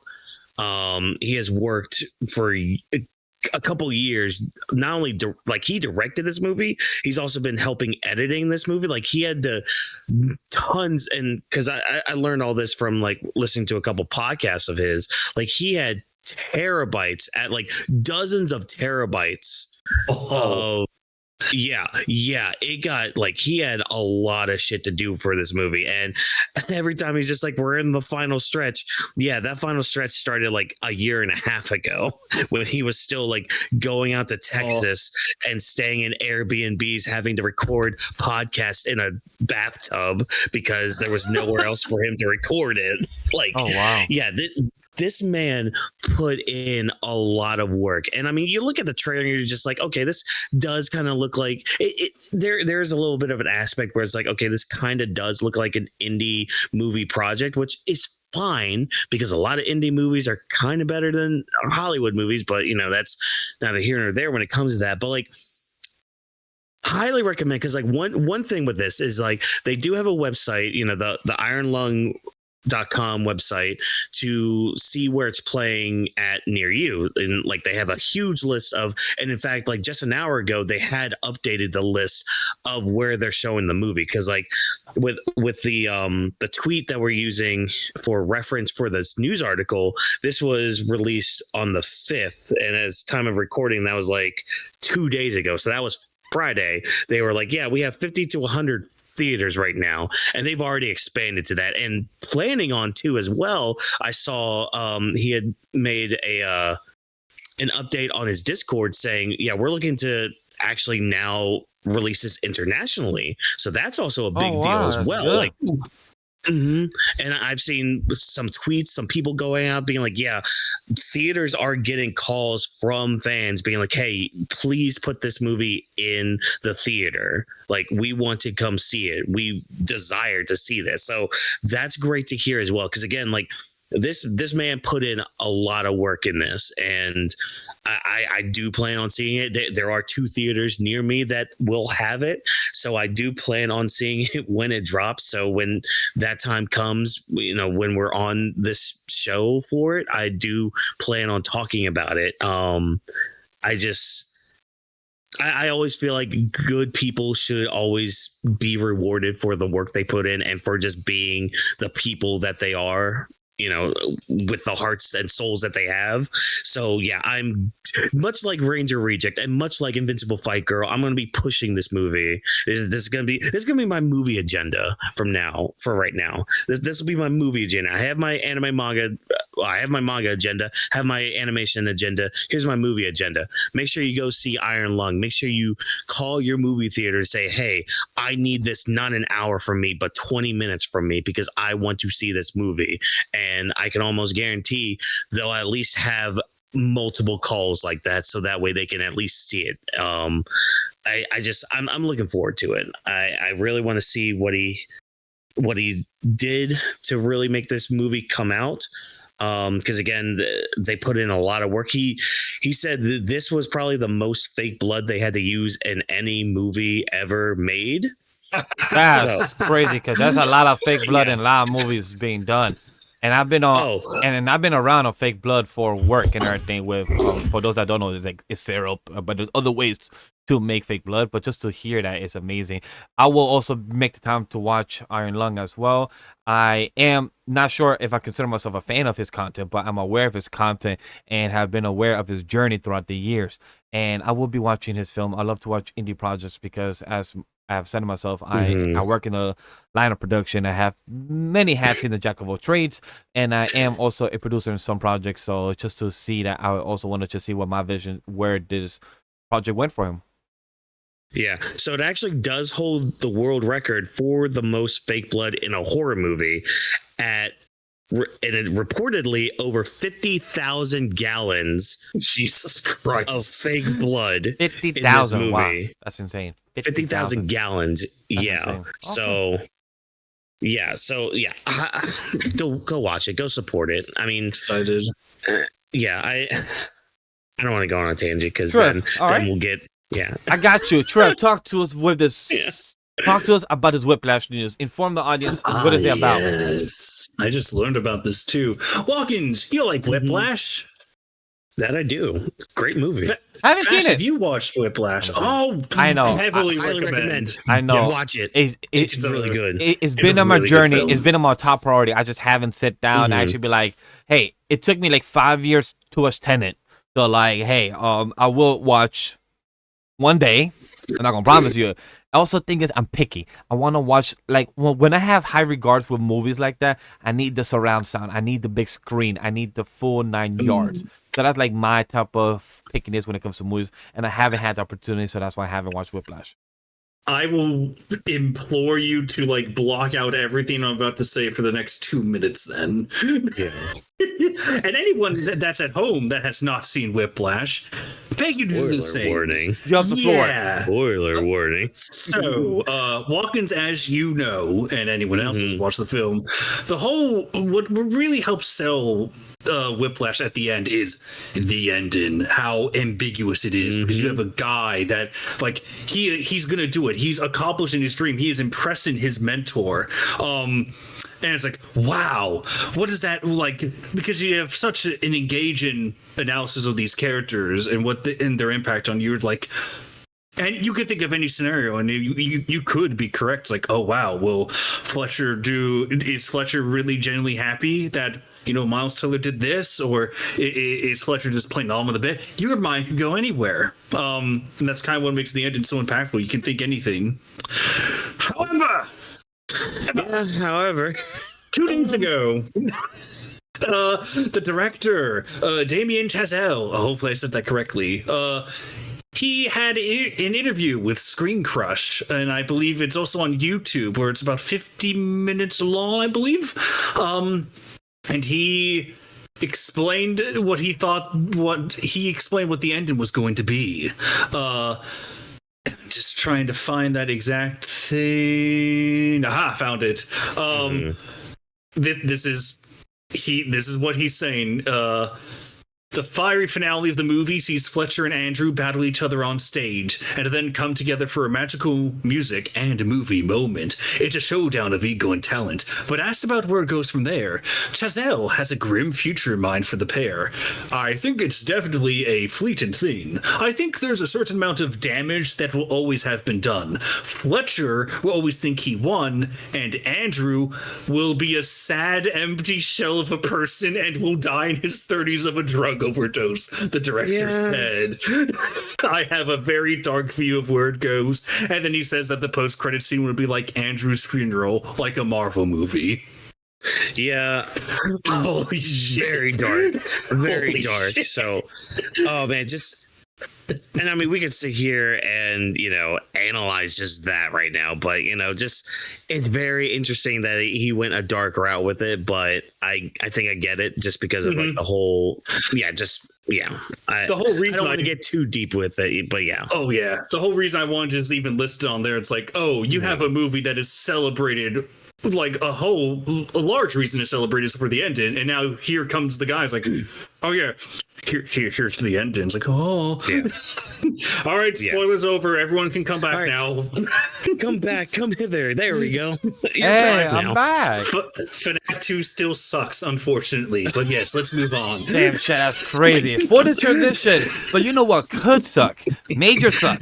He has worked for a couple years. Not only he directed this movie, he's also been helping editing this movie. Like, he had tons, and because I learned all this from like listening to a couple podcasts of his. Like, he had terabytes, at like dozens of terabytes of it got like, he had a lot of shit to do for this movie, and every time he's just like, we're in the final stretch. That final stretch started like a year and a half ago when he was still like going out to Texas and staying in Airbnbs, having to record podcasts in a bathtub because there was nowhere else for him to record it. Like, oh wow, this man put in a lot of work. And I mean, you look at the trailer and you're just like, okay, this does kind of look like there's a little bit of an aspect where it's like, okay, this kind of does look like an indie movie project, which is fine because a lot of indie movies are kind of better than Hollywood movies. But, that's neither here nor there when it comes to that. But like, highly recommend, because like one thing with this is like, they do have a website, the Iron Lung .com website to see where it's playing at near you, and like they have a huge list of, and in fact, like just an hour ago they had updated the list of where they're showing the movie, because like with the tweet that we're using for reference for this news article, this was released on the 5th, and as time of recording that was like 2 days ago, so that was Friday. They were like, we have 50 to 100 theaters right now, and they've already expanded to that and planning on to as well. I saw he had made an update on his Discord saying, we're looking to actually now release this internationally, so that's also a big deal as well. Good. Like, and I've seen some tweets, some people going out being like, theaters are getting calls from fans being like, hey, please put this movie in the theater. Like, we want to come see it. We desire to see this. So that's great to hear as well. Because again, like this man put in a lot of work in this, and I do plan on seeing it. There are 2 theaters near me that will have it. So I do plan on seeing it when it drops. So when that time comes, when we're on this show for it, I do plan on talking about it. I always feel like good people should always be rewarded for the work they put in and for just being the people that they are, with the hearts and souls that they have. So I'm much like Ranger Reject and much like Invincible Fight Girl. I'm going to be pushing this movie. This is going to be my movie agenda for right now. This will be my movie agenda. I have my anime manga. I have my manga agenda, have my animation agenda. Here's my movie agenda. Make sure you go see Iron Lung. Make sure you call your movie theater and say, hey, I need this not an hour from me, but 20 minutes from me because I want to see this movie. And I can almost guarantee they'll at least have multiple calls like that, so that way they can at least see it. I'm looking forward to it. I really want to see what he did to really make this movie come out. Because again, they put in a lot of work. He said that this was probably the most fake blood they had to use in any movie ever made. That's crazy because there's a lot of fake blood in a lot of movies being done. And I've been on, and I've been around on fake blood for work and everything. With for those that don't know, it's syrup, but there's other ways to make fake blood. But just to hear that is amazing. I will also make the time to watch Iron Lung as well. I am not sure if I consider myself a fan of his content, but I'm aware of his content and have been aware of his journey throughout the years. And I will be watching his film. I love to watch indie projects because, as I've said to myself, I work in the line of production. I have many hats in the jack of all trades, and I am also a producer in some projects. So just to see that, I also wanted to see what my vision, where this project went for him. Yeah, so it actually does hold the world record for the most fake blood in a horror movie and it reportedly over 50,000 gallons Jesus Christ of fake blood 50,000. Wow, that's insane. 50,000 gallons. That's yeah. insane. So go watch it. Go support it. I mean, excited. I don't want to go on a tangent because Sure. then Right. we'll get I got you, Trev. Talk to us with this. Yeah. Talk to us about this Whiplash news. Inform the audience what is it about. Yes. I just learned about this too. Whawkins, you like Whiplash? that. I do. Great movie. I haven't seen Ash, it. have you watched Whiplash? Oh, I know. Heavily I highly recommend. I know. Yeah, watch it. It's really good. It's It's been a on my really good journey. film. It's been on my top priority. I just haven't sit down and actually be like, hey, it took me like 5 years to watch Tenet. So like, hey, I will watch one day. I'm not gonna promise you. I also think is I'm picky. I want to watch like when I have high regards for movies like that. I need the surround sound. I need the big screen. I need the full 9 yards. So that's like my type of pickiness when it comes to movies. And I haven't had the opportunity, so that's why I haven't watched Whiplash. I will implore you to like block out everything I'm about to say for the next 2 minutes then. Yeah. And anyone that's at home that has not seen Whiplash, beg you to do the same. Warning. You have the floor. Yeah. Spoiler warning. So, Whawkins, as you know, and anyone else who's watched the film, the whole what really helps sell Whiplash at the end is the ending, how ambiguous it is, because you have a guy that like he's gonna do it. He's accomplishing his dream. He is impressing his mentor. And it's like, wow, what is that like? Because you have such an engaging analysis of these characters and and their impact on you, like. And you could think of any scenario, and you could be correct. Like, oh wow, will Fletcher is Fletcher really genuinely happy that Miles Teller did this, or is Fletcher just playing along with the bit? Your mind can go anywhere, and that's kind of what makes the ending so impactful. You can think anything. However, 2 days ago. The director, Damien Chazelle, hopefully I said that correctly, he had an interview with Screen Crush, and I believe it's also on YouTube, where it's about 50 minutes long, I believe. And he explained what he explained what the ending was going to be. Just trying to find that exact thing. Aha, found it. This is what he's saying. The fiery finale of the movie sees Fletcher and Andrew battle each other on stage, and then come together for a magical music and movie moment. It's a showdown of ego and talent, but asked about where it goes from there, Chazelle has a grim future in mind for the pair. I think it's definitely a fleeting thing. I think there's a certain amount of damage that will always have been done. Fletcher will always think he won, and Andrew will be a sad, empty shell of a person and will die in his 30s of a drug overdose, the director said. I have a very dark view of where it goes. And then he says that the post-credit scene would be like Andrew's funeral, like a Marvel movie. Yeah. Holy shit. Very dark. Very Holy dark. shit. So, oh man, and I mean, we could sit here and, analyze just that right now, but, it's very interesting that he went a dark route with it, but I think I get it just because of like the whole, the whole reason I don't want to get too deep with it, but yeah. Oh, yeah. The whole reason I wanted to just even list it on there, it's like, oh, you have a movie that is celebrated like a large reason to celebrate is for the ending, and now here comes the guys like, oh yeah, here's to the ending. It's like, oh, Yeah. all right, spoilers over. Everyone can come back All right. now. Come back, come hither. There we go. You're Hey, back I'm now. back. But FNAF 2 still sucks, unfortunately. But yes, let's move on. Damn shit, that's crazy. For the transition, but you know what could suck? Major suck.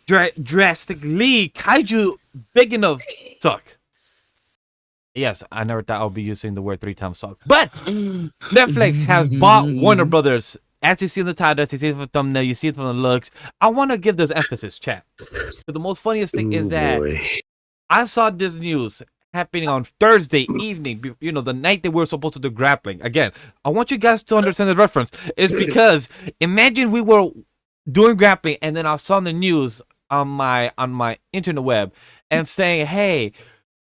Drastically kaiju big enough suck. Yes, I never thought I'll be using the word 3 times suck. But Netflix has bought Warner Brothers. As you see in the title, as you see it from the thumbnail, you see it from the looks. I want to give this emphasis, chat. But the most funniest thing is that I saw this news happening on Thursday evening, you know, the night that we were supposed to do grappling. Again, I want you guys to understand the reference. It's because imagine we were doing grappling and then I saw the news on my internet web and saying, hey,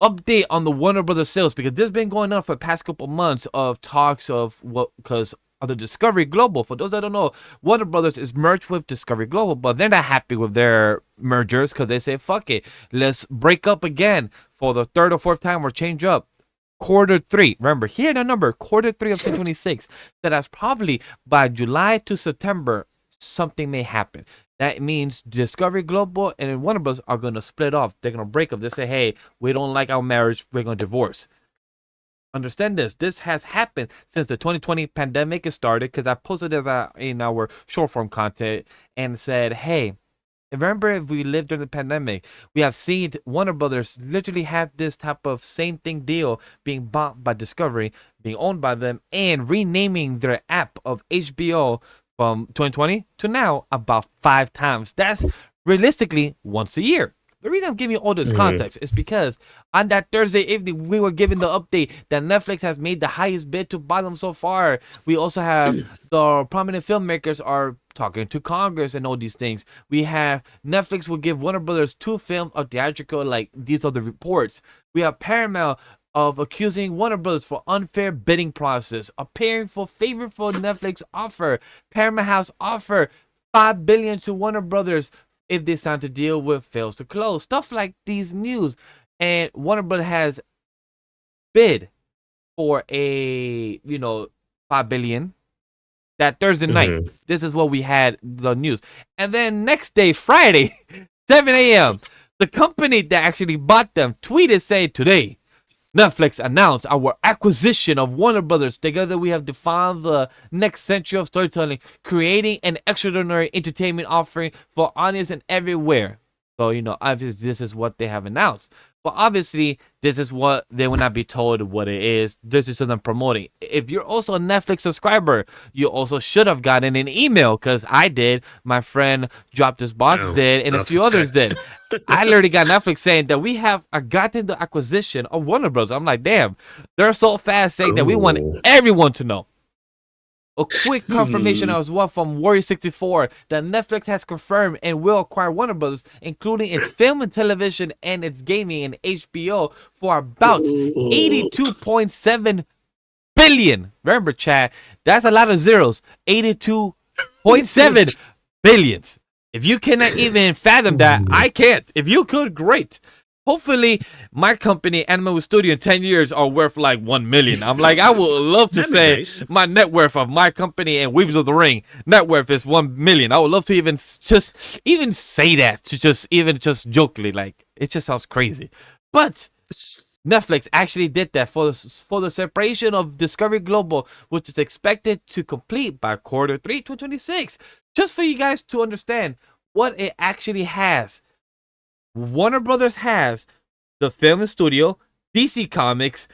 update on the Warner Brothers sales, because this has been going on for the past couple months of talks of what, because of the Discovery Global. For those that don't know, Warner Brothers is merged with Discovery Global, but they're not happy with their mergers because they say, fuck it, let's break up again for the third or fourth time or change up. Q3, remember, here the number, Q3 of 2026, that's probably by July to September, something may happen. That means Discovery Global and Warner Bros. Are going to split off. They're going to break up. They say, hey, we don't like our marriage. We're going to divorce. Understand this. This has happened since the 2020 pandemic started, because I posted this in our short form content and said, hey, remember if we lived during the pandemic, we have seen Warner Brothers literally have this type of same thing deal being bought by Discovery, being owned by them, and renaming their app of HBO from 2020 to now about 5 times. That's realistically once a year. The reason I'm giving you all this context is because on that Thursday evening, we were given the update that Netflix has made the highest bid to buy them so far. We also have the prominent filmmakers are talking to Congress and all these things. We have Netflix will give Warner Brothers 2 films of theatrical, like these are the reports. We have Paramount of accusing Warner Brothers for unfair bidding process, appearing for favorable Netflix offer. Paramount House offer $5 billion to Warner Brothers if they sign to deal with fails to close. Stuff like these news. And Warner Brothers has bid for a, $5 billion that Thursday night. This is what we had the news. And then next day, Friday, 7 a.m., the company that actually bought them tweeted saying, today, Netflix announced our acquisition of Warner Brothers. Together, we have defined the next century of storytelling, creating an extraordinary entertainment offering for audience and everywhere. So, obviously, this is what they have announced. But obviously, this is what they will not be told what it is. This is them promoting. If you're also a Netflix subscriber, you also should have gotten an email, because I did. My friend Dropped This Box did, and a few others did. I literally got Netflix saying that we have gotten the acquisition of Warner Bros. I'm like, damn, they're so fast saying that we want everyone to know. A quick confirmation as well from Warrior64 that Netflix has confirmed and will acquire Warner Bros., including its film and television and its gaming and HBO, for about $82.7 billion. Remember, chat, that's a lot of zeros. $82.7 billion. If you cannot even fathom that, I can't. If you could, great. Hopefully, my company, AniMa W3 Studio, in 10 years are worth like $1 million. I'm like, I would love to say my net worth of my company and Weebs of the Ring net worth is $1 million. I would love to even say that, to just jokingly, like, it just sounds crazy. But Netflix actually did that for the separation of Discovery Global, which is expected to complete by Q3 2026. Just for you guys to understand what it actually has. Warner Brothers has the film and studio, DC Comics,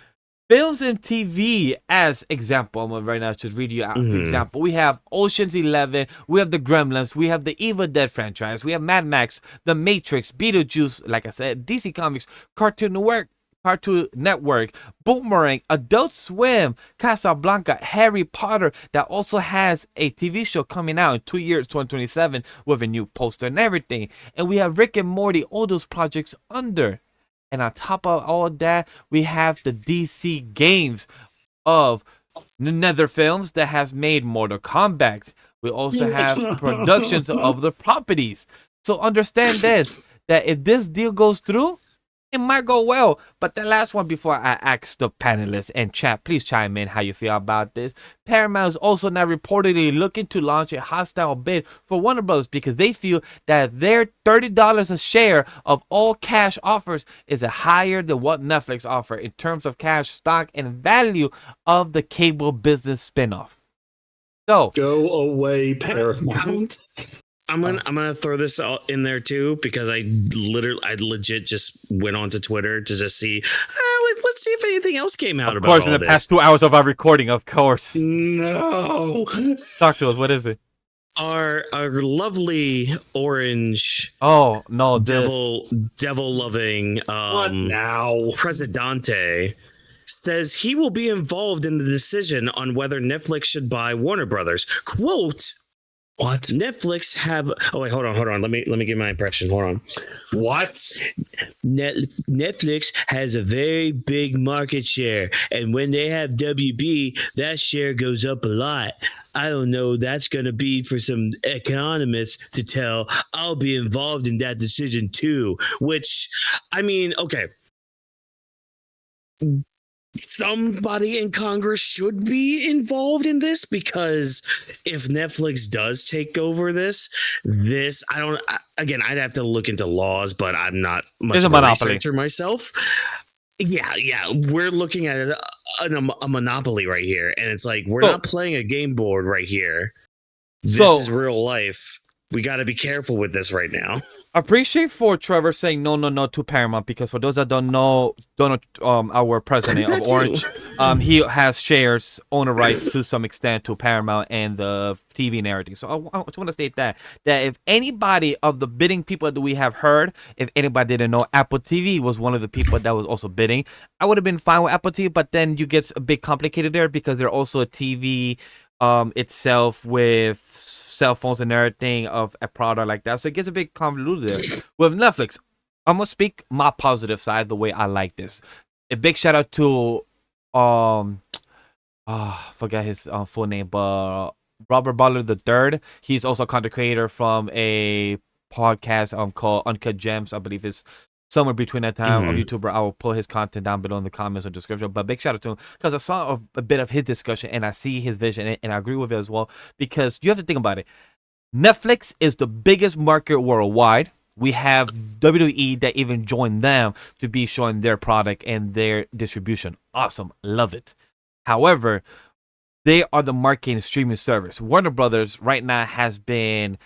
films and TV as example. I'm right now just read you out the example. We have Ocean's 11, we have the Gremlins, we have the Evil Dead franchise, we have Mad Max, The Matrix, Beetlejuice, like I said, DC Comics, Cartoon Network, Boomerang, Adult Swim, Casablanca, Harry Potter, that also has a TV show coming out in 2 years, 2027, with a new poster and everything. And we have Rick and Morty, all those projects under. And on top of all that, we have the DC games of Nether Films that has made Mortal Kombat. We also have productions of the properties. So understand this, that if this deal goes through, it might go well. But the last one before I ask the panelists and chat, please chime in how you feel about this. Paramount is also now reportedly looking to launch a hostile bid for Warner Bros. Because they feel that their $30 a share of all cash offers is higher than what Netflix offer in terms of cash, stock, and value of the cable business spinoff. So Go away, Paramount. I'm gonna throw this in there too, because I legit just went onto Twitter to just see. Let's see if anything else came out of about course, all in the this. past 2 hours of our recording, of course. No. Talk to us. What is it? Our lovely orange Oh no, devil loving What now? Presidente says he will be involved in the decision on whether Netflix should buy Warner Brothers. Quote. What? Netflix have. Oh wait, hold on. Let me give my impression. Hold on. What? Netflix has a very big market share, and when they have WB, that share goes up a lot. I don't know. That's going to be for some economists to tell. I'll be involved in that decision too. Which, I mean, okay. Somebody in Congress should be involved in this, because if Netflix does take over this, again, I'd have to look into laws, but I'm not much of a researcher myself. Yeah, we're looking at a monopoly right here, and it's like we're not playing a game board right here. This is real life. We got to be careful with this right now. Appreciate for Trevor saying no to Paramount, because for those that don't know our president of Orange, he has shares, owner rights to some extent to Paramount and the TV narrative. So I just want to state that if anybody of the bidding people that we have heard, if anybody didn't know, Apple TV was one of the people that was also bidding. I would have been fine with Apple TV, but then you get a bit complicated there, because they're also a TV itself with cell phones and everything of a product like that, so it gets a bit convoluted there. With Netflix, I'm gonna speak my positive side, the way I like this. A big shout out to forget his full name, but Robert Butler III. He's also a content creator from a podcast called Uncut Gems. I believe it's somewhere between that time of YouTuber. I will put his content down below in the comments or description. But big shout out to him, because I saw a bit of his discussion and I see his vision, and I agree with it as well. Because you have to think about it. Netflix is the biggest market worldwide. We have WWE that even joined them to be showing their product and their distribution. Awesome. Love it. However, they are the marketing streaming service. Warner Brothers right now has been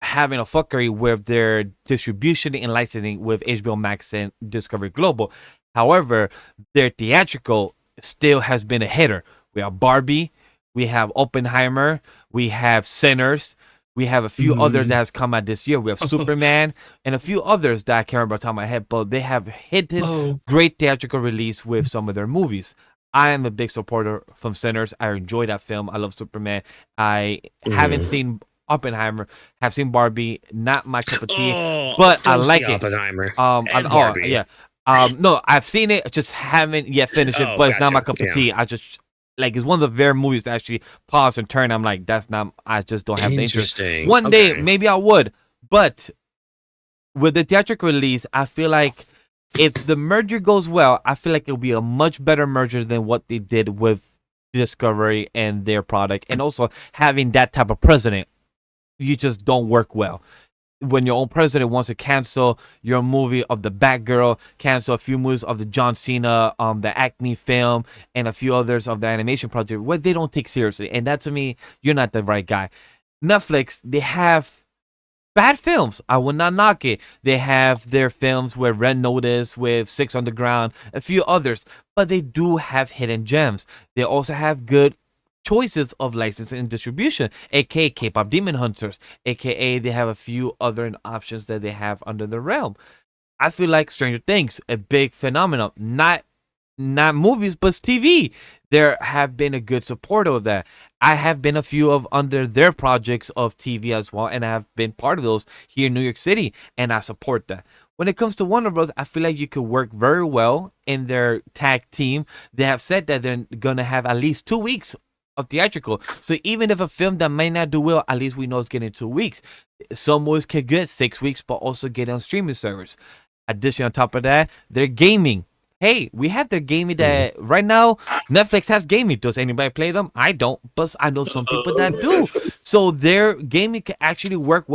having a fuckery with their distribution and licensing with HBO Max and Discovery Global. However, their theatrical still has been a hitter. We have Barbie, we have Oppenheimer, we have Sinners, we have a few others that has come out this year. We have Superman and a few others that I can't remember off the top of my head, but they have hit great theatrical release with some of their movies. I am a big supporter from Sinners. I enjoy that film. I love Superman. I haven't seen Oppenheimer, have seen Barbie, not my cup of tea, but I like it. Oppenheimer. And Barbie. Yeah. No, I've seen it, just haven't yet finished it, but it's not my cup of tea. I just it's one of the rare movies that actually pause and turn. I'm like, I just don't have the interest. One day, maybe I would, but with the theatrical release, I feel like if the merger goes well, I feel like it'll be a much better merger than what they did with Discovery and their product, and also having that type of president. You just don't work well. When your own president wants to cancel your movie of the Batgirl, cancel a few movies of the John Cena, the Acme film, and a few others of the animation project, where they don't take seriously. And that, to me, you're not the right guy. Netflix, they have bad films. I will not knock it. They have their films with Red Notice, with Six Underground, a few others, but they do have hidden gems. They also have good choices of licensing and distribution, aka K-pop Demon Hunters, aka they have a few other options that they have under the realm. I feel like Stranger Things, a big phenomenon, not movies but TV. There have been a good supporter of that. I have been a few of under their projects of TV as well, and I have been part of those here in New York City, and I support that. When it comes to Warner Bros., I feel like you could work very well in their tag team. They have said that they're gonna have at least 2 weeks of theatrical. So even if a film that might not do well, at least we know it's getting 2 weeks. Some movies can get 6 weeks, but also get on streaming servers. Addition on top of that, their gaming. Hey, we have their gaming that right now Netflix has gaming. Does anybody play them? I don't, but I know some people that do. So their gaming can actually work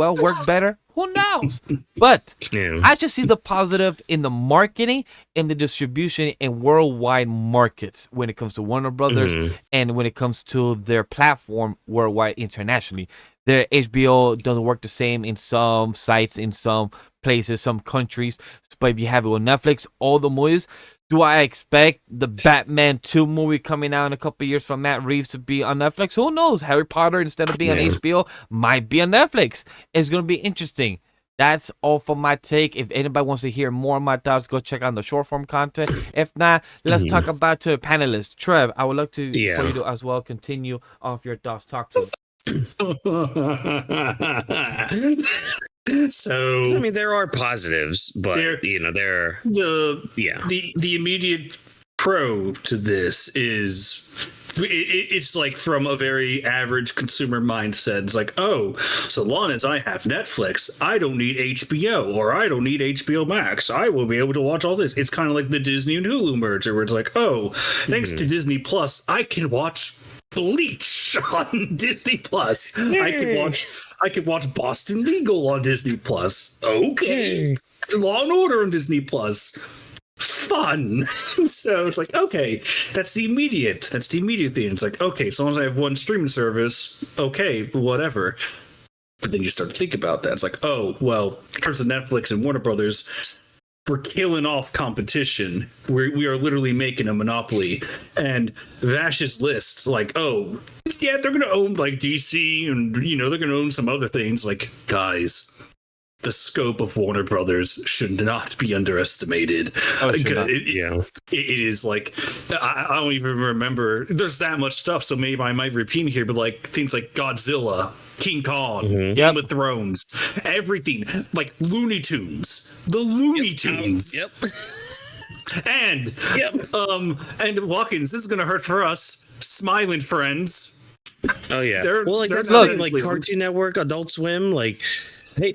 better. Who knows? But I just see the positive in the marketing and the distribution in worldwide markets when it comes to Warner Brothers and when it comes to their platform worldwide internationally. Their HBO doesn't work the same in some sites, in some places, some countries. But if you have it with Netflix, all the movies. Do I expect the Batman 2 movie coming out in a couple of years from Matt Reeves to be on Netflix? Who knows? Harry Potter, instead of being on HBO, might be on Netflix. It's going to be interesting. That's all for my take. If anybody wants to hear more of my thoughts, go check out the short form content. If not, let's talk about to the panelists. Trev, I would love to, for you to as well continue off your thoughts. Talk to us. So I mean, there are positives, but there are the immediate pro to this is it's like from a very average consumer mindset. It's like, oh, so long as I have Netflix, I don't need HBO or I don't need HBO Max. I will be able to watch all this. It's kind of like the Disney and Hulu merger where it's like, oh, thanks to Disney Plus, I can watch Bleach on Disney Plus. I could watch Boston Legal on Disney Plus. Okay. Law and Order on Disney Plus. Fun. So it's like, okay, that's the immediate thing. It's like, okay, as long as I have one streaming service, okay, whatever. But then you start to think about that. It's like, oh, well, in terms of Netflix and Warner Brothers, we're killing off competition. We are literally making a monopoly. And Vash's list, like, oh, yeah, they're going to own like DC and, they're going to own some other things. Like, guys, the scope of Warner Brothers should not be underestimated. It is like, I don't even remember. There's that much stuff, so maybe I might repeat here, but like things like Godzilla, King Kong, Game of Thrones, everything, like Looney Tunes, the Looney Tunes. And Whawkins, this is going to hurt for us. Smiling Friends. Oh, yeah. They're that's like Cartoon Network, Adult Swim, like... Hey,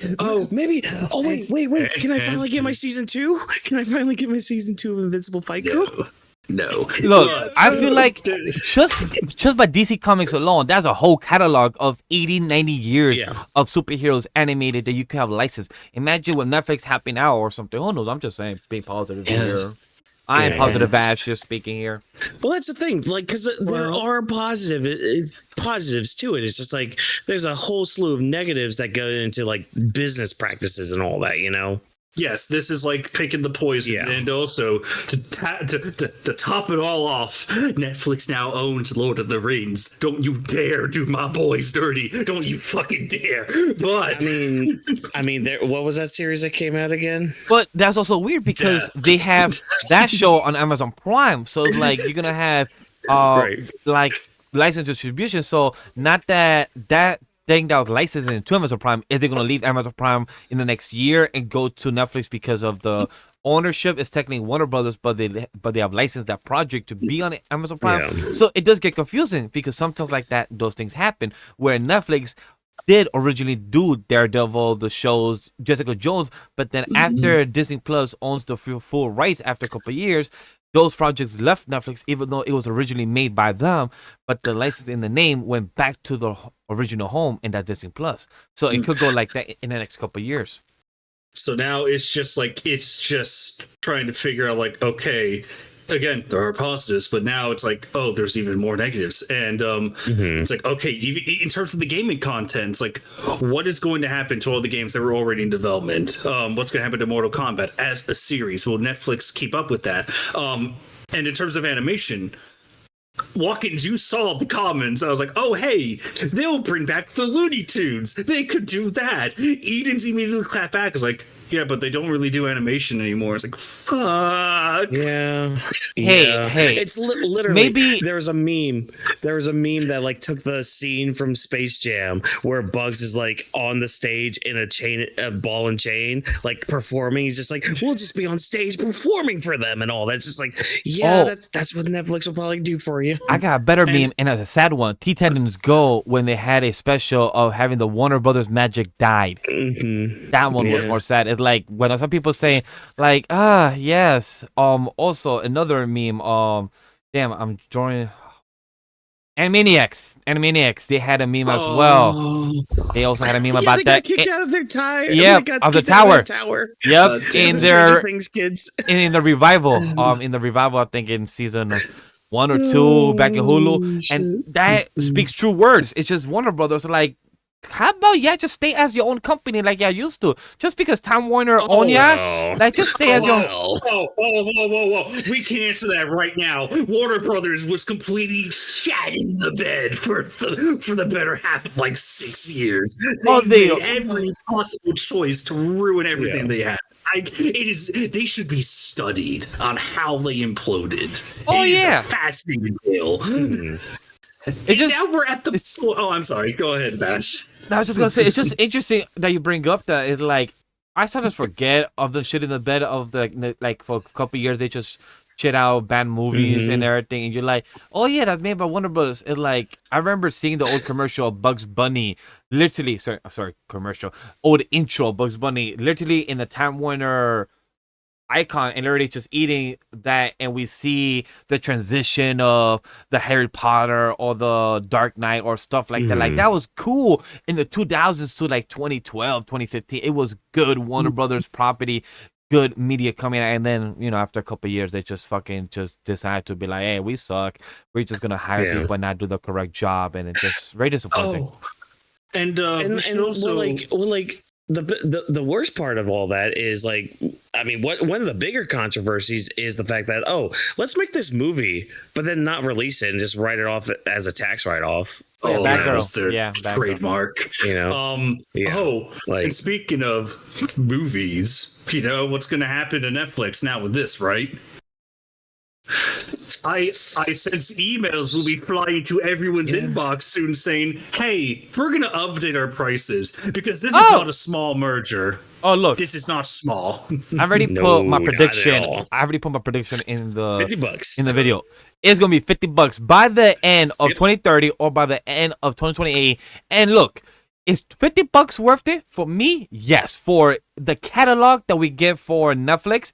maybe. Oh, wait. Can I finally get my season 2? Can I finally get my season 2 of Invincible Fight Club? No. Look, I feel like just by DC Comics alone, there's a whole catalog of 80, 90 years of superheroes animated that you can have licensed. Imagine what Netflix happening now or something. Who knows? I'm just saying, being positive here. I am positive Ash just speaking here. Well, that's the thing. Like, because there are positives to it. It's just like there's a whole slew of negatives that go into like business practices and all that, Yes, this is like picking the poison, and also to top it all off, Netflix now owns Lord of the Rings. Don't you dare do my boys dirty! Don't you fucking dare! But I mean, what was that series that came out again? But that's also weird because they have that show on Amazon Prime, so it's like you're gonna have like license distribution. So not that thing that was licensing to Amazon Prime, is they going to leave Amazon Prime in the next year and go to Netflix because of the ownership is technically Warner Brothers, but they have licensed that project to be on Amazon Prime. So it does get confusing because sometimes like that, those things happen where Netflix did originally do Daredevil, the shows, Jessica Jones, but then after Disney Plus owns the full rights after a couple of years, those projects left Netflix, even though it was originally made by them, but the license in the name went back to the original home in that Disney Plus. So it could go like that in the next couple of years. So now it's just trying to figure out like, okay, again, there are positives, but now it's like, oh, there's even more negatives. And it's like, okay, in terms of the gaming content, it's like, what is going to happen to all the games that were already in development? What's going to happen to Mortal Kombat as a series? Will Netflix keep up with that? And in terms of animation, Whawkins, you saw the comments. I was like, oh, hey, they'll bring back the Looney Tunes. They could do that. Eden's immediately clapped back. I was like, yeah, but they don't really do animation anymore. It's like, fuck. Yeah. Hey. It's literally, maybe there was a meme that like took the scene from Space Jam where Bugs is like on the stage in a ball and chain, like performing. He's just like, we'll just be on stage performing for them and all. That's just like, that's what Netflix will probably do for you. I got a better meme and a sad one. T-Tendons Go, when they had a special of having the Warner Brothers magic died. That one was more sad. It's like when some people say like, yes. Also another meme. Damn, I'm drawing. Animaniacs, they had a meme as well. They also had a meme about they that. got kicked out of their tower. Yep, of the tower. Yep, in their things, kids. in the revival. In the revival, I think in season 1 or 2 back in Hulu, and that speaks true words. It's just Warner Brothers like, how about just stay as your own company like y'all used to? Just because Time Warner own ya, like just stay as your own. Whoa. We can answer that right now. Warner Brothers was completely shat in the bed for the better half of like 6 years. They made every possible choice to ruin everything they had. They should be studied on how they imploded. It is a fascinating tale. Now we're at the. I'm sorry. Go ahead, Bash. I was just gonna say, it's just interesting that you bring up that. It's like I sometimes forget of the shit in the bed of the like for a couple years they just shit out banned movies and everything, and you're like, oh yeah, that's made by Warner Bros. It's like I remember seeing the old commercial of Bugs Bunny, literally. Old intro of Bugs Bunny, literally in the Time Warner icon, and literally just eating that, and we see the transition of the Harry Potter or the Dark Knight or stuff like that. Like that was cool in the 2000s to like 2012, 2015. It was good Warner Brothers property, good media coming out, and then after a couple of years they just fucking just decide to be like, hey, we suck, we're just gonna hire people and not do the correct job, and it's just very disappointing. And also the worst part of all that is like, I mean, one of the bigger controversies is the fact that let's make this movie but then not release it and just write it off as a tax write-off. That was their trademark. And speaking of movies, what's going to happen to Netflix now with this, right? I sense emails will be flying to everyone's inbox soon saying, hey, we're going to update our prices because this is not a small merger. Oh, look. This is not small. I already put my prediction. I already put my prediction in the $50 in the video. It's going to be $50 by the end of 2030 or by the end of 2028. And look, is $50 worth it? For me, yes. For the catalog that we get for Netflix,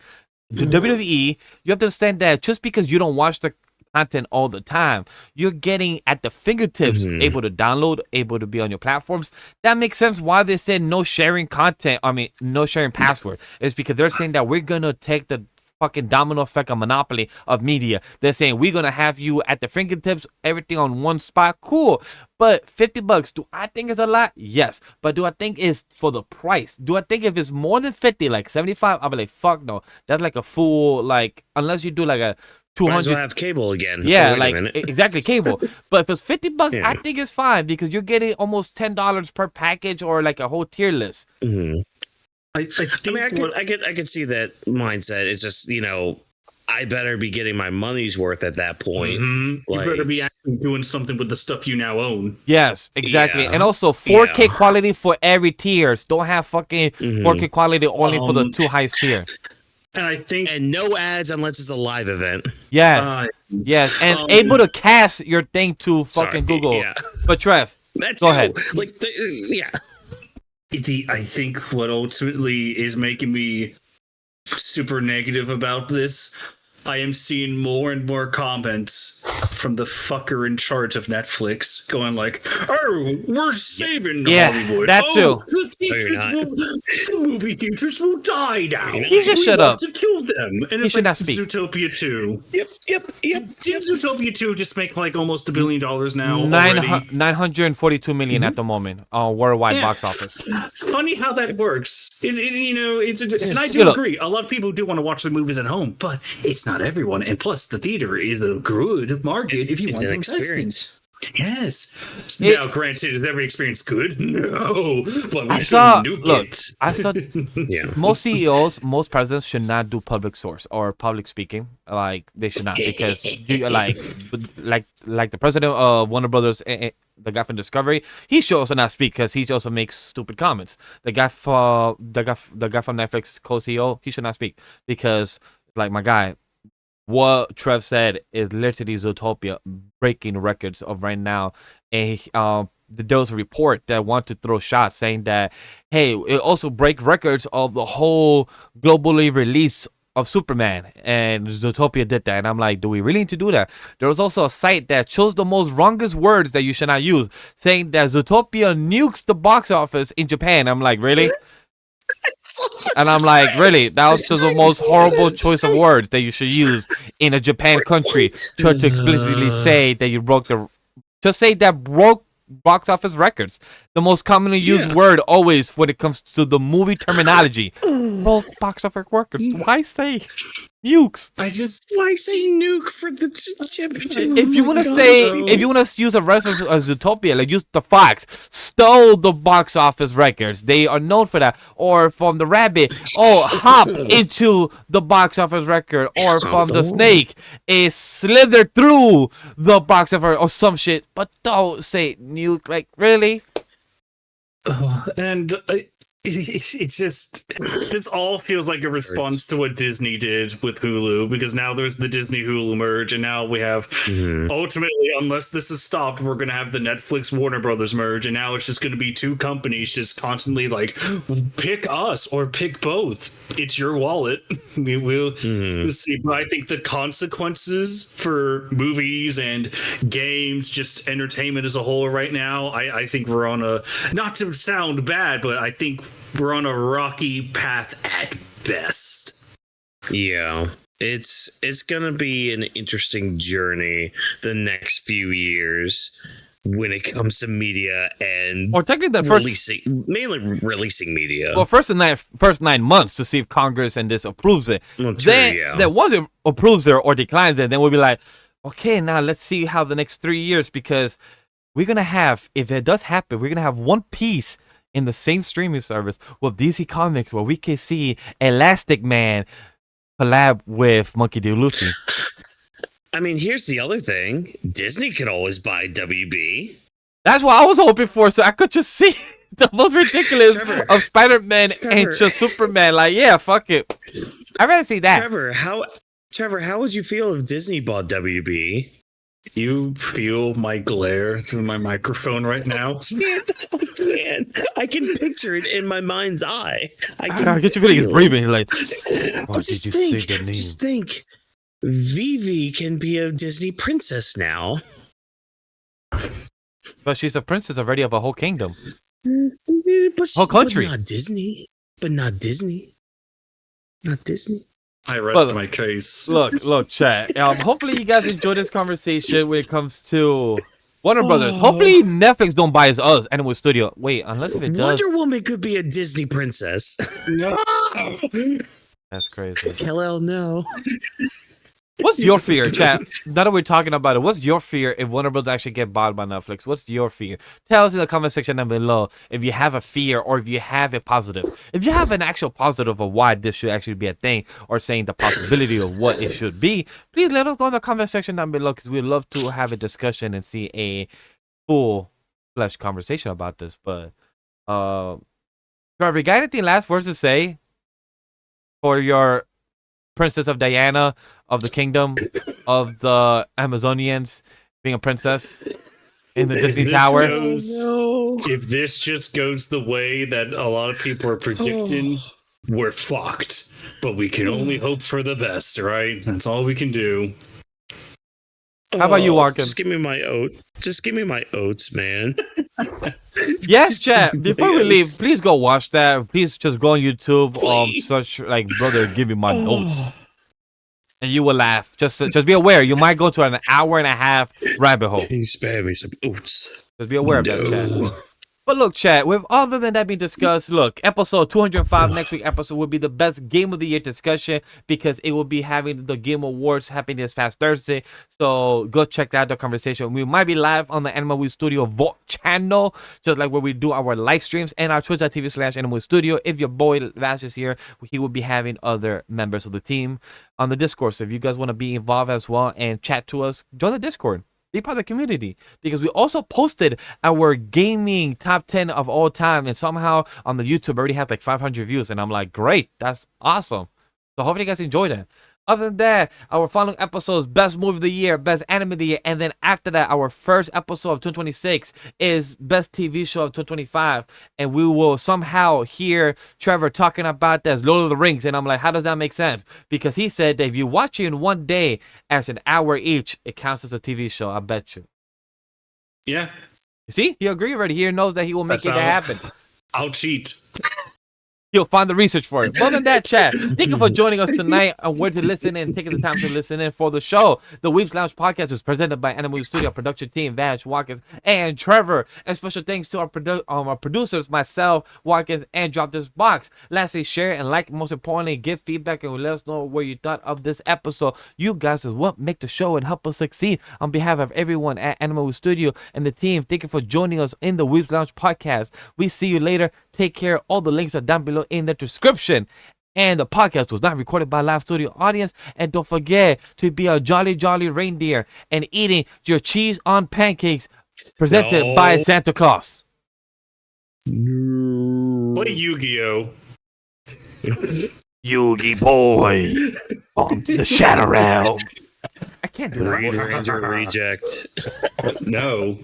the WWE, you have to understand that just because you don't watch the content all the time, you're getting at the fingertips, able to download, able to be on your platforms. That makes sense why they said no sharing content. I mean, no sharing password. It's because they're saying that we're going to take the fucking domino effect of monopoly of media. They're saying we're going to have you at the fingertips, everything on one spot. Cool. But $50, do I think it's a lot? Yes. But do I think it's for the price? Do I think if it's more than 50, like 75, I'll be like, fuck no. That's like a full, like, unless you do like a 200. Might as well have cable again. Yeah, like exactly, cable. But if it's $50, I think it's fine because you're getting almost $10 per package or like a whole tier list. I could see that mindset. It's just, I better be getting my money's worth at that point. You better be actually doing something with the stuff you now own. Yes, exactly. And also 4K quality for every tiers. Don't have fucking 4K quality only for the 2 highest tier. And I think no ads unless it's a live event. Yes. Yes. And able to cast your thing to fucking Google. Yeah. But Trev, go ahead. I think what ultimately is making me super negative about this, I am seeing more and more comments from the fucker in charge of Netflix going like, oh, we're saving Hollywood. That too. The movie theaters will die now. You just shut up. To kill them. And it's like like Zootopia 2. Yep. Did Zootopia 2 just make like almost $1 billion now? 942 million at the moment on worldwide box office. Funny how that works. And I do agree. A lot of people do want to watch the movies at home, but it's not everyone. And plus, the theater is a good market if you want to experience. Yes. Now, granted, is every experience good? No. But we shouldn't nuke it. I saw most CEOs, most presidents should not do public source or public speaking. Like, they should not. Because, like the president of Warner Brothers, the guy from Discovery, he should also not speak because he also makes stupid comments. The guy from Netflix, co-CEO, he should not speak. Because, like, my guy, what Trev said is literally Zootopia breaking records of right now. And there was a report that wanted to throw shots saying that, hey, it also break records of the whole globally release of Superman, and Zootopia did that. And I'm like, do we really need to do that? There was also a site that chose the most wrongest words that you should not use, saying that Zootopia nukes the box office in Japan. I'm like, really? And I'm like, really? That was just the most horrible choice of words that you should use in a Japan country. Try to explicitly say that you broke the... Just say that broke box office records. The most commonly used word always when it comes to the movie terminology. Broke box office records. Why say nukes? Why say nuke for the If you want to say, if you want to use a reference of Zootopia, like use the fox stole the box office records. They are known for that. Or from the rabbit, hop into the box office record. Or from the snake, it slithered through the box office or some shit. But don't say nuke. Like, really? And it's just, this all feels like a response to what Disney did with Hulu, because now there's the Disney Hulu merge, and now we have ultimately, unless this is stopped, we're going to have the Netflix Warner Brothers merge, and now it's just going to be two companies just constantly like, pick us or pick both. It's your wallet. We'll see. But I think the consequences for movies and games, just entertainment as a whole right now, I think we're on a, not to sound bad, but I think we're on a rocky path at best. Yeah. It's gonna be an interesting journey the next few years when it comes to media and or technically the mainly releasing media. Well, first 9 months to see if Congress and this approves it. Well, true, then once it approves it or declines it, then we'll be like, okay, now let's see how the next 3 years, because we're gonna have, if it does happen, we're gonna have One Piece in the same streaming service with DC Comics, where we can see Elastic Man collab with Monkey D. Luffy. I mean, here's the other thing. Disney could always buy WB. That's what I was hoping for, so I could just see the most ridiculous of Spider-Man and just Superman. Like, yeah, fuck it. I'd rather see that. Trevor, how would you feel if Disney bought WB? You feel my glare through my microphone right now? I can picture it in my mind's eye. I get you feeling he's breathing. You're like, just think, Vivi can be a Disney princess now. But she's a princess already of a whole kingdom. Whole country. But not Disney. Not Disney. I rest my case. Look, chat. Hopefully you guys enjoy this conversation when it comes to Warner Brothers. Hopefully Netflix don't buy us Animal Studio. Wait, unless if it does. Wonder Woman could be a Disney princess. No. That's crazy. Hell no. What's your fear, chat? Now that we're talking about it, what's your fear if Warner Bros. Actually get bought by Netflix? What's your fear? Tell us in the comment section down below if you have a fear or if you have a positive. If you have an actual positive of why this should actually be a thing, or saying the possibility of what it should be, please let us know in the comment section down below, because we'd love to have a discussion and see a full-fledged conversation about this. But, Trevor, you got anything last words to say for your Princess of Diana of the kingdom of the Amazonians being a princess in the Disney Tower? If this just goes the way that a lot of people are predicting, we're fucked. But we can only hope for the best, right? That's all we can do. How about you, Whawkins? Just give me my oats. Just give me my oats, man. Yes, chat. Before we leave, please go watch that. Please just go on YouTube. Such like, brother, give me my notes, and you will laugh. Just be aware. You might go to an hour and a half rabbit hole. Please spare me some oats. Just be aware of that, chat. But look, chat, with other than that being discussed, look, episode 205, next week episode will be the best game of the year discussion, because it will be having the Game Awards happening this past Thursday. So go check out the conversation. We might be live on the AniMa W3 Studio Vault channel, just like where we do our live streams, and our twitch.tv/AniMa Studio. If your boy Vash is here, he will be having other members of the team on the Discord. So if you guys want to be involved as well and chat to us, join the Discord. Be part of the community, because we also posted our gaming top 10 of all time, and somehow on the YouTube already have like 500 views, and I'm like, great, that's awesome. So hopefully you guys enjoy that. Other than that, our following episodes, best movie of the year, best anime of the year, and then after that, our first episode of 2026 is best TV show of 2025. And we will somehow hear Trevor talking about that as Lord of the Rings. And I'm like, how does that make sense? Because he said that if you watch it in one day as an hour each, it counts as a TV show. I bet you. Yeah. See, he agreed already. He knows that he will make it happen. I'll cheat. You'll find the research for it. More than that, chat. Thank you for joining us tonight on Where to Listen and taking the time to listen in for the show. The Weebs Lounge podcast is presented by AniMa W3 Studio, production team, Vash, Whawkins, and Trevor. And special thanks to our producers, myself, Whawkins, and Drop This Box. Lastly, share and like. Most importantly, give feedback and let us know what you thought of this episode. You guys is what make the show and help us succeed. On behalf of everyone at AniMa W3 Studio and the team, thank you for joining us in the Weebs Lounge podcast. We see you later. Take care. All the links are down below in the description. And the podcast was not recorded by a live studio audience. And don't forget to be a jolly reindeer and eating your cheese on pancakes presented by Santa Claus. Play Yu-Gi-Oh! Yugi boy on the Shadow Realm. I can't do that. Ranger reject. No.